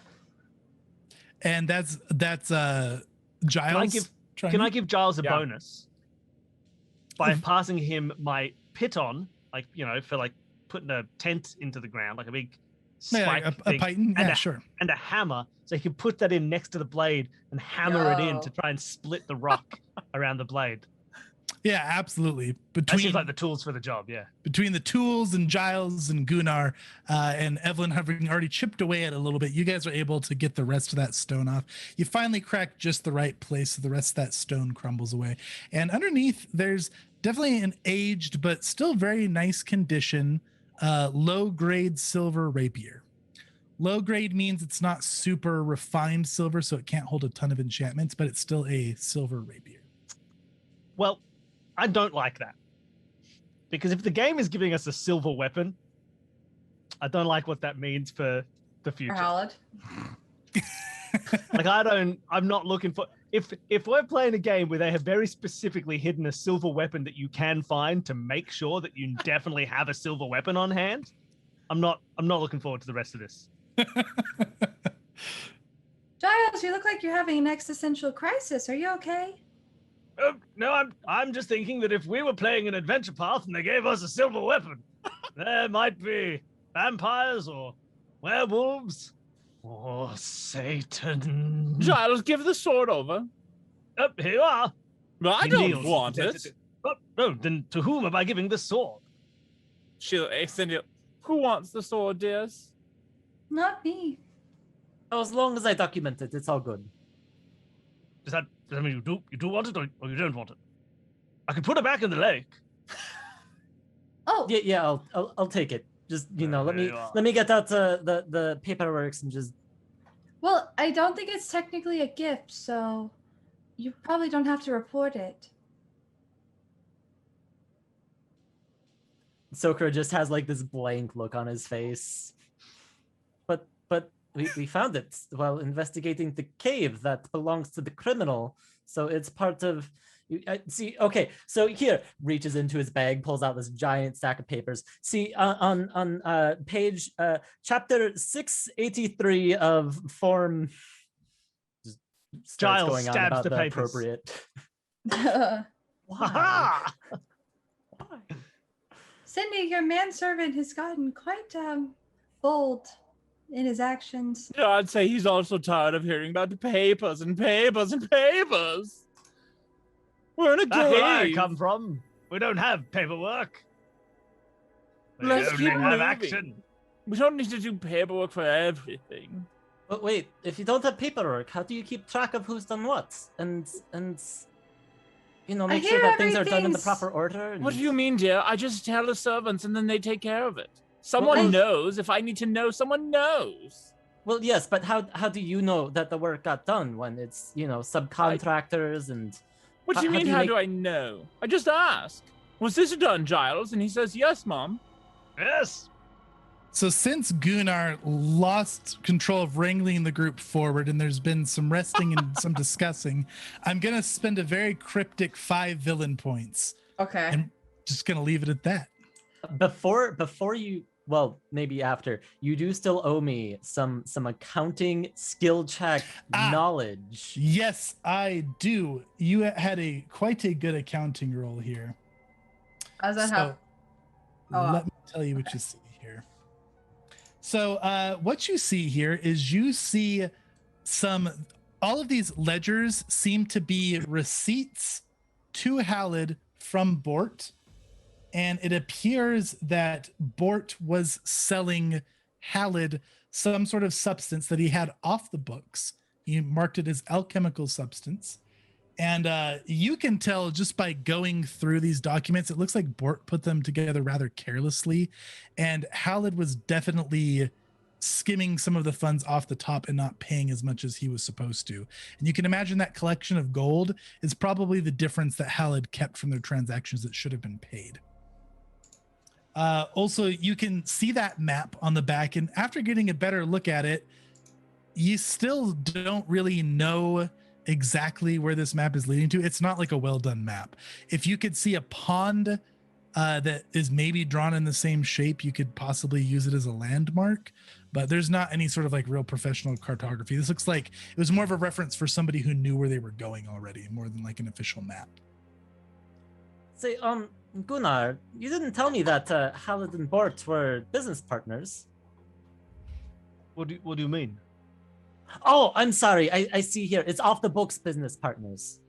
A: And that's Giles.
C: Can I give Giles a
B: Yeah.
C: bonus by passing him my piton, like for like putting a tent into the ground, like a big spike
A: a
C: thing,
A: python?
C: and
A: Yeah, sure.
C: and a hammer, so he can put that in next to the blade and hammer it in to try and split the rock around the blade.
A: Yeah, absolutely.
C: That
A: Between
C: seems like the tools for the job. Yeah.
A: between the tools and Giles and Gunnar and Evelyn having already chipped away at it a little bit, you guys are able to get the rest of that stone off. You finally crack just the right place, so the rest of that stone crumbles away. And underneath, there's definitely an aged but still very nice condition low-grade silver rapier. Low grade means it's not super refined silver, so it can't hold a ton of enchantments, but it's still a silver rapier.
C: Well, I don't like that. Because if the game is giving us a silver weapon, I don't like what that means for the future.
D: Hallowed.
C: Like I'm not looking for if we're playing a game where they have very specifically hidden a silver weapon that you can find to make sure that you definitely have a silver weapon on hand, I'm not looking forward to the rest of this.
D: Giles, you look like you're having an existential crisis. Are you okay?
C: No, I'm just thinking that if we were playing an adventure path and they gave us a silver weapon, there might be vampires or werewolves or Satan.
B: Giles, give the sword over.
C: Here you are.
B: No, I
C: He
B: don't
C: kneels.
B: want it.
C: Oh, then to whom am I giving the sword?
B: She'll extend it. Who wants the sword, dears?
D: Not me.
E: Oh, as long as I document it, it's all good.
C: Does that mean you do want it or you don't want it? I can put it back in the lake.
D: Oh,
E: Yeah, I'll take it. Just let me get out the paperwork and just.
D: well, I don't think it's technically a gift, so you probably don't have to report it.
E: Sokra just has like this blank look on his face. But we found it while investigating the cave that belongs to the criminal. So it's part of. See, okay, so here, reaches into his bag, pulls out this giant stack of papers. See, on page, chapter 683 of form.
C: Giles
E: going on
C: stabs
E: about
C: the papers.
E: appropriate.
C: Why?
D: Cindy, your manservant has gotten quite bold in his actions.
B: No, I'd say he's also tired of hearing about the papers and papers and papers. We're in a
C: That's where I
B: cave.
C: come from. We don't have paperwork. We
B: Let's
C: only
B: keep
C: have
B: moving.
C: action.
B: We don't need to do paperwork for everything.
E: But wait, if you don't have paperwork, how do you keep track of who's done what? And make sure
D: hear
E: that things are done in the
D: everything's-
E: proper order?
B: What do you mean, dear? I just tell the servants and then they take care of it. Someone
E: Well,
B: knows. If I need to know, someone knows.
E: Well, yes, but how do you know that the work got done when it's, subcontractors and...
B: What do you
E: How
B: mean,
E: do you
B: how
E: make-
B: do I know? I just ask. Was this done, Giles? And he says, yes, Mom.
C: Yes.
A: So since Gunnar lost control of wrangling the group forward and there's been some resting and some discussing, I'm going to spend a very cryptic 5 villain points.
D: Okay.
A: And just going to leave it at that.
E: Before you... Well, maybe after. You do still owe me some accounting skill check knowledge.
A: Yes, I do. You had quite a good accounting roll here.
D: As I have.
A: Let me tell you what you see here. So what you see here is you see all of these ledgers seem to be receipts to Hallowed from Bort. And it appears that Bort was selling Hallowed some sort of substance that he had off the books. He marked it as alchemical substance. And you can tell just by going through these documents, it looks like Bort put them together rather carelessly. And Hallowed was definitely skimming some of the funds off the top and not paying as much as he was supposed to. And you can imagine that collection of gold is probably the difference that Hallowed kept from their transactions that should have been paid. Also, you can see that map on the back, and after getting a better look at it, you still don't really know exactly where this map is leading to. It's not like a well done map. If you could see a pond that is maybe drawn in the same shape, you could possibly use it as a landmark, but there's not any sort of like real professional cartography. This looks like it was more of a reference for somebody who knew where they were going already, more than like an official map.
E: Say, Gunnar, you didn't tell me that Hallowed and Bort were business partners.
C: What do you mean?
E: Oh, I'm sorry. I see here. It's off the books business partners.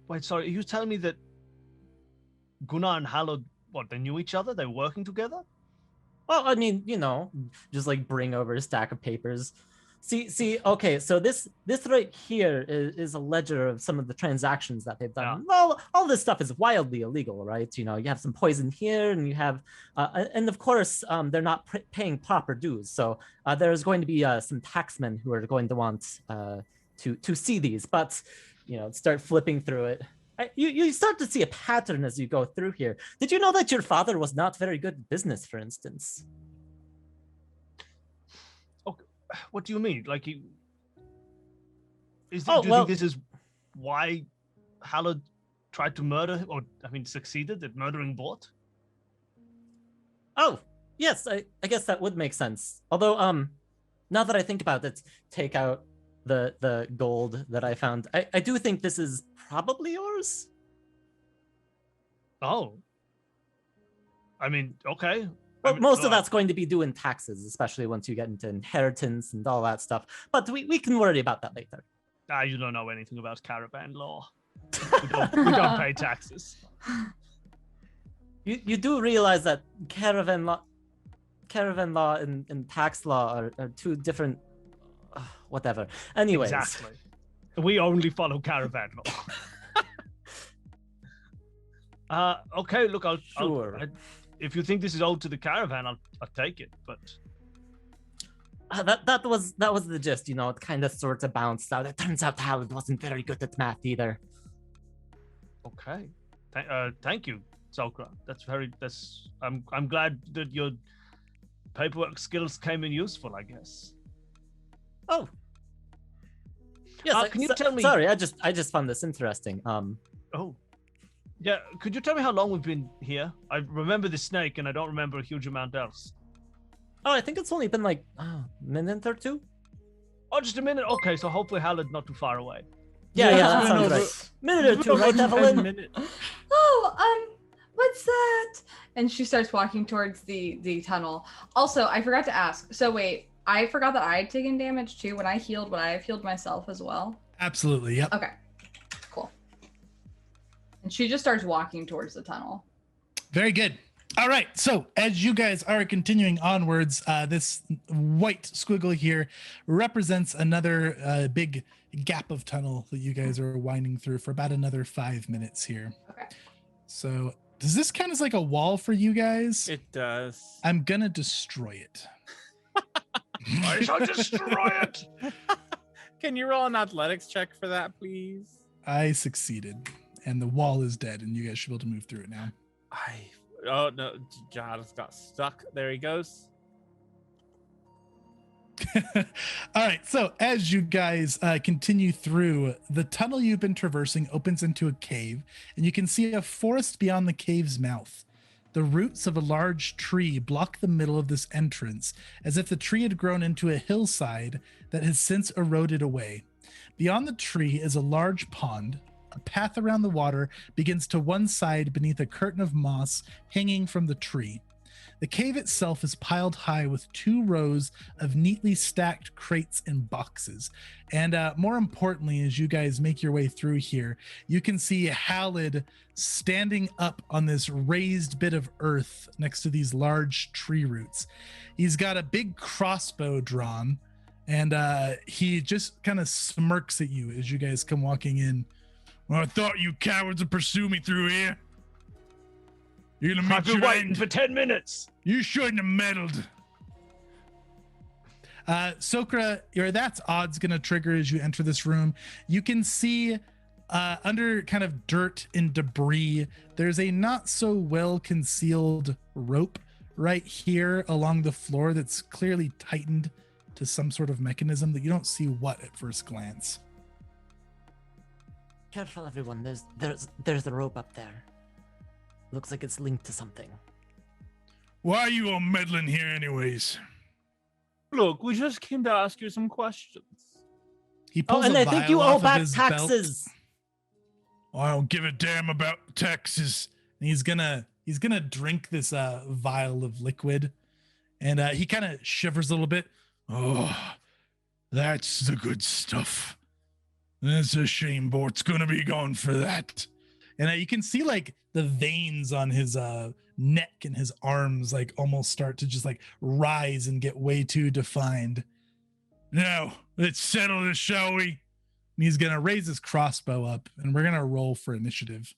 C: Wait, sorry. Are you telling me that Gunnar and Hallowed, they knew each other? They were working together?
E: Well, I mean, just like bring over a stack of papers. See, okay, so this right here is a ledger of some of the transactions that they've done. All this stuff is wildly illegal, right? You know, you have some poison here, and you have, and of course, they're not paying proper dues. So there's going to be some taxmen who are going to want to see these. But you know, start flipping through it. You start to see a pattern as you go through here. Did you know that your father was not very good at business, for instance?
C: What do you mean? Like, do you
E: well,
C: think this is why Hallowed tried to murder, succeeded at murdering Bort?
E: Oh, yes, I guess that would make sense. Although, now that I think about it, take out the gold that I found. I do think this is probably yours.
C: Oh. I mean, okay.
E: Well, most of that's going to be due in taxes, especially once you get into inheritance and all that stuff. But we can worry about that later.
C: You don't know anything about caravan law. We don't pay taxes.
E: You do realize that caravan law and tax law are two different... whatever. Anyways.
C: Exactly. We only follow caravan law. Okay, look,
E: Sure.
C: If you think this is owed to the caravan, I'll take it. But
E: that was the gist. You know, it kind of sort of bounced out. It turns out Hallowed wasn't very good at math either.
C: Okay, thank you, Sokra. I'm glad that your paperwork skills came in useful, I guess.
E: Oh, yes.
C: Can you tell me?
E: Sorry, I just found this interesting.
C: Oh. Yeah, could you tell me how long we've been here? I remember the snake, and I don't remember a huge amount else.
E: Oh, I think it's only been like a minute or two.
C: Oh, just a minute? Okay, so hopefully Hallowed not too far away.
E: Yeah, that sounds right. Minute or two, right, Evelyn?
D: Oh, what's that? And she starts walking towards the tunnel. Also, I forgot to ask. So wait, I forgot that I had taken damage too. When I healed, would I have healed myself as well?
A: Absolutely, yep.
D: Okay. And she just starts walking towards the tunnel.
A: Very good. All right. So as you guys are continuing onwards, this white squiggle here represents another big gap of tunnel that you guys are winding through for about another 5 minutes here.
D: Okay.
A: So does this count as like a wall for you guys?
B: It does.
A: I'm going to destroy it.
C: I shall destroy it.
B: Can you roll an athletics check for that, please?
A: I succeeded. And the wall is dead, and you guys should be able to move through it now.
B: Oh no, Jahad's got stuck. There he goes.
A: All right, so as you guys continue through, the tunnel you've been traversing opens into a cave, and you can see a forest beyond the cave's mouth. The roots of a large tree block the middle of this entrance, as if the tree had grown into a hillside that has since eroded away. Beyond the tree is a large pond. A path around the water begins to one side beneath a curtain of moss hanging from the tree. The cave itself is piled high with 2 rows of neatly stacked crates and boxes. And more importantly, as you guys make your way through here, you can see Hallowed standing up on this raised bit of earth next to these large tree roots. He's got a big crossbow drawn, and he just kind of smirks at you as you guys come walking in. Well, I thought you cowards would pursue me through here. You're gonna
C: I've been waiting for 10 minutes.
A: You shouldn't have meddled. Sokra, that's odds gonna trigger as you enter this room. You can see under kind of dirt and debris, there's a not so well concealed rope right here along the floor that's clearly tightened to some sort of mechanism that you don't see what at first glance.
E: Careful, everyone. There's the rope up there. Looks like it's linked to something.
A: Why are you all meddling here anyways?
B: Look, we just came to ask you some questions.
A: He pulls
E: and
A: a
E: I think
A: vial
E: you
A: off
E: owe
A: of
E: back
A: his
E: taxes.
A: Belt. I don't give a damn about taxes. And he's gonna drink this vial of liquid, and he kind of shivers a little bit. Oh, that's the good stuff. That's a shame Bort's gonna be gone for that. And you can see like the veins on his neck and his arms like almost start to just like rise and get way too defined. Now, let's settle this, shall we? And he's going to raise his crossbow up, and we're going to roll for initiative.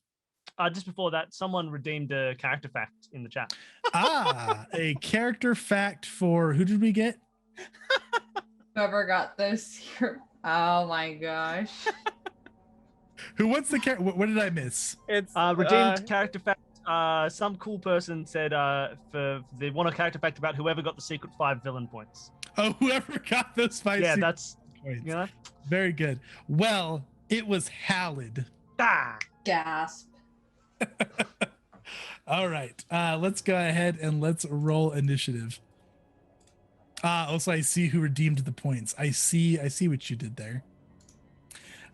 C: Just before that, someone redeemed a character fact in the chat.
A: A character fact for who did we get?
D: Whoever got this here. Oh my gosh.
A: What's the character? What did I miss?
B: It's
C: Redeemed character fact. Some cool person said they want a character fact about whoever got the secret 5 villain points.
A: Oh, whoever got those 5
C: Yeah,
A: secret
C: that's
A: points.
C: you know.
A: Very good. Well, it was Hallowed.
D: Gasp.
A: All right. Let's go ahead and let's roll initiative. Also, I see who redeemed the points. I see what you did there.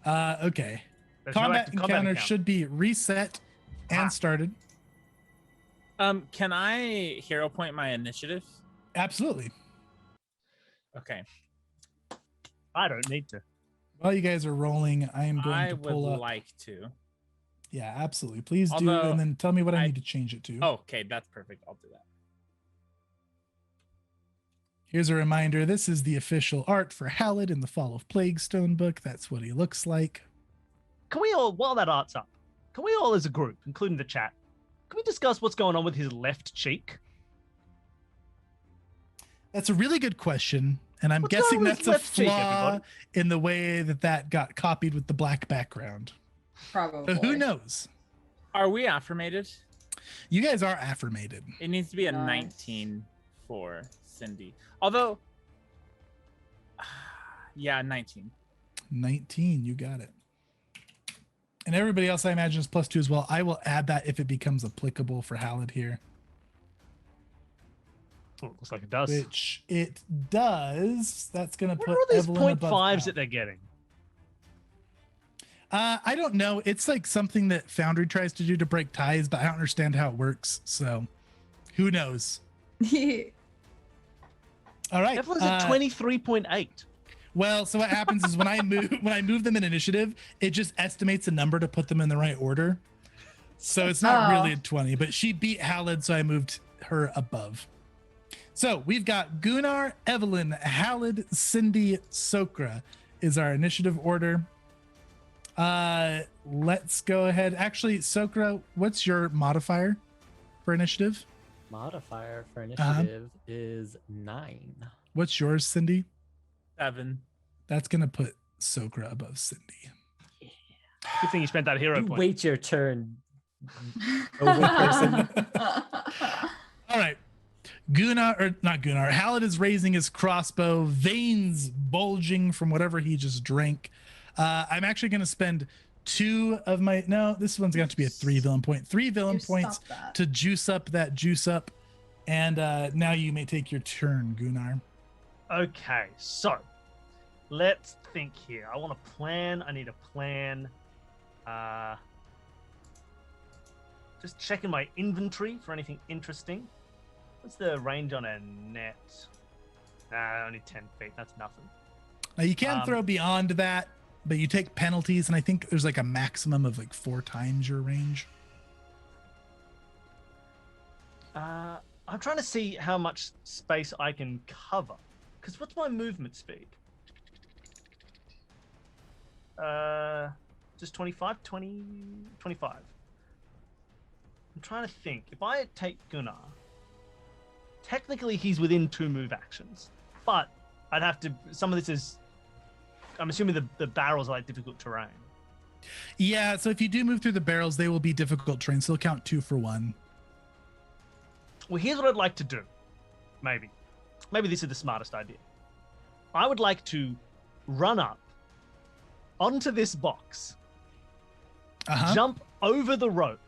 A: Okay.
C: There's
A: Combat
C: no
A: encounter should be reset and started.
B: Can I hero point my initiative?
A: Absolutely.
B: Okay.
C: I don't need to.
A: While you guys are rolling, I am going to pull up.
B: Like to.
A: Yeah, absolutely. Please do,
B: Although
A: and then tell me what I need to change it to.
B: Oh, okay, that's perfect. I'll do that.
A: Here's a reminder. This is the official art for Hallowed in the Fall of Plaguestone book. That's what he looks like.
C: Can we all, while that art's up, can we all as a group, including the chat, can we discuss what's going on with his left cheek?
A: That's a really good question. And I'm
C: What's
A: guessing
C: going on with
A: that's a
C: his left cheek,
A: flaw
C: everybody?
A: in the way that got copied with the black background.
D: Probably.
A: But who knows?
B: Are we affirmated?
A: You guys are affirmated.
B: It needs to be a
D: Nice.
B: 19 for Cindy. Although, yeah, 19.
A: 19, you got it. And everybody else, I imagine, is +2 as well. I will add that if it becomes applicable for Hallowed here.
C: Oh, looks like it does.
A: Which it does. That's going to
C: What
A: put
C: are all these
A: Evelyn above
C: 0.5s
A: Hal.
C: that they're getting?
A: I don't know. It's like something that Foundry tries to do to break ties, but I don't understand how it works. So who knows? All right.
C: Evelyn's at 23.8.
A: Well, so what happens is when I move them in initiative, it just estimates a number to put them in the right order. So it's not really a 20, but she beat Hallowed, so I moved her above. So we've got Gunnar, Evelyn, Hallowed, Cindy, Sokra is our initiative order. Let's go ahead. Actually, Sokra, what's your modifier for initiative?
E: Modifier for initiative is 9.
A: What's yours, Cindy?
B: 7.
A: That's gonna put Sokra above Cindy.
C: Good thing you spent that hero
E: You
C: point.
E: wait your turn. Over person.
A: All right. Hallowed is raising his crossbow, veins bulging from whatever he just drank. I'm actually going to spend 2 of my... No, this one's going to be a 3 villain point. 3 villain points to juice up that juice up. And now you may take your turn, Gunnar.
C: Okay, so let's think here. I want a plan. I need a plan. Just checking my inventory for anything interesting. What's the range on a net? Only 10 feet. That's nothing.
A: Now you can throw beyond that, but you take penalties, and I think there's like a maximum of like 4 times your range.
C: I'm trying to see how much space I can cover. Because what's my movement speed? Just 25? 20, 25. I'm trying to think. If I take Gunnar, technically he's within 2 move actions. But I'd have to... Some of this is... I'm assuming the barrels are like difficult terrain.
A: Yeah, so if you do move through the barrels, they will be difficult terrain, so they'll count 2 for 1.
C: Well, here's what I'd like to do. Maybe this is the smartest idea. I would like to run up onto this box, jump over the rope.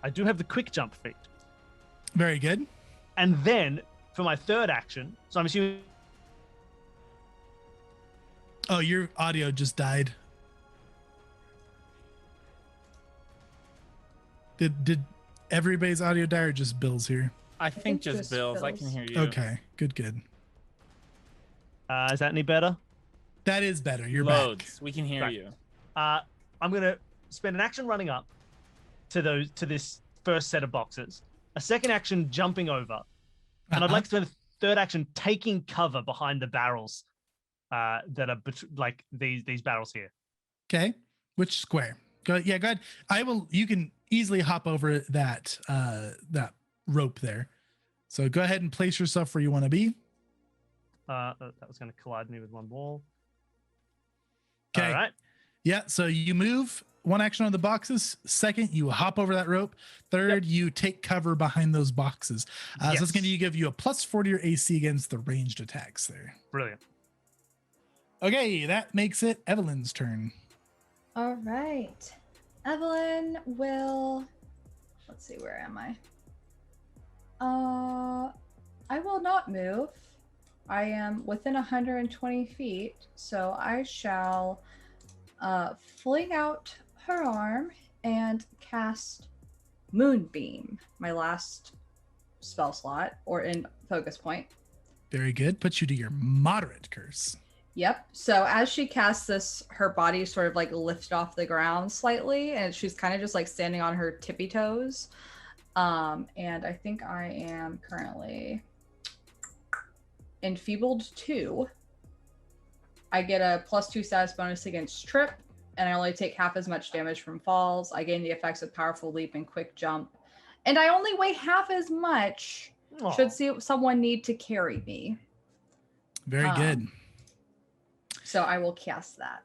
C: I do have the quick jump feat.
A: Very good.
C: And then for my third action, so I'm assuming...
A: Oh, your audio just died. Did everybody's audio die or just Bill's here?
B: I think just Bill's. I can hear you.
A: Okay, good.
C: Is that any better?
A: That is better. You're
B: Loads.
A: back.
B: We can hear
C: Right.
B: you.
C: I'm gonna spend an action running up to this first set of boxes, a second action jumping over, and I'd like to spend a third action taking cover behind the barrels that are like these barrels here.
A: Okay. Which square? Go ahead. You can easily hop over that that rope there. So go ahead and place yourself where you want to be.
C: That was going to collide me with one wall.
A: Okay.
C: All right.
A: Yeah. So you move one action on the boxes. Second, you hop over that rope. Third, you take cover behind those boxes. So it's going to give you a +4 to your AC against the ranged attacks there.
C: Brilliant.
A: Okay. That makes it Evelyn's turn.
D: All right. Evelyn will. Let's see, where am I? I will not move. I am within 120 feet, so I shall fling out her arm and cast Moonbeam, my last spell slot, or in focus point.
A: Very good. Puts you to your moderate curse.
D: Yep. So as she casts this, her body sort of like lifted off the ground slightly, and she's kind of just like standing on her tippy toes. And I think I am currently enfeebled 2. I get a +2 status bonus against trip, and I only take half as much damage from falls. I gain the effects of powerful leap and quick jump, and I only weigh half as much. Should someone need to carry me.
A: Very good.
D: So I will cast that.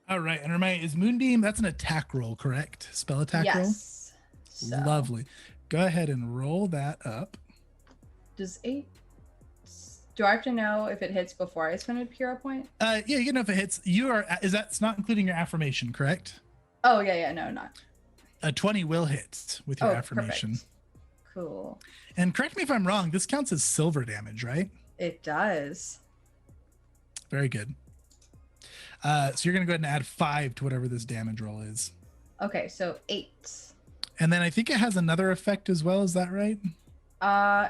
A: All right. And remind, is Moonbeam, that's an attack roll, correct? Spell attack roll?
D: Yes. So,
A: lovely. Go ahead and roll that up.
D: Do I have to know if it hits before I spend a hero point?
A: Yeah, you know if it hits. That's not including your affirmation, correct?
D: Oh, yeah, no, not.
A: A 20 will hit with your affirmation.
D: Perfect. Cool.
A: And correct me if I'm wrong, this counts as silver damage, right?
D: It does.
A: Very good. So you're going to go ahead and add 5 to whatever this damage roll is.
D: Okay, so 8.
A: And then I think it has another effect as well. Is that right?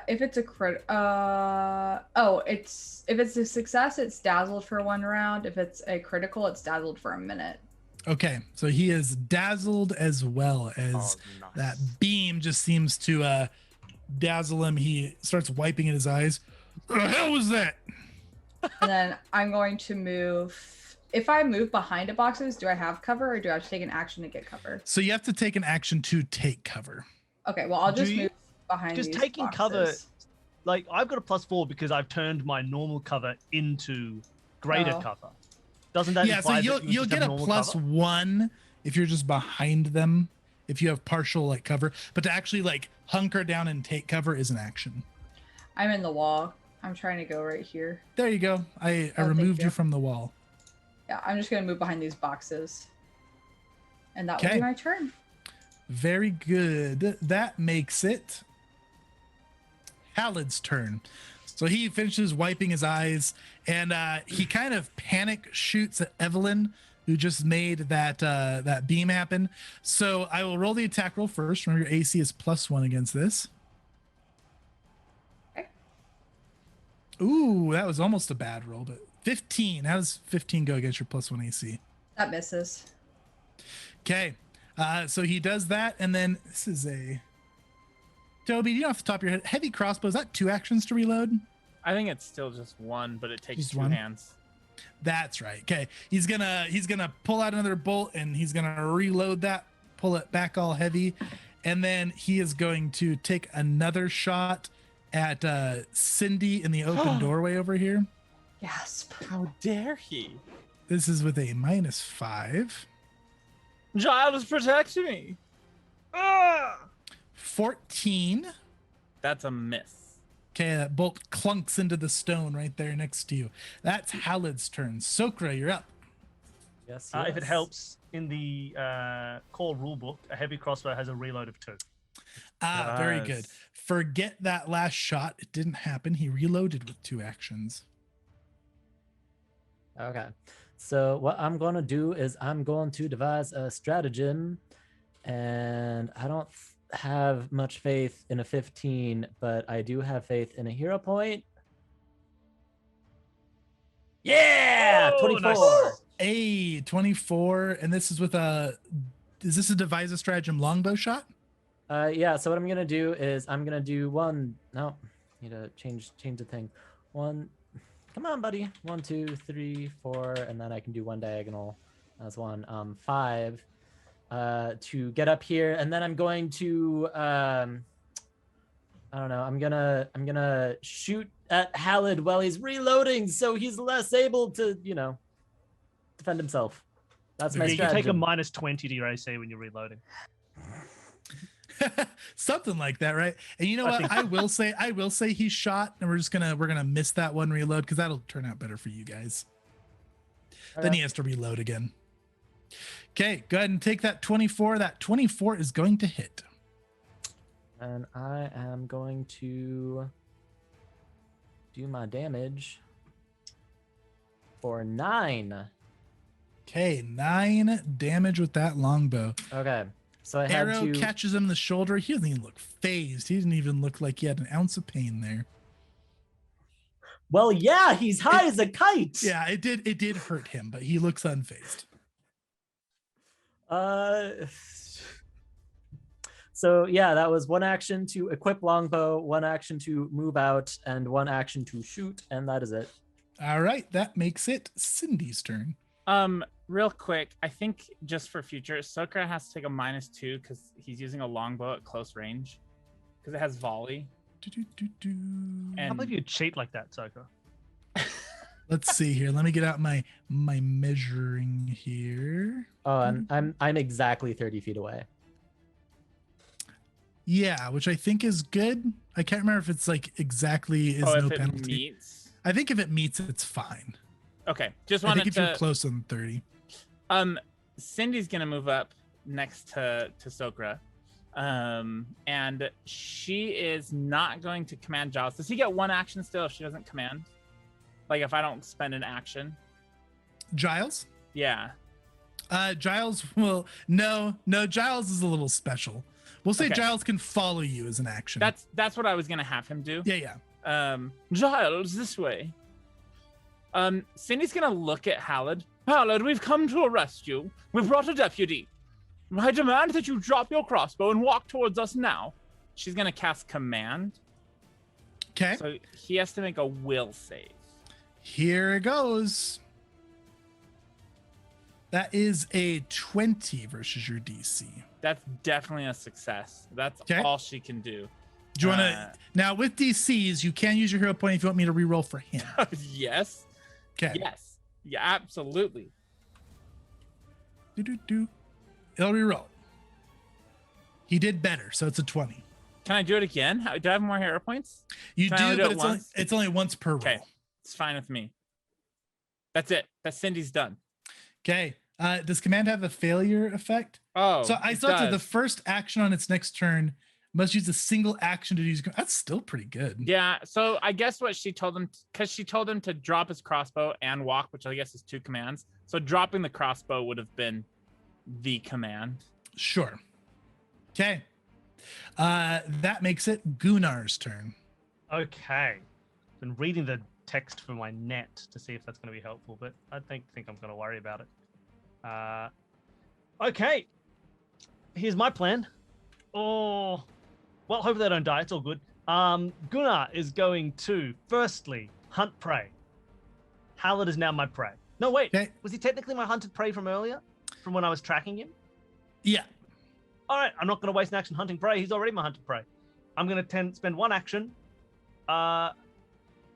D: If it's a crit, if it's a success, it's dazzled for 1 round. If it's a critical, it's dazzled for a minute.
A: Okay, so he is dazzled as well as that beam just seems to dazzle him. He starts wiping at his eyes. What the hell was that?
D: And then I'm going to move. If I move behind the boxes, do I have cover, or do I have to take an action to get cover?
A: So you have to take an action to take cover.
D: Okay, well, I'll just move behind
C: just
D: these
C: taking
D: boxes.
C: cover. Like, I've got a +4 because I've turned my normal cover into greater cover. Doesn't that imply
A: so
C: that
A: you'll get a +1 if you're just behind them, if you have partial like cover, but to actually like hunker down and take cover is an action.
D: I'm in the wall. I'm trying to go right here.
A: There you go. I removed you from the wall.
D: Yeah, I'm just gonna move behind these boxes, and that will be my turn.
A: Very good. That makes it Hallowed's turn. So he finishes wiping his eyes, and he kind of panic shoots at Evelyn, who just made that beam happen. So I will roll the attack roll first. Remember, your AC is +1 against this.
D: Okay.
A: Ooh, that was almost a bad roll, but 15. How does 15 go against your +1 AC?
D: That misses.
A: Okay. So he does that, and then this is a Toby, do you know off the top of your head, heavy crossbow, is that 2 actions to reload?
B: I think it's still just 1, but it takes
A: Just
B: 2
A: 1?
B: hands.
A: That's right. Okay. He's gonna pull out another bolt, and he's gonna reload that, pull it back all heavy, and then he is going to take another shot at Cindy in the open doorway over here.
D: Gasp.
B: How dare he?
A: This is with a -5.
B: Giles, protect me.
A: 14.
B: That's a miss.
A: Okay, that bolt clunks into the stone right there next to you. That's Hallowed's turn. Sokra, you're up.
E: Yes.
C: If it helps, in the core rulebook, a heavy crossbow has a reload of 2.
A: Very good. Forget that last shot. It didn't happen. He reloaded with 2 actions.
E: Okay. So what I'm going to do is I'm going to devise a stratagem, and I don't have much faith in a 15, but I do have faith in a hero point. Yeah, 24.
C: Nice.
A: Hey, 24. And this is with is this a devise a stratagem longbow shot?
E: Yeah, so what I'm going to do is I'm going to do one. No, need to change the thing. 1, Come on, buddy. 1, 2, 3, 4, and then I can do one diagonal. That's one. 5 to get up here, and then I'm going to I don't know. I'm gonna shoot at Hallowed while he's reloading, so he's less able to, defend himself. That's my
C: You
E: strategy.
C: take a -20 to your AC when you're reloading.
A: Something like that, right? And you know what? I will say he's shot, and we're gonna miss that one reload because that'll turn out better for you guys. Then he has to reload again. Okay, go ahead and take that 24. That 24 is going to hit.
E: And I am going to do my damage for 9.
A: Okay, 9 damage with that longbow.
E: Okay, so I had
A: Arrow
E: to
A: catches him in the shoulder. He doesn't even look phased. He didn't even look like he had an ounce of pain there.
E: Well, yeah, he's high as a kite.
A: Yeah, it did hurt him, but he looks unfazed.
E: So yeah, that was 1 action to equip longbow, 1 action to move out, and 1 action to shoot, and that is it.
A: All right, that makes it Cindy's turn.
B: Real quick, I think just for future, Sokra has to take a -2 because he's using a longbow at close range because it has volley.
C: I can't believe you cheat like that, Soko.
A: Let's see here. Let me get out my measuring here.
E: Oh, and I'm exactly 30 feet away.
A: Yeah, which I think is good. I can't remember if it's like exactly is no
B: if it
A: penalty.
B: meets.
A: I think if it meets, it's fine.
B: Okay, just
A: I
B: wanted
A: think if you're close on 30.
B: Cindy's gonna move up next to Sokra. And she is not going to command Giles. Does he get 1 action still if she doesn't command? Like if I don't spend an action?
A: Giles?
B: Yeah.
A: Giles will no, Giles is a little special. We'll say
B: Okay.
A: Giles can follow you as an action.
B: That's what I was gonna have him do.
A: Yeah.
B: Giles, this way. Cindy's gonna look at Hallowed. Hallowed, we've come to arrest you. We've brought a deputy. I demand that you drop your crossbow and walk towards us now. She's gonna cast command.
A: Okay.
B: So he has to make a will save.
A: Here it goes. That is a 20 versus your DC.
B: That's definitely a success. That's
A: Okay.
B: all she can do.
A: Do you want to now with DCs? You can use your hero point if you want me to reroll for him.
B: Yes.
A: Okay.
B: Yes. Yeah, absolutely.
A: It'll reroll. He did better, so it's a 20.
B: Can I do it again? Do I have more hero points?
A: You
B: Can I only
A: do,
B: do
A: but
B: it once?
A: it's only once per roll.
B: Okay. It's fine with me. That's it. That's Cindy's done.
A: Okay. Does command have a failure effect?
B: Oh.
A: So I saw that the first action on its next turn must use a single action to use. That's still pretty good.
B: Yeah. So I guess what she told him, because she told him to drop his crossbow and walk, which I guess is 2 commands. So dropping the crossbow would have been the command.
A: Sure. Okay. That makes it Gunnar's turn.
C: Okay. Been reading the text for my net to see if that's going to be helpful, but I think I'm going to worry about it. Okay. Here's my plan. Oh, well, hopefully they don't die. It's all good. Gunnar is going to, firstly, hunt prey. Hallowed is now my prey. No, wait.
A: Okay.
C: Was he technically my hunted prey from earlier? From when I was tracking him?
A: Yeah.
C: All right, I'm not going to waste an action hunting prey. He's already my hunted prey. I'm going to spend 1 action,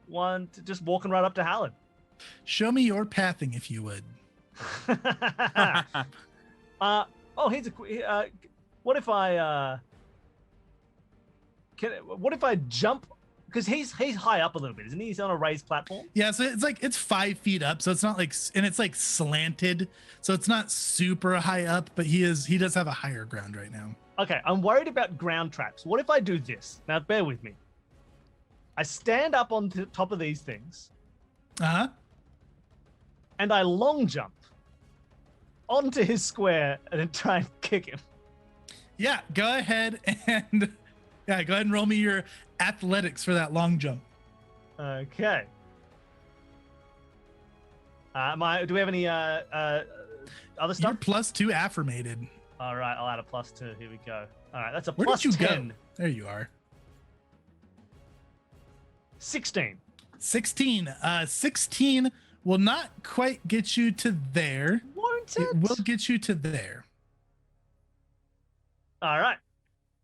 C: one to just walking right up to Hallowed.
A: Show me your pathing, if you would.
C: Here's a what if I what if I jump, because he's high up a little bit, isn't he? He's on a raised platform.
A: Yeah, so it's 5 feet up, so it's not like, and it's like slanted, so it's not super high up, but he does have a higher ground right now.
C: Okay, I'm worried about ground traps. What if I do this? Now bear with me. I stand up on the top of these things, and I long jump onto his square and then try and kick him.
A: Yeah, go ahead and roll me your athletics for that long jump.
C: Okay. Do we have any other stuff?
A: You're +2 affirmated.
C: All right, I'll add a +2. Here we go. All right, that's a
A: Where
C: plus
A: did you
C: 10.
A: go? There you are.
C: 16.
A: 16. 16 will not quite get you to there.
C: Won't
A: It will get you to there.
C: All right.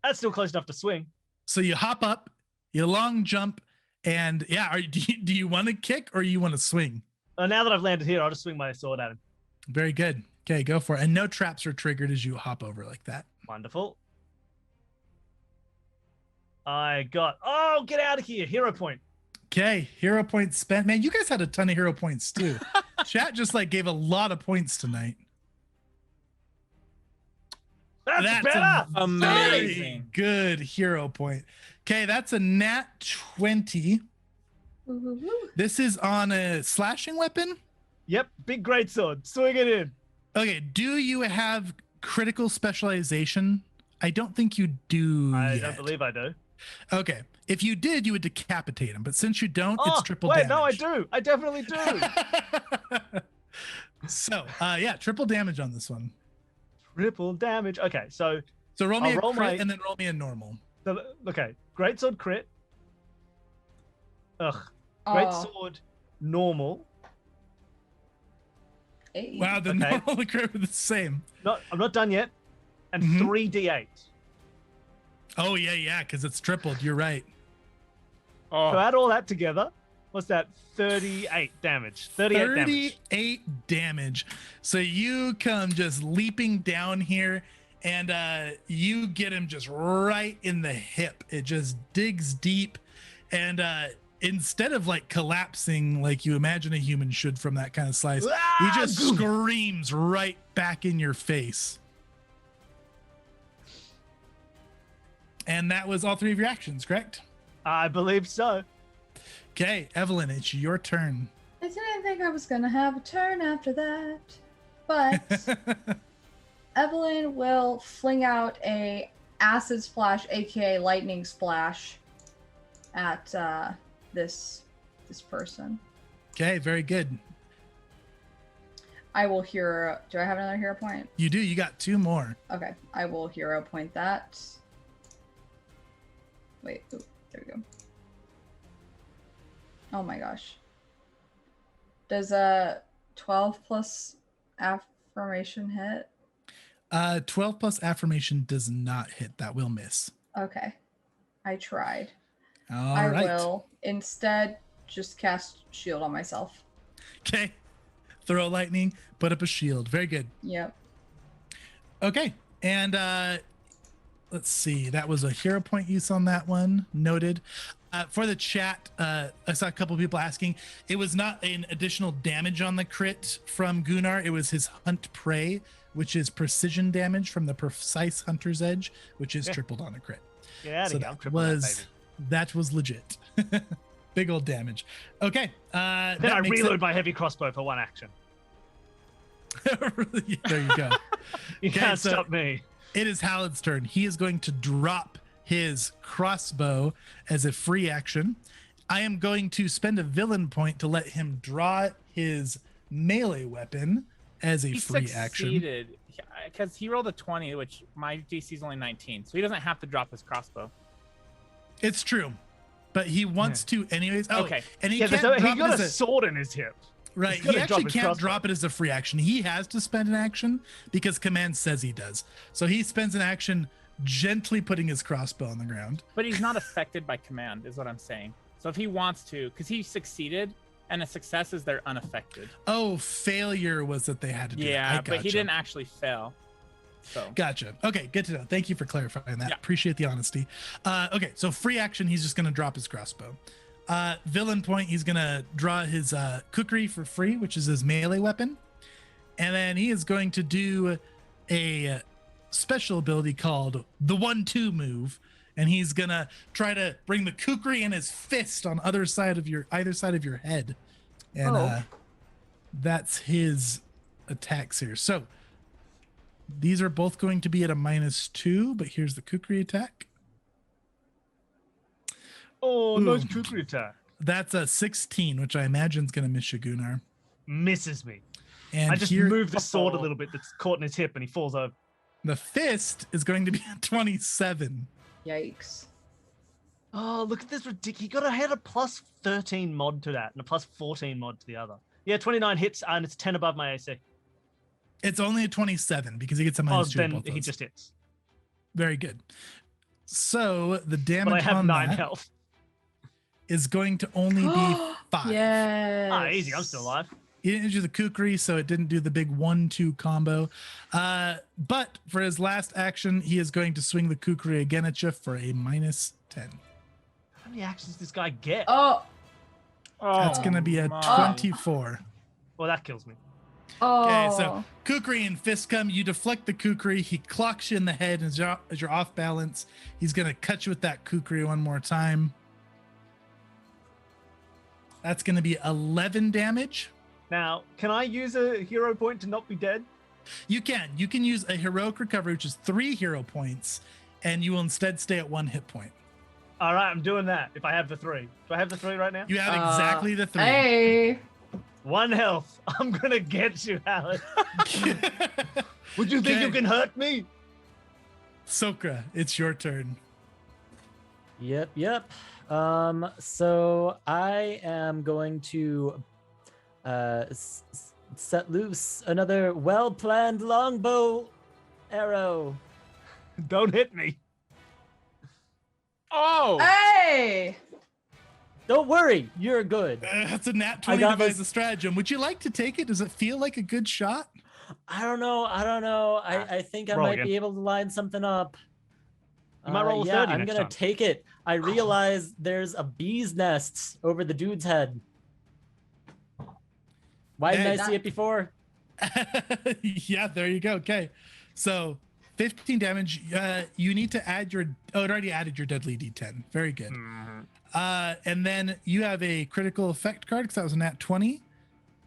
C: That's still close enough to swing.
A: So you hop up, you long jump, and yeah, do you want to kick or you want to swing?
C: Now that I've landed here, I'll just swing my sword at him.
A: Very good. Okay, go for it. And no traps are triggered as you hop over like that.
C: Wonderful. I got... Oh, get out of here. Hero point.
A: Okay, hero points spent. Man, you guys had a ton of hero points too. Chat just like gave a lot of points tonight.
C: That's better.
B: Amazing.
A: Very good hero point. Okay, that's a nat 20. This is on a slashing weapon.
C: Yep, big greatsword. Swing it in.
A: Okay, do you have critical specialization? I don't think you do.
C: I
A: yet.
C: don't believe I do.
A: Okay, if you did, you would decapitate him. But since you don't,
C: Oh,
A: it's triple
C: wait,
A: damage.
C: no, I do. I definitely do.
A: So, yeah, triple damage on this one.
C: Triple damage. Okay, so
A: roll me
C: I'll
A: a
C: roll
A: crit
C: my-
A: and then roll me a normal.
C: okay, greatsword crit. Ugh.
D: Oh,
C: Greatsword normal.
D: 8.
A: Wow, the
C: Okay.
A: normal and the crit were the same.
C: I'm not done yet. And
A: Mhm.
C: 3d8.
A: Oh yeah, because it's tripled. You're right.
C: So
B: Oh,
C: add all that together. What's that? 38 damage. 38 damage.
A: 38 damage. So you come just leaping down here, and you get him just right in the hip. It just digs deep, and instead of like collapsing like you imagine a human should from that kind of slice, he just screams right back in your face. And that was all three of your actions, correct?
C: I believe so.
A: Okay, Evelyn, it's your turn.
D: I didn't think I was gonna have a turn after that, but Evelyn will fling out a acid splash, aka lightning splash, at this person.
A: Okay, very good.
D: I will hero. Do I have another hero point?
A: You do. You got two more.
D: Okay, I will hero point that. Wait, ooh, there we go. Oh my gosh. Does a 12 plus affirmation hit?
A: 12 plus affirmation does not hit. That will miss.
D: Okay. I tried.
A: All
D: I
A: right.
D: will instead just cast shield on myself.
A: Okay. Throw lightning, put up a shield. Very good.
D: Yep.
A: Okay. And let's see. That was a hero point use on that one. Noted. For the chat, I saw a couple people asking. It was not an additional damage on the crit from Gunnar. It was his hunt prey, which is precision damage from the precise hunter's edge, which is tripled on a crit.
C: Yeah,
A: So that was legit. Big old damage. Okay.
C: Then I reload my heavy crossbow for one action.
A: There you go.
C: You
A: Okay,
C: can't
A: so-
C: stop me.
A: It is Hallowed's turn. He is going to drop his crossbow as a free action. I am going to spend a villain point to let him draw his melee weapon as a
B: he
A: free action.
B: succeeded because he rolled a 20, which my DC is only 19, so he doesn't have to drop his crossbow.
A: It's true, but he wants to anyways. Oh,
B: Okay.
A: and he
C: Yeah,
A: can't
C: he
A: drop
C: got
A: it
C: a
A: as
C: sword in his hip.
A: right.
C: He's gonna
A: He
C: drop
A: actually
C: his
A: can't
C: crossbow.
A: drop it as a free action. He has to spend an action because command says he does. So he spends an action gently putting his crossbow on the ground.
B: But he's not affected by command, is what I'm saying. So if he wants to, because he succeeded, and a success is they're unaffected.
A: Oh, failure was that they had to do.
B: Yeah,
A: it.
B: but he didn't actually fail. So
A: Gotcha. Okay, good to know. Thank you for clarifying that.
B: Yeah.
A: Appreciate the honesty. Okay, so free action, he's just gonna drop his crossbow. Villain point, he's gonna draw his kukri for free, which is his melee weapon, and then he is going to do a special ability called the 1-2 move, and he's gonna try to bring the kukri in his fist on either side of your head, and that's his attacks here. So these are both going to be at a -2, but here's the kukri attack.
C: Oh,
A: Ooh.
C: nice kukri attack.
A: That's a 16, which I imagine is going to miss you, Gunnar.
C: Misses me.
A: And
C: I just
A: here,
C: moved the sword a little bit that's caught in his hip and he falls over.
A: the fist is going to be a 27.
D: Yikes.
C: Oh, look at this ridiculous. You got to hit a plus 13 mod to that and a plus 14 mod to the other. Yeah, 29 hits and it's 10 above my AC.
A: It's only a 27 because he gets a minus 2 to
C: then
A: both
C: he
A: those.
C: just hits.
A: Very good. So the
C: But
A: damage
C: I have
A: on
C: 9
A: that
C: health.
A: is going to only be 5.
D: Yes.
C: Ah, easy. I'm still alive.
A: He didn't do the kukri, so it didn't do the big 1-2 combo. But for his last action, he is going to swing the kukri again at you for a minus 10.
C: How many actions does this guy get?
D: Oh.
A: That's going to be a
B: my.
A: 24.
C: Well, that kills me.
D: Oh.
A: Okay, so kukri and fist come. You deflect the kukri. He clocks you in the head as you're off balance. He's going to cut you with that kukri one more time. That's going to be 11 damage.
C: Now, can I use a hero point to not be dead?
A: You can. You can use a heroic recovery, which is 3 hero points, and you will instead stay at 1 hit point.
C: All right, I'm doing that. If I have the 3. Do I have the 3 right now?
A: You have exactly the 3.
D: Hey.
C: 1 health. I'm going to get you, Alex. Would you think
A: Okay.
C: you can hurt me?
A: Sokra, it's your turn.
E: Yep. So I am going to set loose another well-planned longbow arrow.
C: Don't hit me.
B: Oh!
D: Hey.
E: Don't worry, you're good.
A: That's a nat
E: I
A: 20
E: got
A: device
E: this.
A: of stratagem. Would you like to take it? Does it feel like a good shot?
E: I don't know. I think I
C: Roll
E: might
C: again.
E: be able to line something up.
C: You might roll a
E: yeah,
C: 30
E: I'm
C: next
E: gonna
C: time.
E: take it. I realize there's a bee's nest over the dude's head. Why didn't
A: Hey,
E: I see it before?
A: Yeah, there you go. Okay. So 15 damage. You need to add your... Oh, it already added your deadly D10. Very good. And then you have a critical effect card because that was a nat 20,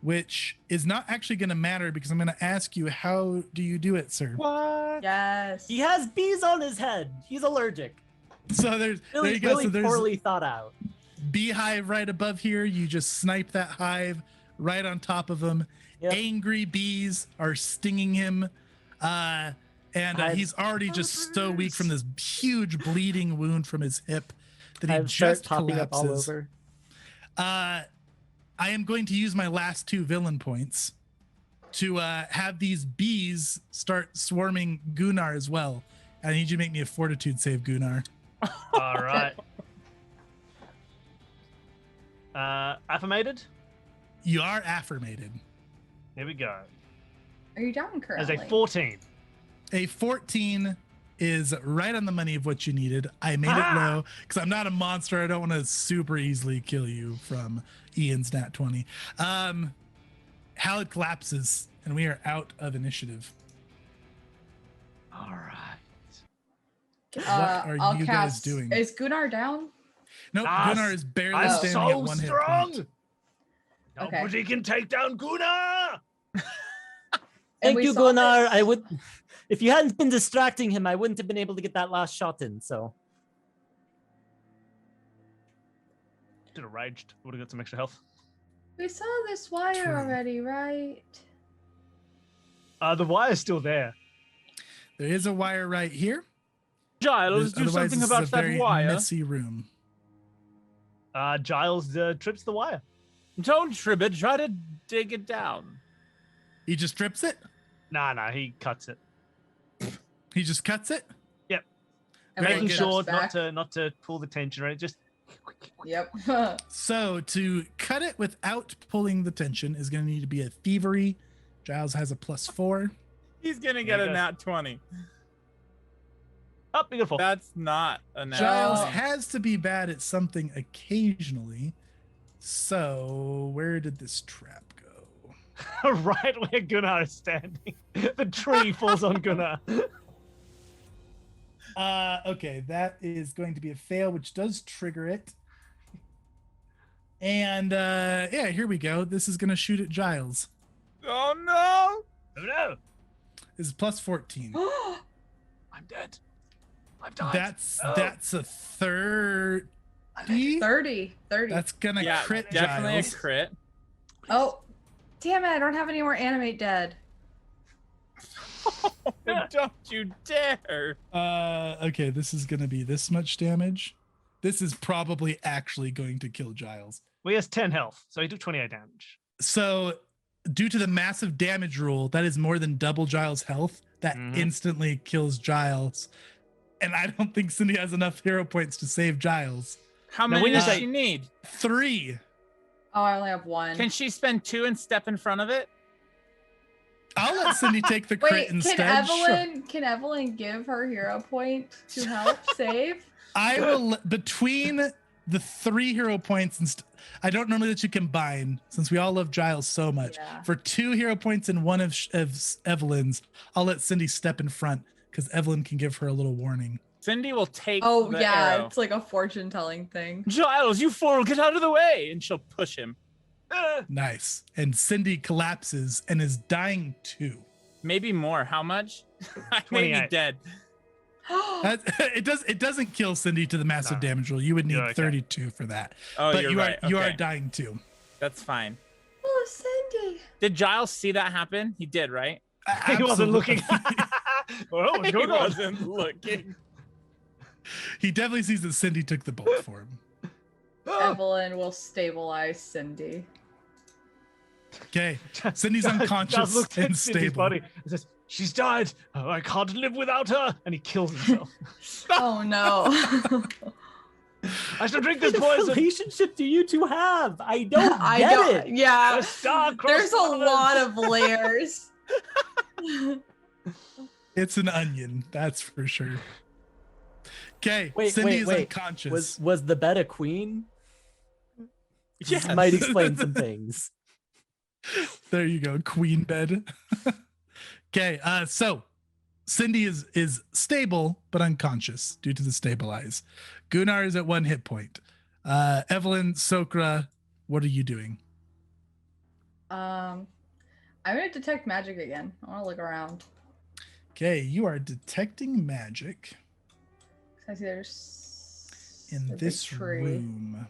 A: which is not actually going to matter because I'm going to ask you, how do you do it, sir?
C: What?
D: Yes.
E: He has bees on his head. He's allergic.
A: So there
E: Really,
A: you go.
E: really
A: So there's
E: poorly thought out.
A: beehive right above here. You just snipe that hive right on top of him.
E: Yep.
A: Angry bees are stinging him. And he's already just so weak from this huge bleeding wound from his hip that he
E: I start
A: just
E: popping up all
A: collapses.
E: over.
A: I am going to use my last 2 villain points to have these bees start swarming Gunnar as well. I need you to make me a fortitude save, Gunnar.
C: All right. Affirmated?
A: You are affirmated.
C: Here we go.
D: Are you down
C: As
D: currently?
C: a 14.
A: A 14 is right on the money of what you needed. I made it low because I'm not a monster. I don't want to super easily kill you from Ian's nat 20. Hallowed collapses, and we are out of initiative.
C: All right.
A: What are
D: I'll
A: you guys
D: cast.
A: doing?
D: Is Gunnar down?
A: Nope,
C: Yes.
A: Gunnar is barely
C: I'm
A: standing at
C: so
A: 1 hit
C: strong.
A: point.
D: Okay.
C: Nobody can take down Gunnar.
D: And
E: Thank
D: we
E: you,
D: saw
E: Gunnar.
D: this-
E: I would, if you hadn't been distracting him, I wouldn't have been able to get that last shot in. So
C: Should have raged. Would have got some extra health.
D: We saw this wire
A: True.
D: already, right?
C: The wire's still there.
A: There is a wire right here.
B: Giles, do
A: Otherwise,
B: something
A: this
B: about
A: is a
B: that
A: very
B: wire.
A: messy room.
C: Giles trips the wire.
B: Don't trip it. Try to dig it down.
A: He just trips it.
C: Nah, he cuts it.
A: He just cuts it.
D: And
A: Very
C: Making
A: good.
C: sure
D: steps back.
C: not to pull the tension, right? Just
D: Yep.
A: So to cut it without pulling the tension is going to need to be a thievery. Giles has a +4.
B: He's gonna
C: There
B: get
C: you
B: a
C: go.
B: nat 20.
C: up. Beautiful.
B: That's not a nat.
A: Giles
D: Oh.
A: has to be bad at something occasionally. So where did this trap go?
C: Right where Gunnar is standing. The tree falls on Gunnar.
A: Okay, that is going to be a fail, which does trigger it. And yeah, here we go. This is going to shoot at Giles.
B: Oh no!
C: Oh no!
A: This is +14.
C: I'm dead. I've died.
A: That's a 30.
D: 30.
A: That's gonna
B: Yeah,
A: crit
B: definitely
A: Giles.
B: a crit.
D: Oh, damn it. I don't have any more animate dead.
B: Don't you dare!
A: Okay, this is gonna be this much damage. this is probably actually going to kill Giles.
C: Well, he has 10 health, so he took 28 damage.
A: So due to the massive damage rule, that is more than double Giles' health. That instantly kills Giles. And I don't think Cindy has enough hero points to save Giles.
B: How many does she need?
A: 3.
D: Oh, I only have 1.
B: Can she spend 2 and step in front of it?
A: I'll let Cindy take the crit
D: Wait,
A: instead.
D: can Evelyn give her hero point to help save?
A: I will, between the 3 hero points, and I don't normally let you combine since we all love Giles so much.
D: Yeah.
A: For 2 hero points and 1 of Evelyn's, I'll let Cindy step in front because Evelyn can give her a little warning.
B: Cindy will take
D: Oh,
B: the
D: yeah,
B: arrow.
D: it's like a fortune telling thing.
B: Giles, you fool, get out of the way. And she'll push him.
A: Nice. And Cindy collapses and is dying too.
B: Maybe more. How much? I may be
C: 28.
B: dead.
A: It doesn't kill Cindy to the massive damage roll. You would need
C: You're okay.
A: 32 for that.
B: Oh,
A: but
B: you're
A: you
B: right.
A: are you are
B: Okay.
A: dying too.
B: That's fine.
D: Oh, Cindy.
B: Did Giles see that happen? He did, right?
C: He wasn't looking. Well, what's
B: He
C: going on?
B: wasn't looking.
A: He definitely sees that Cindy took the bolt for him.
D: Evelyn will stabilize Cindy.
A: Okay. Cindy's
C: Giles
A: unconscious
C: looks at
A: and
C: Cindy's
A: stable.
C: body and says, "She's died. Oh, I can't live without her." And he kills himself.
D: Oh, no.
C: I shall drink this
E: What
C: poison.
E: relationship do you two have? I don't
D: I
E: get
D: don't.
E: it.
D: Yeah.
C: A star-crossed
D: There's a
C: lovers.
D: lot of layers.
A: It's an onion, that's for sure. Okay,
E: Wait,
A: Cindy
E: wait,
A: is
E: wait.
A: unconscious.
E: Was the bed a queen?
B: Yes.
E: This might explain some things.
A: There you go, queen bed. Okay, so Cindy is stable but unconscious due to the stabilize. Gunnar is at 1 hit point. Evelyn, Sokra, what are you doing?
D: I'm gonna detect magic again. I want to look around.
A: Okay, you are detecting magic
D: I see there's
A: in
D: a big
A: this
D: tree.
A: room.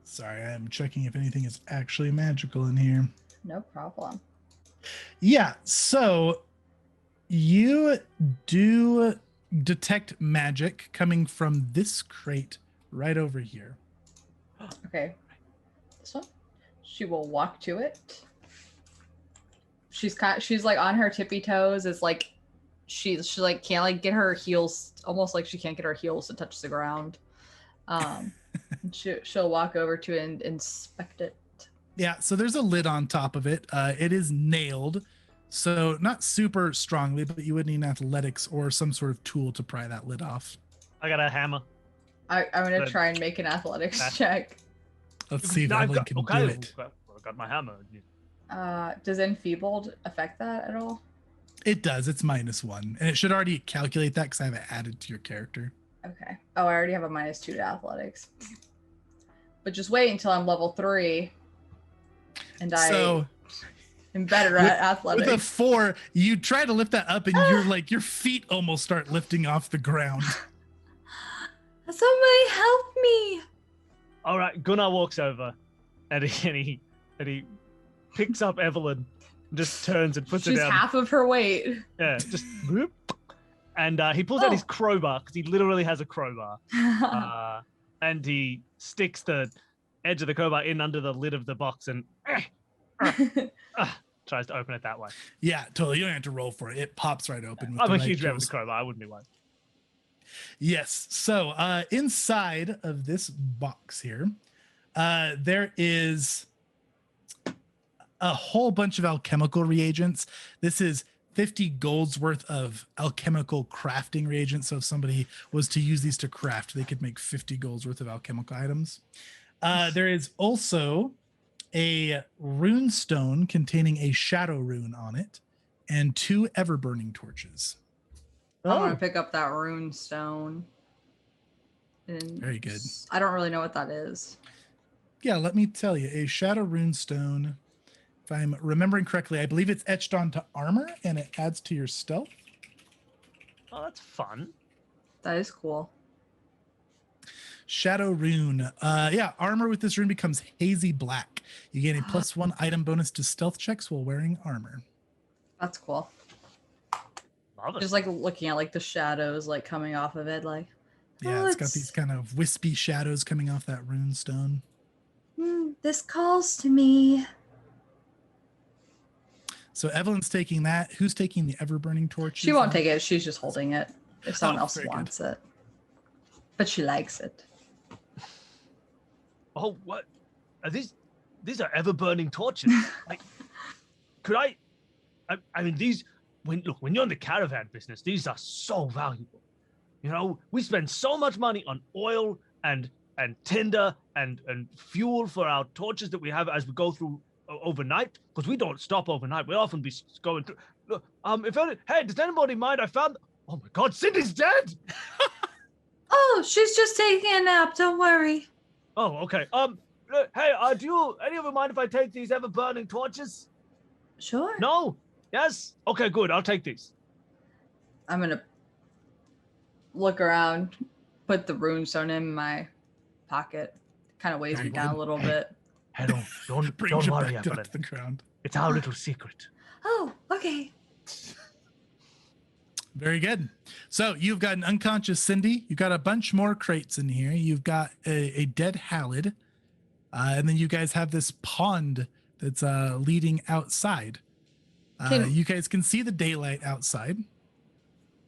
A: Sorry, I'm checking if anything is actually magical in here.
D: No problem.
A: Yeah, so you do detect magic coming from this crate right over here.
D: Okay. This one. She will walk to it. She's like on her tippy toes. It's like she like can't like get her heels, almost like she can't get her heels to touch the ground. She'll walk over to it and inspect it.
A: Yeah, so there's a lid on top of it. It is nailed, so not super strongly, but you would need athletics or some sort of tool to pry that lid off.
C: I got a hammer.
D: I'm gonna
C: Good.
D: try and make an athletics
C: Okay.
D: check.
A: Let's see if
C: No, I've
A: Evelyn
C: got-
A: can
C: okay,
A: do it.
C: I've got my hammer.
D: Does enfeebled affect that at all?
A: It does. It's -1, and it should already calculate that because I have it added to your character.
D: Okay. Oh, I already have a -2 to athletics. But just wait until I'm level 3, and
A: So
D: I'm better at athletics.
A: with a 4, you try to lift that up, and you're like your feet almost start lifting off the ground.
D: Somebody help me!
C: All right, Gunnar walks over, and he picks up Evelyn, and just turns and puts
D: She's
C: her down.
D: half of her weight.
C: Yeah, just whoop. And he pulls out his crowbar because he literally has a crowbar, and he sticks the edge of the crowbar in under the lid of the box and tries to open it that way.
A: Yeah, totally. You don't have to roll for it. It pops right open. With
C: I'm
A: the
C: a
A: right
C: huge fan of
A: tools.
C: the crowbar. I wouldn't be worried.
A: Yes. So inside of this box here, there is a whole bunch of alchemical reagents. This is 50 gold's worth of alchemical crafting reagents. So if somebody was to use these to craft, they could make 50 gold's worth of alchemical items. There is also a rune stone containing a shadow rune on it and 2 ever-burning torches.
D: I'm gonna pick up that rune stone. And
A: Very good.
D: I don't really know what that is.
A: Yeah, let me tell you, a shadow rune stone, if I'm remembering correctly, I believe it's etched onto armor and it adds to your stealth.
C: Oh, that's fun.
D: That is cool.
A: Shadow rune. Yeah, armor with this rune becomes hazy black. You gain a +1 item bonus to stealth checks while wearing armor.
D: That's cool.
C: Love it.
D: Just like looking at like the shadows like coming off of it, like
A: Yeah, it's got these kind of wispy shadows coming off that rune stone.
D: This calls to me.
A: So Evelyn's taking that. Who's taking the ever-burning torch?
D: She won't take it. She's just holding it if someone else
A: very
D: wants it. But she likes it.
C: Oh, what? Are these are ever-burning torches. Like, could I mean, these, when you're in the caravan business, these are so valuable. You know, we spend so much money on oil and tinder and fuel for our torches that we have as we go through overnight, because we don't stop overnight. We often be going through. Look, hey, does anybody mind? I found. Oh my God, Cindy's dead.
D: Oh, she's just taking a nap. Don't worry.
C: Oh, okay. Hey, do any of you mind if I take these ever-burning torches?
D: Sure.
C: No? Yes? Okay, good. I'll take these.
D: I'm gonna look around, put the runestone in my pocket, kind of weighs
A: Very
D: me down
A: good.
D: a little bit.
C: Hey, don't
A: Brings you
C: worry,
A: back down
C: Evelyn.
A: to the ground.
C: It's our little secret.
D: Oh, okay.
A: Very good. So you've got an unconscious Cindy. You've got a bunch more crates in here. You've got a dead Hallowed. And then you guys have this pond that's leading outside. You guys can see the daylight outside.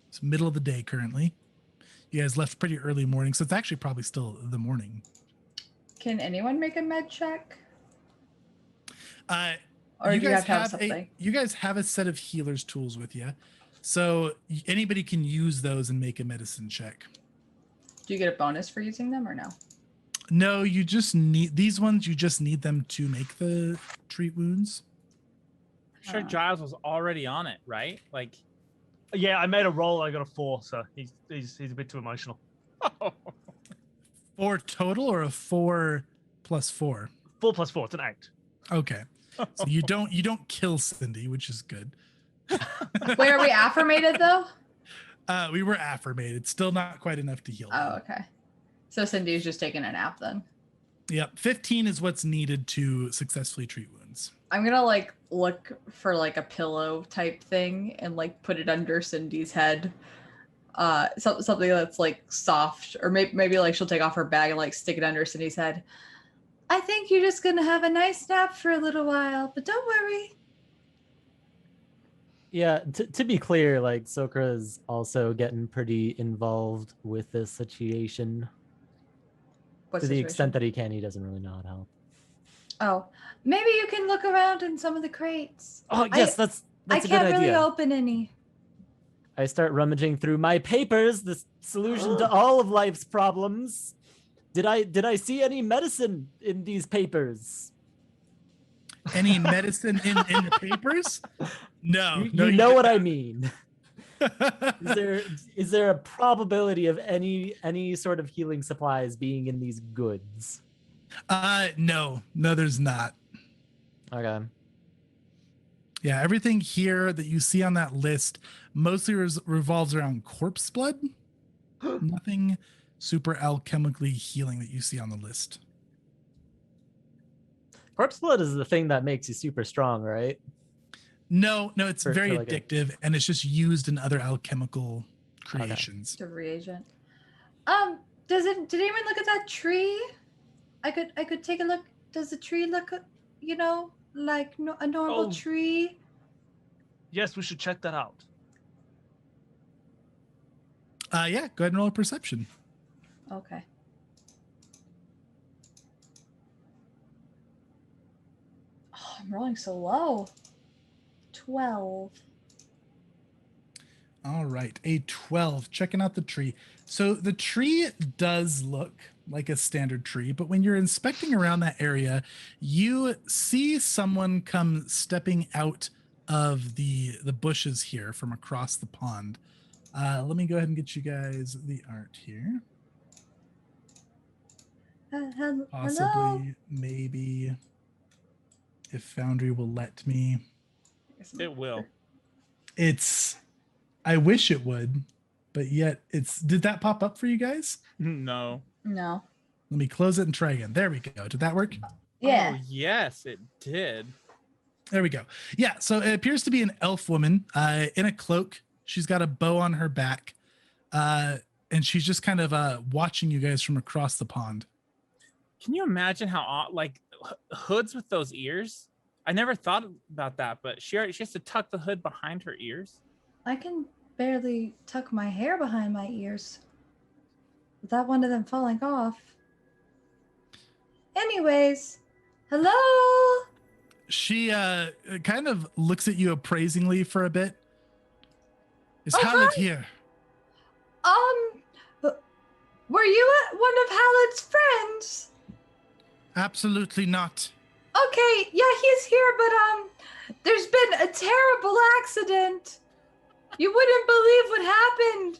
A: It's middle of the day currently. You guys left pretty early morning, so it's actually probably still the morning.
D: Can anyone make a med check?
A: Or
D: do you have to have something?
A: You guys have a set of healer's tools with you. So anybody can use those and make a medicine check.
D: Do you get a bonus for using them or no?
A: No, you just need these ones. You just need them to make the treat wounds.
B: I'm sure Giles was already on it, right? Like,
C: Yeah, I made a roll. I got a 4, so he's a bit too emotional.
A: 4 total or a 4 plus 4?
C: 4 plus 4. It's an 8.
A: Okay, so you don't kill Cindy, which is good.
D: Wait, are we affirmated though?
A: We were affirmated. Still not quite enough to heal.
D: Oh, okay. So Cindy's just taking a nap then.
A: Yep, 15 is what's needed to successfully treat wounds.
D: I'm gonna like look for like a pillow type thing and like put it under Cindy's head. Something that's like soft, or maybe like she'll take off her bag and like stick it under Cindy's head. I think you're just gonna have a nice nap for a little while, but don't worry.
E: Yeah, to be clear, like Sokra is also getting pretty involved with this situation.
D: What
E: To the
D: situation?
E: extent that he can, he doesn't really know how to help.
D: Oh, maybe you can look around in some of the crates.
E: Oh yes, that's
D: I
E: a good
D: can't really
E: idea.
D: open any.
E: I start rummaging through my papers, the solution to all of life's problems. Did I see any medicine in these papers?
A: Any medicine in the papers? No,
E: You know what I mean. Is there a probability of any sort of healing supplies being in these goods?
A: No, there's not.
E: Okay.
A: Yeah, everything here that you see on that list mostly revolves around corpse blood. Nothing super alchemically healing that you see on the list.
E: Corpse blood is the thing that makes you super strong, right?
A: No, it's
E: For
A: very
E: like
A: addictive, and it's just used in other alchemical creations.
D: It's a reagent. Did anyone look at that tree? I could take a look. Does the tree look, like a normal tree?
C: Yes, we should check that out.
A: Yeah, go ahead and roll a perception.
D: Okay. Oh, I'm rolling so low. 12.
A: All right, a 12. Checking out the tree. So the tree does look like a standard tree, but when you're inspecting around that area, you see someone come stepping out of the bushes here from across the pond. Let me go ahead and get you guys the art here.
D: Hello?
A: Possibly, maybe, if Foundry will let me.
B: it will.
A: I wish it would, but yet did that pop up for you guys?
B: No.
D: No.
A: Let me close it and try again. There we go. Did that work?
D: Yeah.
B: Oh, yes, it did.
A: There we go. Yeah, so it appears to be an elf woman in a cloak She's got a bow on her back. And she's just kind of watching you guys from across the pond.
B: Can you imagine how like hoods with those ears? I never thought about that, but she has to tuck the hood behind her ears.
D: I can barely tuck my hair behind my ears without one of them falling off. Anyways, hello?
A: She kind of looks at you appraisingly for a bit. Is
D: Oh,
A: Hallowed
D: hi.
A: here?
D: Were you one of Hallowed's friends?
A: Absolutely not.
D: Okay, yeah, he's here, but there's been a terrible accident. You wouldn't believe what happened.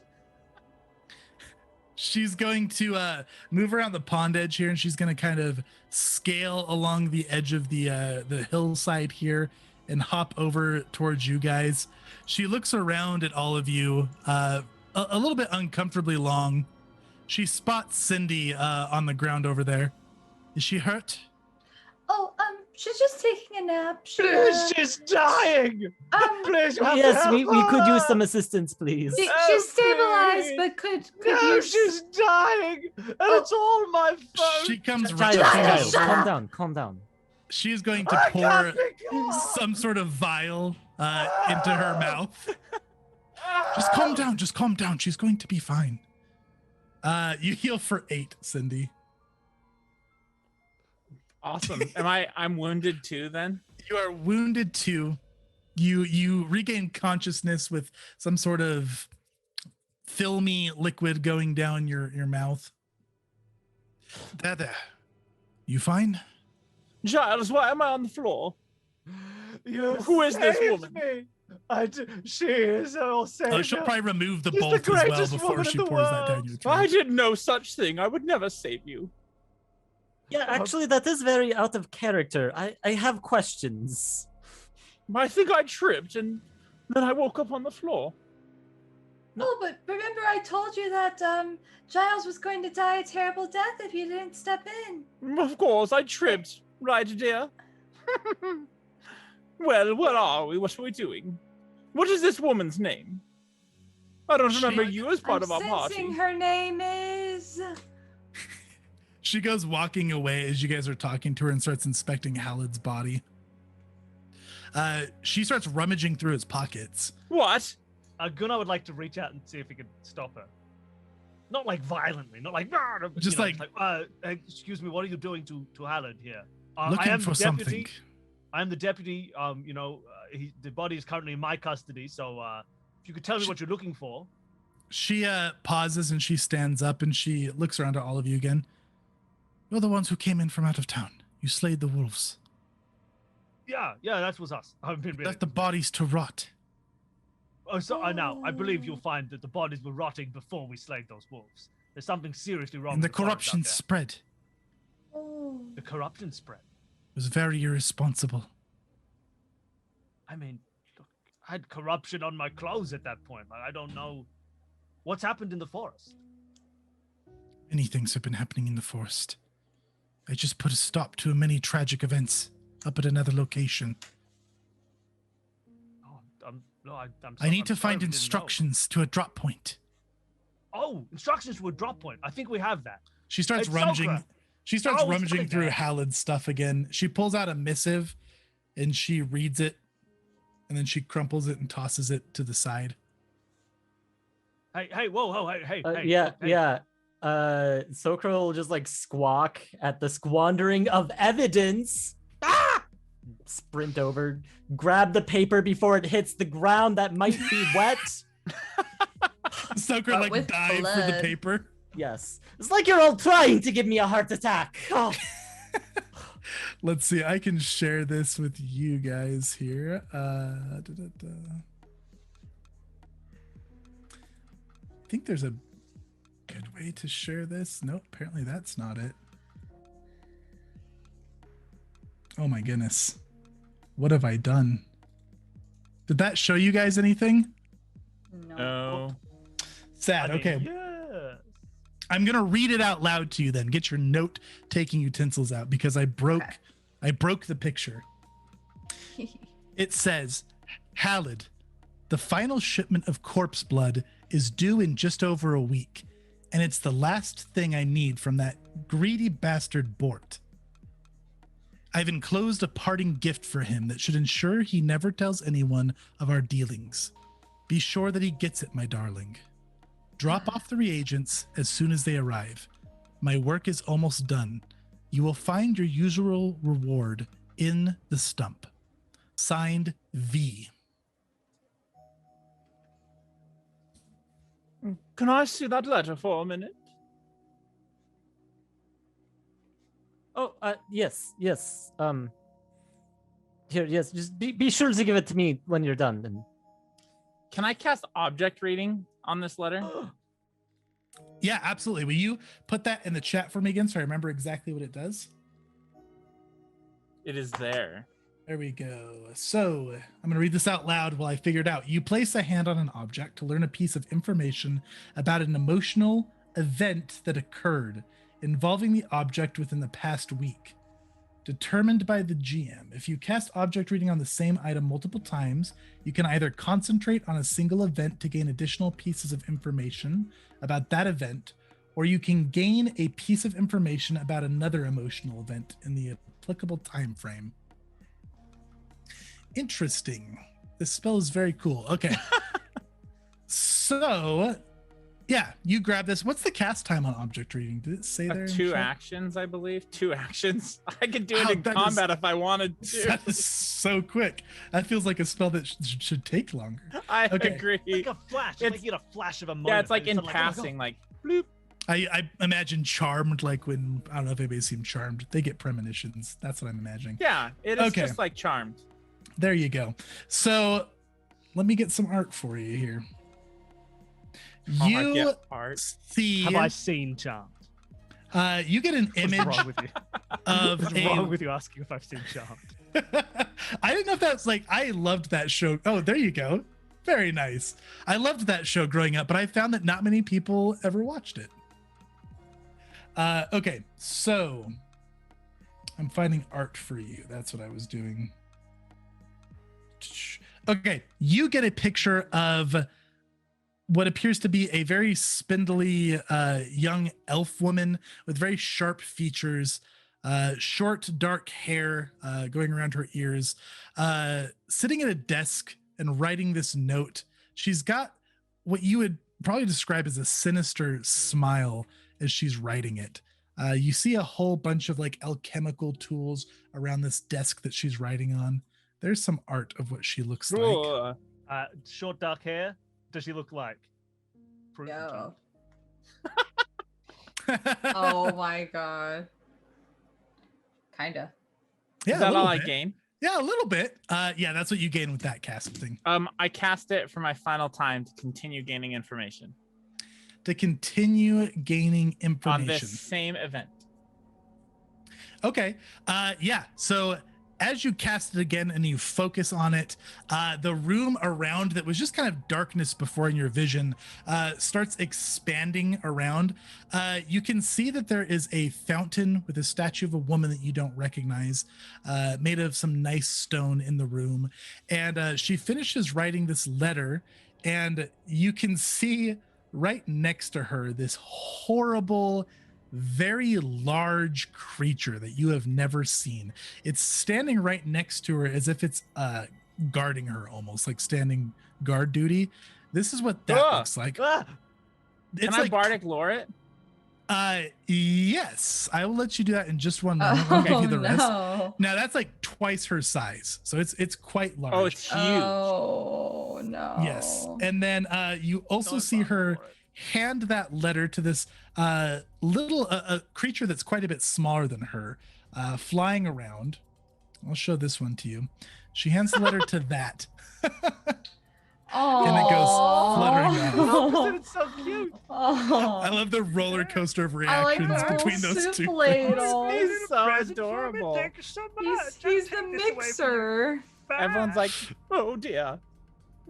A: She's going to move around the pond edge here, and she's going to kind of scale along the edge of the hillside here and hop over towards you guys. She looks around at all of you, a little bit uncomfortably long. She spots Cindy on the ground over there. Is she hurt?
D: Oh, she's just taking a nap.
C: She's dying. Please, you have to
E: Yes,
C: help
E: we could use
C: her.
E: some assistance, please.
D: She's stabilized,
C: please.
D: but could
C: No,
D: use...
C: she's dying, and it's all my fault.
A: She comes
E: Giles,
A: right.
E: calm down.
A: She is going to
C: I
A: pour
C: can't be calm.
A: some sort of vial into her mouth. Just calm down. She's going to be fine. You heal for 8, Cindy.
B: Awesome. I'm wounded too then?
A: You are wounded too. You regain consciousness with some sort of filmy liquid going down your mouth. There. You fine?
B: Giles, why am I on the floor?
C: Who
B: is this woman?
C: Me. She is our savior.
A: Oh, she'll probably remove the
C: She's the
A: bolt as well
C: greatest
A: before
C: woman
A: she
C: in the
A: pours that down
C: world.
A: your throat.
B: I did no such thing. I would never save you.
E: Yeah, actually, that is very out of character. I have questions.
B: I think I tripped and then I woke up on the floor.
D: Oh, but remember I told you that Giles was going to die a terrible death if you didn't step in.
B: Of course, I tripped. Right, dear? Well, where are we? What are we doing? What is this woman's name? I don't remember you as part of our party.
D: Sensing her name is...
A: She goes walking away as you guys are talking to her and starts inspecting Hallowed's body. She starts rummaging through his pockets.
B: What?
C: Gunnar would like to reach out and see if he could stop her. Not like violently, not like...
A: Just like
C: excuse me, what are you doing to Hallowed here?
A: looking for something.
C: I'm the deputy. The body is currently in my custody, so if you could tell me what you're looking for.
A: She pauses and she stands up and she looks around at all of you again. You're the ones who came in from out of town. You slayed the wolves.
C: Yeah, that was us. I've been really...
A: Left the bodies to rot.
C: Oh, so now I believe you'll find that the bodies were rotting before we slayed those wolves. There's something seriously wrong.
A: And the
C: with forest
A: corruption
C: out there.
A: spread.
D: Oh.
C: The corruption spread.
A: It was very irresponsible.
C: I mean, look, I had corruption on my clothes at that point. Like, I don't know what's happened in the forest.
A: Many things have been happening in the forest. I just put a stop to many tragic events up at another location.
C: Oh, I'm
A: I need to
C: I'm sorry
A: find
C: we didn't know.
A: instructions to a drop point.
C: Oh, instructions to a drop point. I think we have that.
A: She starts
C: It's
A: rummaging.
C: Sokra.
A: She starts
C: Oh, it's
A: rummaging
C: really
A: through
C: bad.
A: Hallowed's stuff again. She pulls out a missive and she reads it, and then she crumples it and tosses it to the side.
C: Hey, whoa, hey.
E: Yeah. Sokra will just like squawk at the squandering of evidence. Sprint over, grab the paper before it hits the ground that might be wet.
A: Sokra
D: But
A: like
D: with
A: dive for the
D: blood.
A: paper.
E: Yes. It's like you're all trying to give me a heart attack. Oh.
A: Let's see. I can share this with you guys here. I think there's a good way to share this. Nope, apparently that's not it. Oh my goodness. What have I done? Did that show you guys anything?
B: No.
A: Sad.
C: I mean,
A: Okay.
C: Yeah.
A: I'm going to read it out loud to you then. Get your note-taking utensils out because I broke the picture. It says, Hallowed, The final shipment of corpse blood is due in just over a week, and it's the last thing I need from that greedy bastard Bort. I've enclosed a parting gift for him that should ensure he never tells anyone of our dealings. Be sure that he gets it, my darling. Drop off the reagents as soon as they arrive. My work is almost done. You will find your usual reward in the stump. Signed, V.
B: Can I see that letter for a minute?
E: Oh, yes. Here, yes. Just be sure to give it to me when you're done. And
B: Can I cast object reading on this letter?
A: Yeah, absolutely. Will you put that in the chat for me again so I remember exactly what it does?
B: It is there.
A: There we go. So I'm going to read this out loud while I figure it out. You place a hand on an object to learn a piece of information about an emotional event that occurred involving the object within the past week. Determined by the GM. If you cast object reading on the same item multiple times, you can either concentrate on a single event to gain additional pieces of information about that event, or you can gain a piece of information about another emotional event in the applicable time frame. Interesting. This spell is very cool. Okay. So, yeah, you grab this. What's the cast time on object reading? Did it say there?
B: 2 actions, I believe. 2 actions. I could do it in combat if I wanted to.
A: That is so quick. That feels like a spell that should take longer.
B: I agree.
C: Like a flash. It's like you get a flash of a moment.
B: Yeah, it's like in
C: sort of
B: passing, like bloop.
A: I imagine Charmed, like when, I don't know if anybody's seen Charmed, they get premonitions. That's what I'm imagining.
B: Yeah, it is just like Charmed.
A: There you go. So let me get some art for you here. You see.
C: Have I seen Charmed?
A: You get an image
C: What's wrong with you?
A: of
C: What's wrong with you asking if I've seen Charmed?
A: I didn't know if that's like, I loved that show. Oh, there you go. Very nice. I loved that show growing up, but I found that not many people ever watched it. Okay, so I'm finding art for you. That's what I was doing. Okay, you get a picture of what appears to be a very spindly young elf woman with very sharp features, short dark hair going around her ears, sitting at a desk and writing this note. She's got what you would probably describe as a sinister smile as she's writing it. You see a whole bunch of like alchemical tools around this desk that she's writing on. There's some art of what she looks like.
C: Short dark hair. Does she look like?
D: No. Oh my god. Kinda.
A: Yeah,
B: Is that all I gain?
A: Yeah, a little bit. Yeah, that's what you gain with that casting.
B: I cast it for my final time to continue gaining information.
A: To continue gaining information.
B: On this same event.
A: Okay. Yeah. So as you cast it again and you focus on it, the room around that was just kind of darkness before in your vision starts expanding around. You can see that there is a fountain with a statue of a woman that you don't recognize, made of some nice stone in the room. And she finishes writing this letter, and you can see right next to her this horrible, very large creature that you have never seen. It's standing right next to her as if it's guarding her, almost like standing guard duty. This is what that looks like.
B: Can I bardic lore it?
A: Yes, I will let you do that in just one moment. I'll give you the rest.
D: No.
A: Now that's like twice her size, so it's quite large.
B: Oh, it's huge.
D: Oh no.
A: Yes, and then you also see her hand that letter to this little creature that's quite a bit smaller than her, flying around. I'll show this one to you. She hands the letter to that.
D: Oh,
A: and it goes fluttering off.
C: It's so cute.
D: Oh.
A: I love the roller coaster of reactions between those two.
B: He's so adorable.
C: Thank you so much.
D: He's the mixer.
B: Everyone's like, oh dear.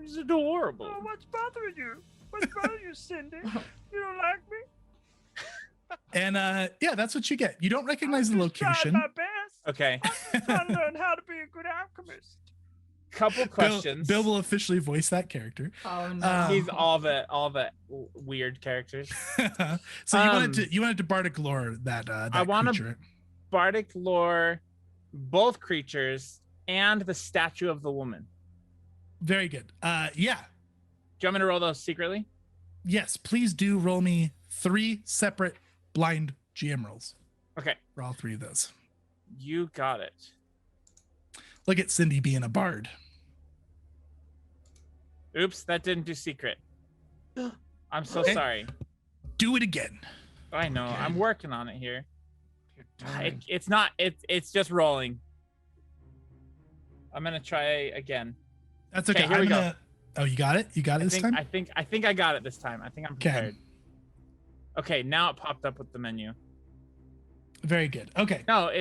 B: He's adorable.
C: Oh, what's bothering you? What's bothering you, Cindy? You don't like me?
A: And yeah, that's what you get. You don't recognize the location.
C: My best.
B: Okay.
C: I'm trying to learn how to be a good alchemist.
B: Couple questions.
A: Bill will officially voice that character.
D: Oh no.
B: He's all the weird characters.
A: So you wanted to bardic lore that
B: I want
A: creature.
B: to bardic lore both creatures and the statue of the woman.
A: Very good. Yeah.
B: Do you want me to roll those secretly?
A: Yes, please do roll me 3 separate blind GM rolls
B: Okay.
A: for all 3 of those.
B: You got it.
A: Look at Cindy being a bard.
B: Oops, that didn't do secret. I'm so
A: Okay.
B: sorry.
A: Do it again.
B: I know. I'm working on it here.
C: You're dying.
B: It's not. It's just rolling. I'm gonna try again.
A: That's okay.
B: Okay, here we go.
A: Oh, you got it? You got it this time?
B: I think I got it this time. I think I'm prepared. Okay, now it popped up with the menu.
A: Very good. Okay.
B: No,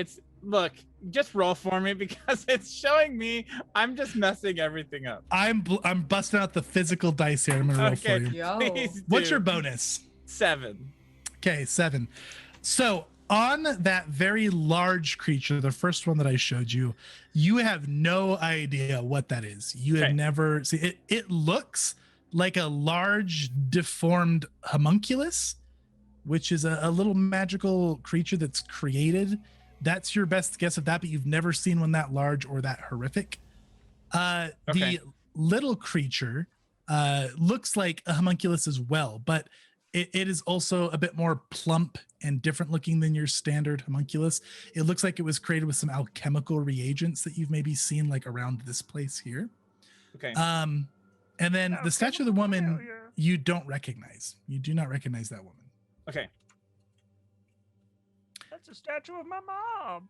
B: look, just roll for me because it's showing me I'm just messing everything up.
A: I'm busting out the physical dice here. I'm gonna roll for you.
D: Yo.
B: Please
A: What's
B: do.
A: your bonus?
B: 7.
A: Okay, 7. So on that very large creature, the first one that I showed you, you have no idea what that is. You have
B: Okay.
A: never seen it. It looks like a large deformed homunculus, which is a little magical creature that's created. That's your best guess of that, but you've never seen one that large or that horrific.
B: Okay.
A: The little creature looks like a homunculus as well, but it is also a bit more plump and different looking than your standard homunculus. It looks like it was created with some alchemical reagents that you've maybe seen like around this place here.
B: Okay.
A: And then the statue of the woman you don't recognize. You do not recognize that woman.
B: Okay.
C: That's a statue of my mom.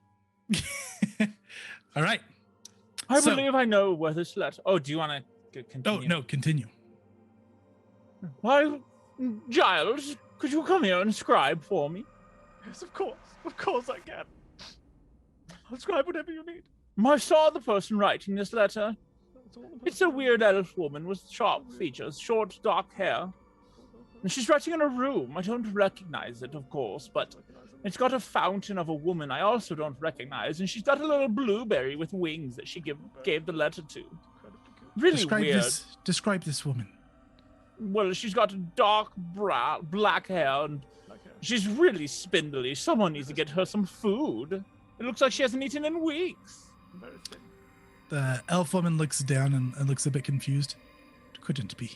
A: All right.
B: I
A: So-
B: believe I know where this letter. Oh, do you want to
A: Oh,
B: continue?
A: no, continue.
B: Why, Giles, could you come here and scribe for me?
C: Yes, of course. Of course I can. I'll scribe whatever you need.
B: I saw the person writing this letter.
C: That's all the
B: It's a weird elf woman with sharp features, short, dark hair. And she's writing in a room. I don't recognize it, of course, but it's got a fountain of a woman I also don't recognize, and she's got a little blueberry with wings that she gave the letter to. Really weird.
A: Describe this woman.
B: Well, she's got dark black hair, and she's really spindly. Someone needs to get her some food. It looks like she hasn't eaten in weeks.
C: Very thin.
A: The elf woman looks down and looks a bit confused. It couldn't be.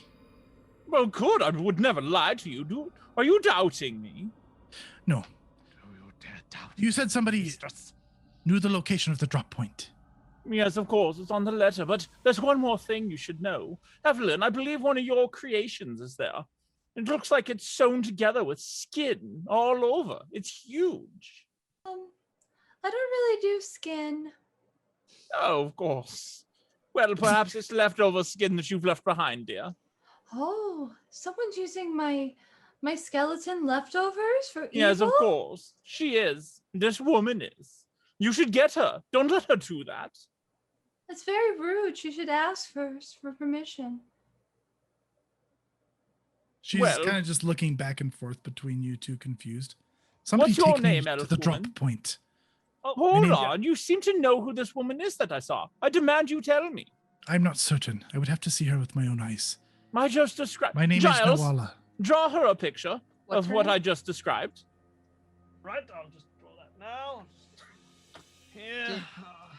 B: Well, good. I would never lie to you. Are you doubting me?
A: No.
C: Oh, you dare doubt
A: You said somebody
C: mistress.
A: knew the location of the drop point.
B: Yes, of course. It's on the letter. But there's one more thing you should know. Evelyn, I believe one of your creations is there. It looks like it's sewn together with skin all over. It's huge.
D: I don't really do skin.
B: Oh, of course. Well, perhaps it's leftover skin that you've left behind, dear.
D: Oh, someone's using my skeleton leftovers for evil?
B: Yes, of course. She is. This woman is. You should get her. Don't let her do that.
D: That's very rude. She should ask first for permission.
A: She's
B: Well-
A: kind of just looking back and forth between you two, confused. Somebody
B: What's your
A: take me
B: name,
A: to
B: elf
A: the drop
B: woman?
A: point.
B: Oh, hold
A: name-
B: on. You seem to know who this woman is that I saw. I demand you tell me.
A: I'm not certain. I would have to see her with my own eyes.
B: I just described.
A: My name
B: Giles,
A: is Nawala.
B: draw her a picture
D: What's
B: of
D: her
B: what
D: name?
B: I just described.
C: Right, I'll just draw that now. Here.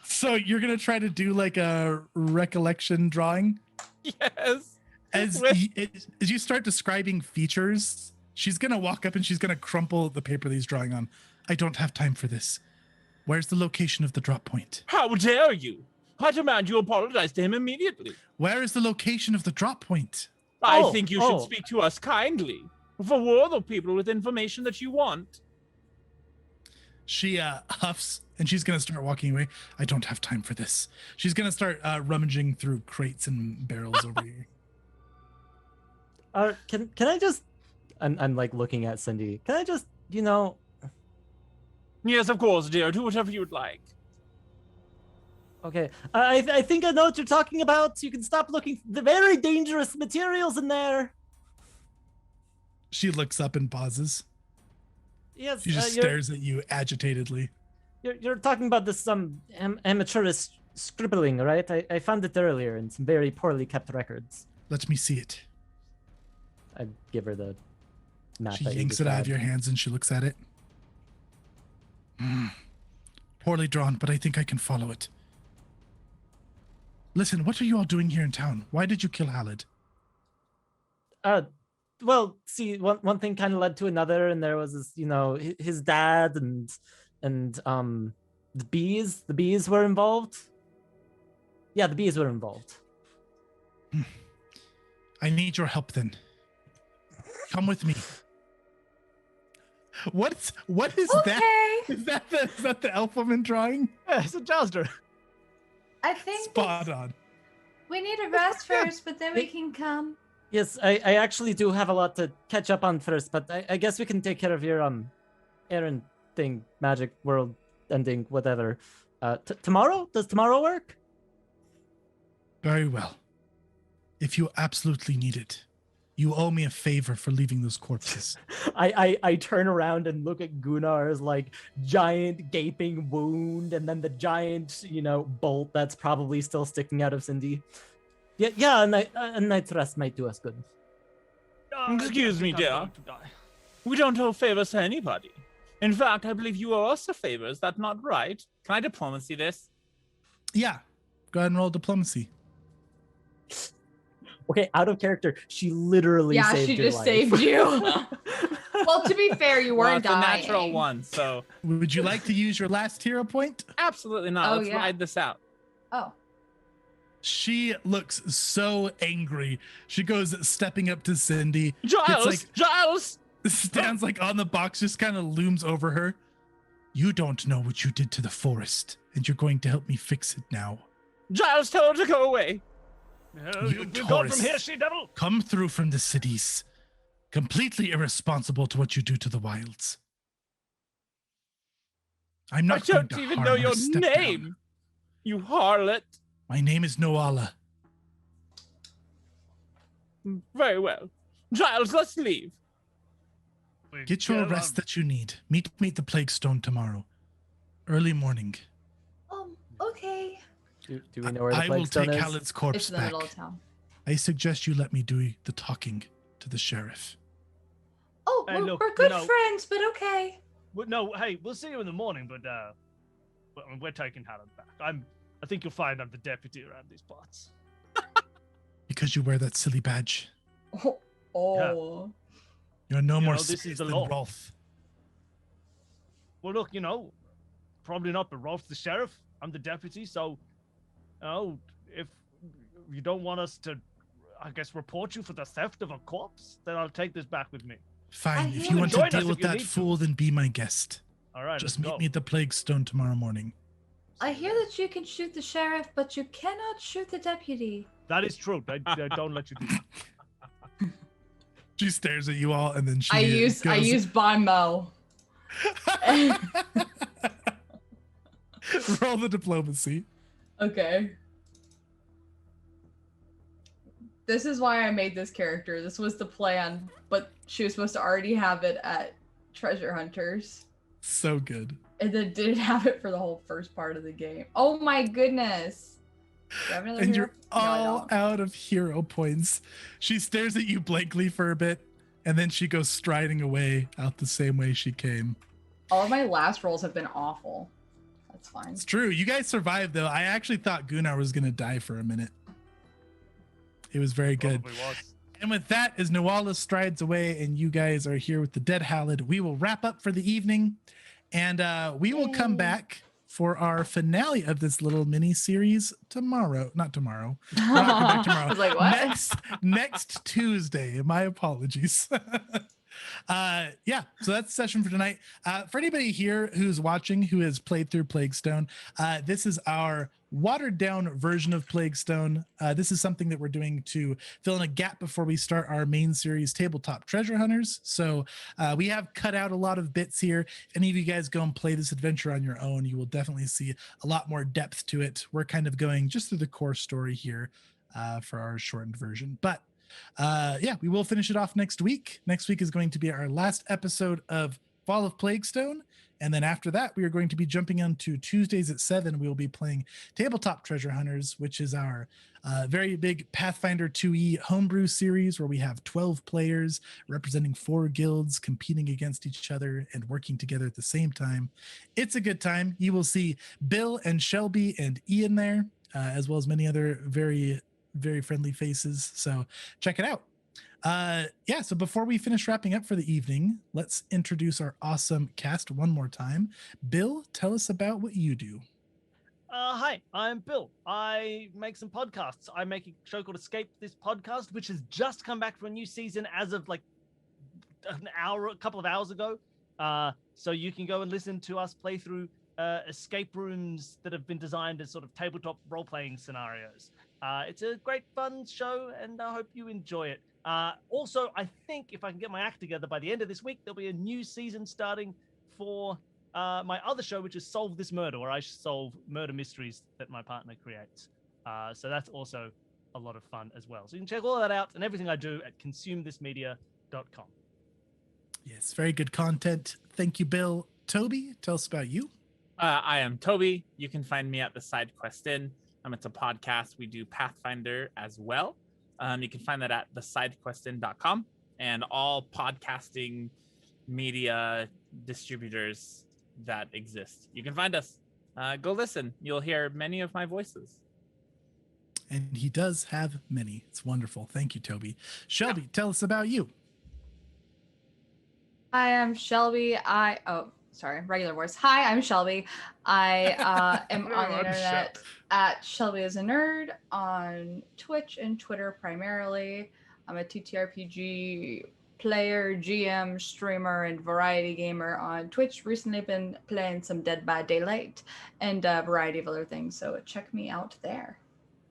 A: So you're gonna try to do like a recollection drawing?
B: Yes.
A: As
B: With-
A: as you start describing features, she's gonna walk up and she's gonna crumple the paper that he's drawing on. I don't have time for this. Where's the location of the drop point?
B: How dare you? I demand you apologize to him immediately.
A: Where is the location of the drop point?
B: I
C: Oh,
B: think you
C: oh.
B: should speak to us kindly. For we're the people with information that you want.
A: She huffs and she's gonna start walking away. I don't have time for this. She's gonna start rummaging through crates and barrels over here.
E: Can I just? I'm like looking at Cindy. Can I just,
B: Yes, of course, dear. Do whatever you'd like.
E: Okay, I think I know what you're talking about. You can stop looking. The very dangerous materials in there.
A: She looks up and pauses.
E: Yes,
A: She just
E: you're,
A: stares at you agitatedly.
E: you're talking about this amateurish scribbling, right? I found it earlier in some very poorly kept records.
A: Let me see it.
E: I give her the map.
A: She
E: that you
A: yanks it out of
E: described.
A: your hands and she looks at it. Poorly drawn, but I think I can follow it. Listen, what are you all doing here in town? Why did you kill Hallowed?
E: Well, see, one thing kind of led to another, and there was this, his dad and the bees. The bees were involved. Yeah, the bees were involved.
A: I need your help then. Come with me. What is that? Is that the elf woman drawing?
C: Yeah, it's a jouster.
D: I think
A: Spot on.
D: we need a rest first, but then we can come.
E: Yes, I actually do have a lot to catch up on first, but I guess we can take care of your errand thing, magic world ending, whatever. Tomorrow? Does tomorrow work?
A: Very well. If you absolutely need it, you owe me a favor for leaving those corpses.
E: I turn around and look at Gunnar's like giant gaping wound, and then the giant, bolt that's probably still sticking out of Cindy. Yeah, a night's rest might do us good.
B: Excuse me, dear. We don't owe favors to anybody. In fact, I believe you owe us a favor. Is that not right? Can I diplomacy this?
A: Yeah. Go ahead and roll diplomacy.
E: Okay, out of character, she literally saved your life.
D: saved you. Well, to be fair, you weren't
B: it's
D: dying.
B: a natural one, so
A: Would you like to use your last hero point?
B: absolutely not.
D: Oh,
B: Let's
D: yeah.
B: ride this out.
D: Oh.
A: She looks so angry. She goes stepping up to Cindy.
B: Giles! Giles!
A: Stands like on the box, just kind of looms over her. You don't know what you did to the forest, and you're going to help me fix it now.
B: Giles, tell her to go away.
C: No,
A: You
C: you're gone
A: Taurus.
C: from here, she-devil.
A: Come through from the cities. Completely irresponsible to what you do to the wilds. I'm
B: I
A: not going
B: don't
A: to
B: even
A: harm
B: know
A: or
B: your
A: step
B: name.
A: down.
B: You harlot.
A: My name is Noala.
B: Very well. Giles, let's leave.
A: Get your rest that you need. Meet me at the Plaguestone tomorrow. Early morning.
D: Okay.
E: Do we know where the
A: I will
E: Plaguestone
A: take
E: is?
A: Hallowed's corpse
D: It's in the
A: back.
D: middle of town.
A: I suggest you let me do the talking to the sheriff.
D: Oh,
C: Hey, look,
D: we're good
C: you know-
D: friends, but okay.
C: Well, no, hey, we'll see you in the morning, but we're taking Hallowed back. I think you'll find I'm the deputy around these parts.
A: Because you wear that silly badge.
D: Oh.
A: You're no
C: You
A: more
C: know, this is
A: serious
C: the
A: than
C: law.
A: Rolf.
C: Well, look, probably not, but Rolf's the sheriff. I'm the deputy, so, if you don't want us to, I guess, report you for the theft of a corpse, then I'll take this back with me.
A: Fine,
D: I
A: if
D: hear
A: you want to
C: Join us
A: deal
C: if
A: with
C: you
A: that
C: need to.
A: fool, then be my guest.
C: All right,
A: Just
C: let's
A: meet
C: go.
A: me at the Plaguestone tomorrow morning.
D: I hear that you can shoot the sheriff, but you cannot shoot the deputy.
C: That is true. They don't let you do that.
A: She stares at you all, and then she
D: I use Bon Mo.
A: Roll the diplomacy.
D: Okay. This is why I made this character. This was the plan, but she was supposed to already have it at Treasure Hunters.
A: So good.
D: And then didn't have it for the whole first part of the game. Oh my goodness. Do you have another
A: And
D: hero?
A: you're
D: No, I
A: all
D: don't.
A: out of hero points. She stares at you blankly for a bit, and then she goes striding away out the same way she came.
D: All of my last rolls have been awful. That's fine.
A: It's true. You guys survived, though. I actually thought Gunnar was going to die for a minute. It was very good.
C: Probably was.
A: And with that, as Noala strides away and you guys are here with the dead Hallowed, we will wrap up for the evening. And we will come
D: Yay.
A: back for our finale of this little mini series tomorrow. Not tomorrow. We're not coming back tomorrow.
D: I was like, what?
A: Next Tuesday. My apologies. Yeah, so that's the session for tonight. For anybody here who's watching who has played through Plaguestone, this is our watered down version of Plaguestone. This is something that we're doing to fill in a gap before we start our main series, Tabletop Treasure Hunters. So we have cut out a lot of bits here. If any of you guys go and play this adventure on your own, you will definitely see a lot more depth to it. We're kind of going just through the core story here for our shortened version. But yeah, we will finish it off next week. Next week is going to be our last episode of Fall of Plaguestone. And then after that, we are going to be jumping into Tuesdays at 7. We will be playing Tabletop Treasure Hunters, which is our very big Pathfinder 2e homebrew series where we have 12 players representing 4 guilds competing against each other and working together at the same time. It's a good time. You will see Bill and Shelby and Ian there, as well as many other very, very friendly faces. So check it out. So before we finish wrapping up for the evening, let's introduce our awesome cast one more time. Bill, tell us about what you do.
C: Hi, I'm Bill. I make some podcasts. I make a show called Escape This Podcast, which has just come back for a new season as of like a couple of hours ago. So you can go and listen to us play through escape rooms that have been designed as sort of tabletop role-playing scenarios. It's a great fun show, and I hope you enjoy it. Also, I think if I can get my act together by the end of this week, there'll be a new season starting for my other show, which is Solve This Murder, where I solve murder mysteries that my partner creates. So that's also a lot of fun as well. So you can check all of that out and everything I do at consumethismedia.com.
A: Yes, very good content. Thank you, Bill. Toby, tell us about you.
B: I am Toby. You can find me at the Side Quest Inn. It's a podcast. We do Pathfinder as well. You can find that at thesidequestin.com and all podcasting media distributors that exist. You can find us. Go listen. You'll hear many of my voices.
A: And he does have many. It's wonderful. Thank you, Toby. Shelby, tell us about you.
D: Hi, I'm Shelby. Regular voice. Hi, I'm Shelby. I am on the internet at Shelby is a Nerd on Twitch and Twitter primarily. I'm a TTRPG player, GM, streamer, and variety gamer on Twitch. Recently been playing some Dead by Daylight and a variety of other things, so check me out there.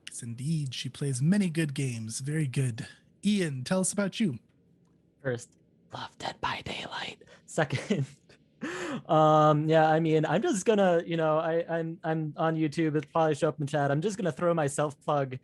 A: Yes, indeed. She plays many good games. Very good. Ian, tell us about you.
E: First, love Dead by Daylight. Second, I'm just gonna, I'm on YouTube. It'll probably show up in chat. I'm just gonna throw my self-plug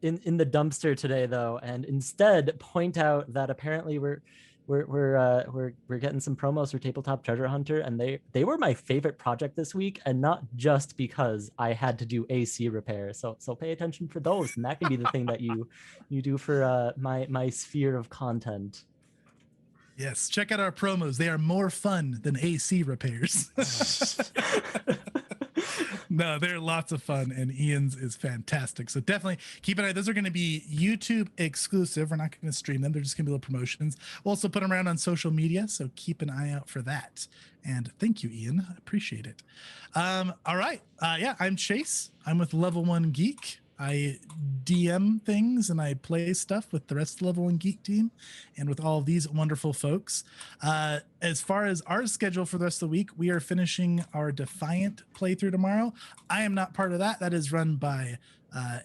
E: in the dumpster today, though, and instead point out that apparently we're getting some promos for Tabletop Treasure Hunter, and they were my favorite project this week, and not just because I had to do AC repair. So pay attention for those, and that can be the thing that you do for my sphere of content.
A: Yes, check out our promos. They are more fun than AC repairs. No, they're lots of fun, and Ian's is fantastic. So definitely keep an eye. Those are going to be YouTube exclusive. We're not going to stream them. They're just going to be little promotions. We'll also put them around on social media, so keep an eye out for that. And thank you, Ian. I appreciate it. All right. I'm Chase. I'm with Level 1 Geek. I DM things and I play stuff with the rest of the Level 1 Geek team and with all of these wonderful folks. As far as our schedule for the rest of the week, we are finishing our Defiant playthrough tomorrow. I am not part of that. That is run by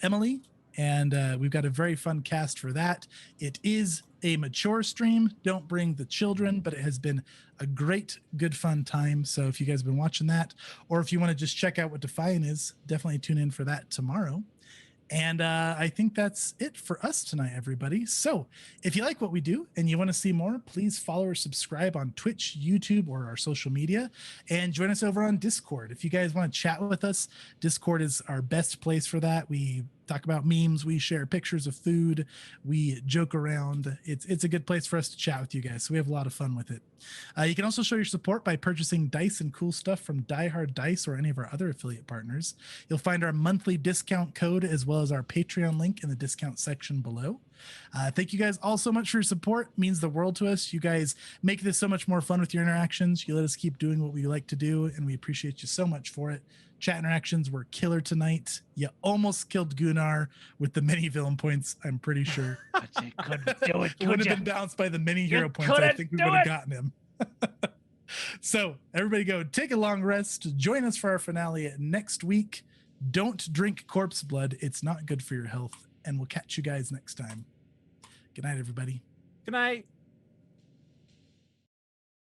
A: Emily, and we've got a very fun cast for that. It is a mature stream. Don't bring the children, but it has been a great, good, fun time. So if you guys have been watching that, or if you want to just check out what Defiant is, definitely tune in for that tomorrow. And I think that's it for us tonight, everybody. So if you like what we do and you want to see more, please follow or subscribe on Twitch, YouTube, or our social media, and join us over on Discord. If you guys want to chat with us, Discord is our best place for that. We talk about memes, we share pictures of food, we joke around. It's a good place for us to chat with you guys, so we have a lot of fun with it. You can also show your support by purchasing dice and cool stuff from Die Hard Dice or any of our other affiliate partners. You'll find our monthly discount code as well as our Patreon link in the discount section below. Thank you guys all so much for your support. It means the world to us. You guys make this so much more fun with your interactions. You let us keep doing what we like to do, and we appreciate you so much for it. Chat interactions were killer tonight. You almost killed Gunnar with the mini villain points, I'm pretty sure.
C: But you couldn't do it,
A: It would have been bounced by the mini hero points. I think we would have gotten him. So everybody go take a long rest. Join us for our finale next week. Don't drink corpse blood. It's not good for your health. And we'll catch you guys next time. Good night, everybody.
B: Good night.